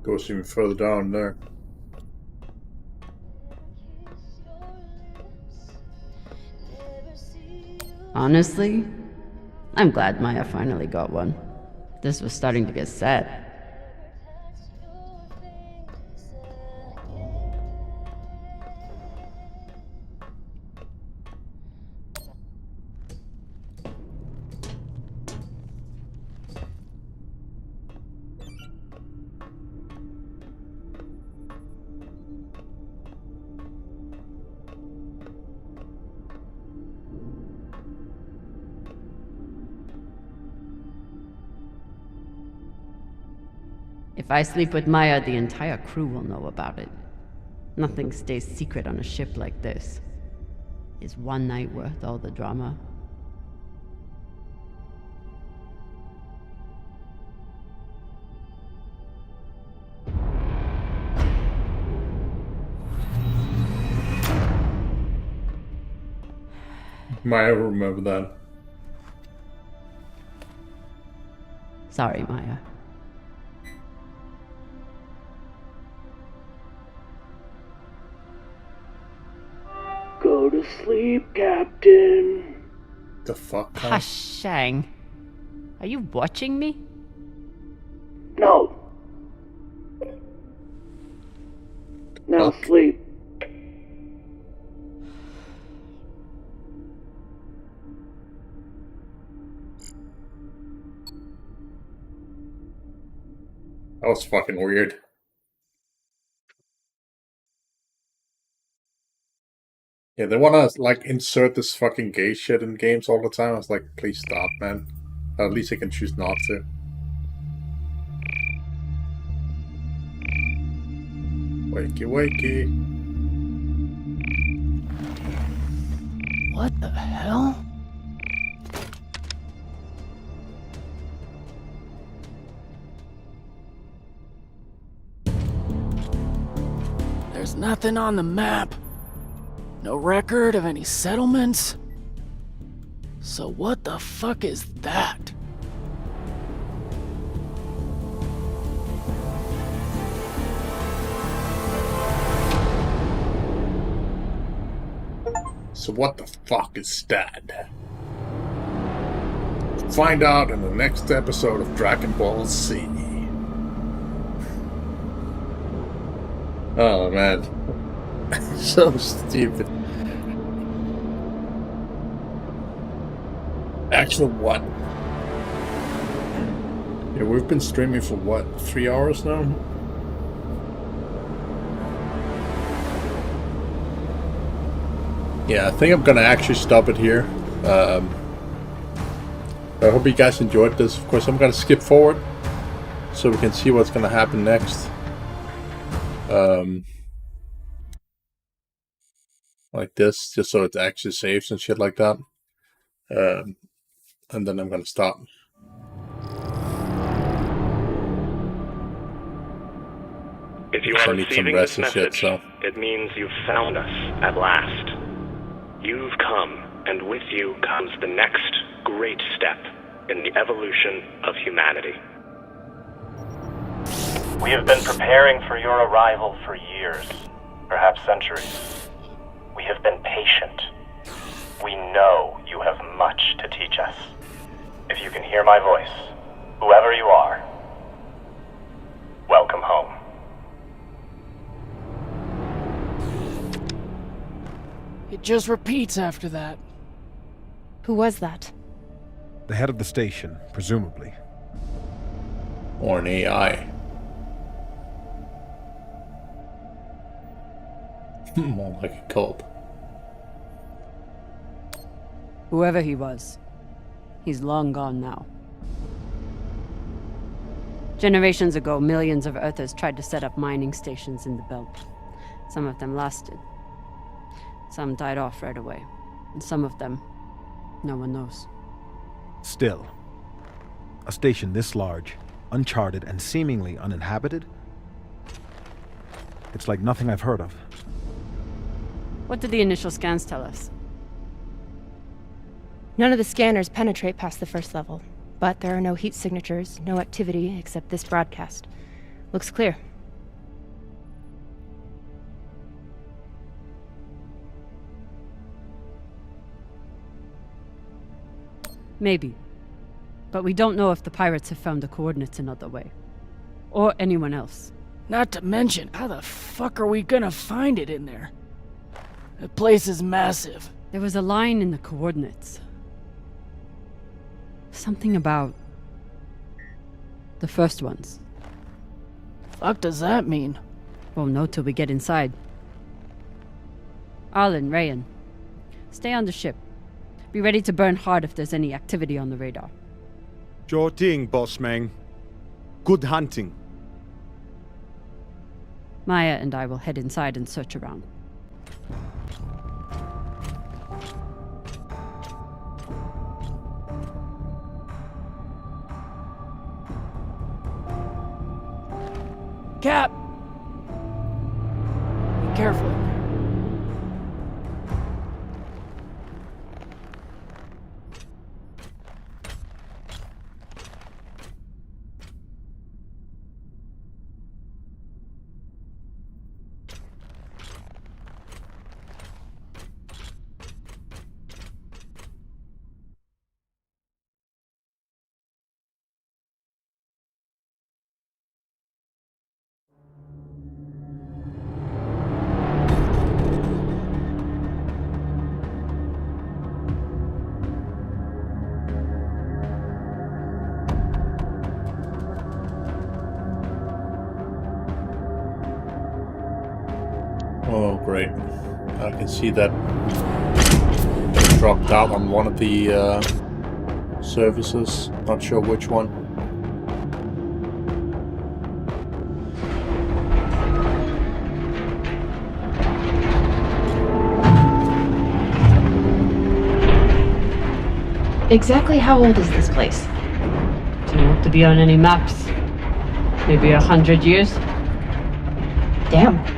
Goes even further down there. Honestly, I'm glad Maya finally got one. This was starting to get sad. If I sleep with Maya, the entire crew will know about it. Nothing stays secret on a ship like this. Is one night worth all the drama? Maya will remember that. Sorry, Maya. Go to sleep, Captain. The fuck? Hush, Shang. Are you watching me? No. Now sleep. That was fucking weird. Yeah, they wanna like insert this fucking gay shit in games all the time. I was like, please stop, man. At least they can choose not to. Wakey, wakey. What the hell? There's nothing on the map. No record of any settlements. So what the fuck is that? So what the fuck is that? Find out in the next episode of Dragon Ball Z. Oh man. So stupid. Actually, what? Yeah, we've been streaming for what, 3 hours now? Yeah, I think I'm gonna actually stop it here. I hope you guys enjoyed this. Of course, I'm gonna skip forward so we can see what's gonna happen next. Like this, just so it actually saves and shit like that. And then I'm gonna stop. If you So are I need some receiving rest this and shit, message, so. it means you've found us at last. You've come, and with you comes the next great step in the evolution of humanity. We have been preparing for your arrival for years, perhaps centuries. We have been patient. We know you have much to teach us. If you can hear my voice, whoever you are, welcome home. It just repeats after that. Who was that? The head of the station, presumably. Or an AI. More like a cult. Whoever he was, he's long gone now. Generations ago, millions of Earthers tried to set up mining stations in the belt. Some of them lasted. Some died off right away. And some of them, no one knows. Still, a station this large, uncharted, and seemingly uninhabited? It's like nothing I've heard of. What did the initial scans tell us? None of the scanners penetrate past the first level, but there are no heat signatures, no activity except this broadcast. Looks clear. Maybe. But we don't know if the pirates have found the coordinates another way. Or anyone else. Not to mention, how the fuck are we gonna find it in there? The place is massive. There was a line in the coordinates. Something about the first ones. Fuck does that mean? Won't know till we get inside. Arlen, Rayan, stay on the ship. Be ready to burn hard if there's any activity on the radar. Sure thing, boss man. Good hunting. Maya and I will head inside and search around. Cap! Be careful. Oh, great. I can see that it dropped out on one of the services. Not sure which one. Exactly how old is this place? Too old to be on any maps. Maybe 100 years? Damn.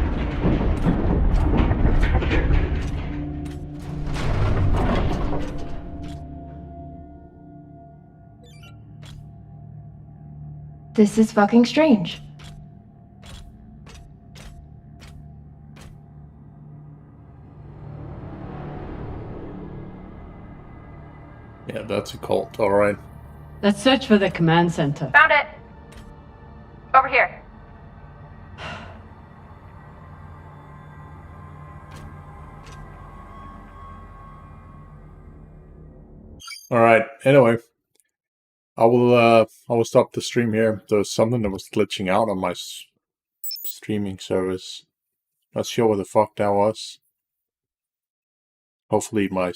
This is fucking strange. Yeah, that's a cult, alright. Let's search for the command center. Found it! Over here. Alright, anyway. I will stop the stream here. There was something that was glitching out on my streaming service. Not sure what the fuck that was. Hopefully my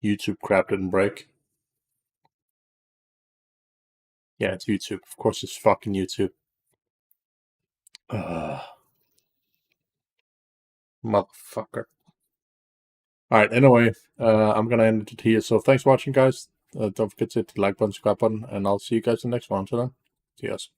YouTube crap didn't break. Yeah, it's YouTube. Of course it's fucking YouTube. Motherfucker. Alright, anyway, I'm gonna end it here. So thanks for watching, guys. Don't forget to hit the like button, subscribe button, and I'll see you guys in the next one. Until then, see you guys.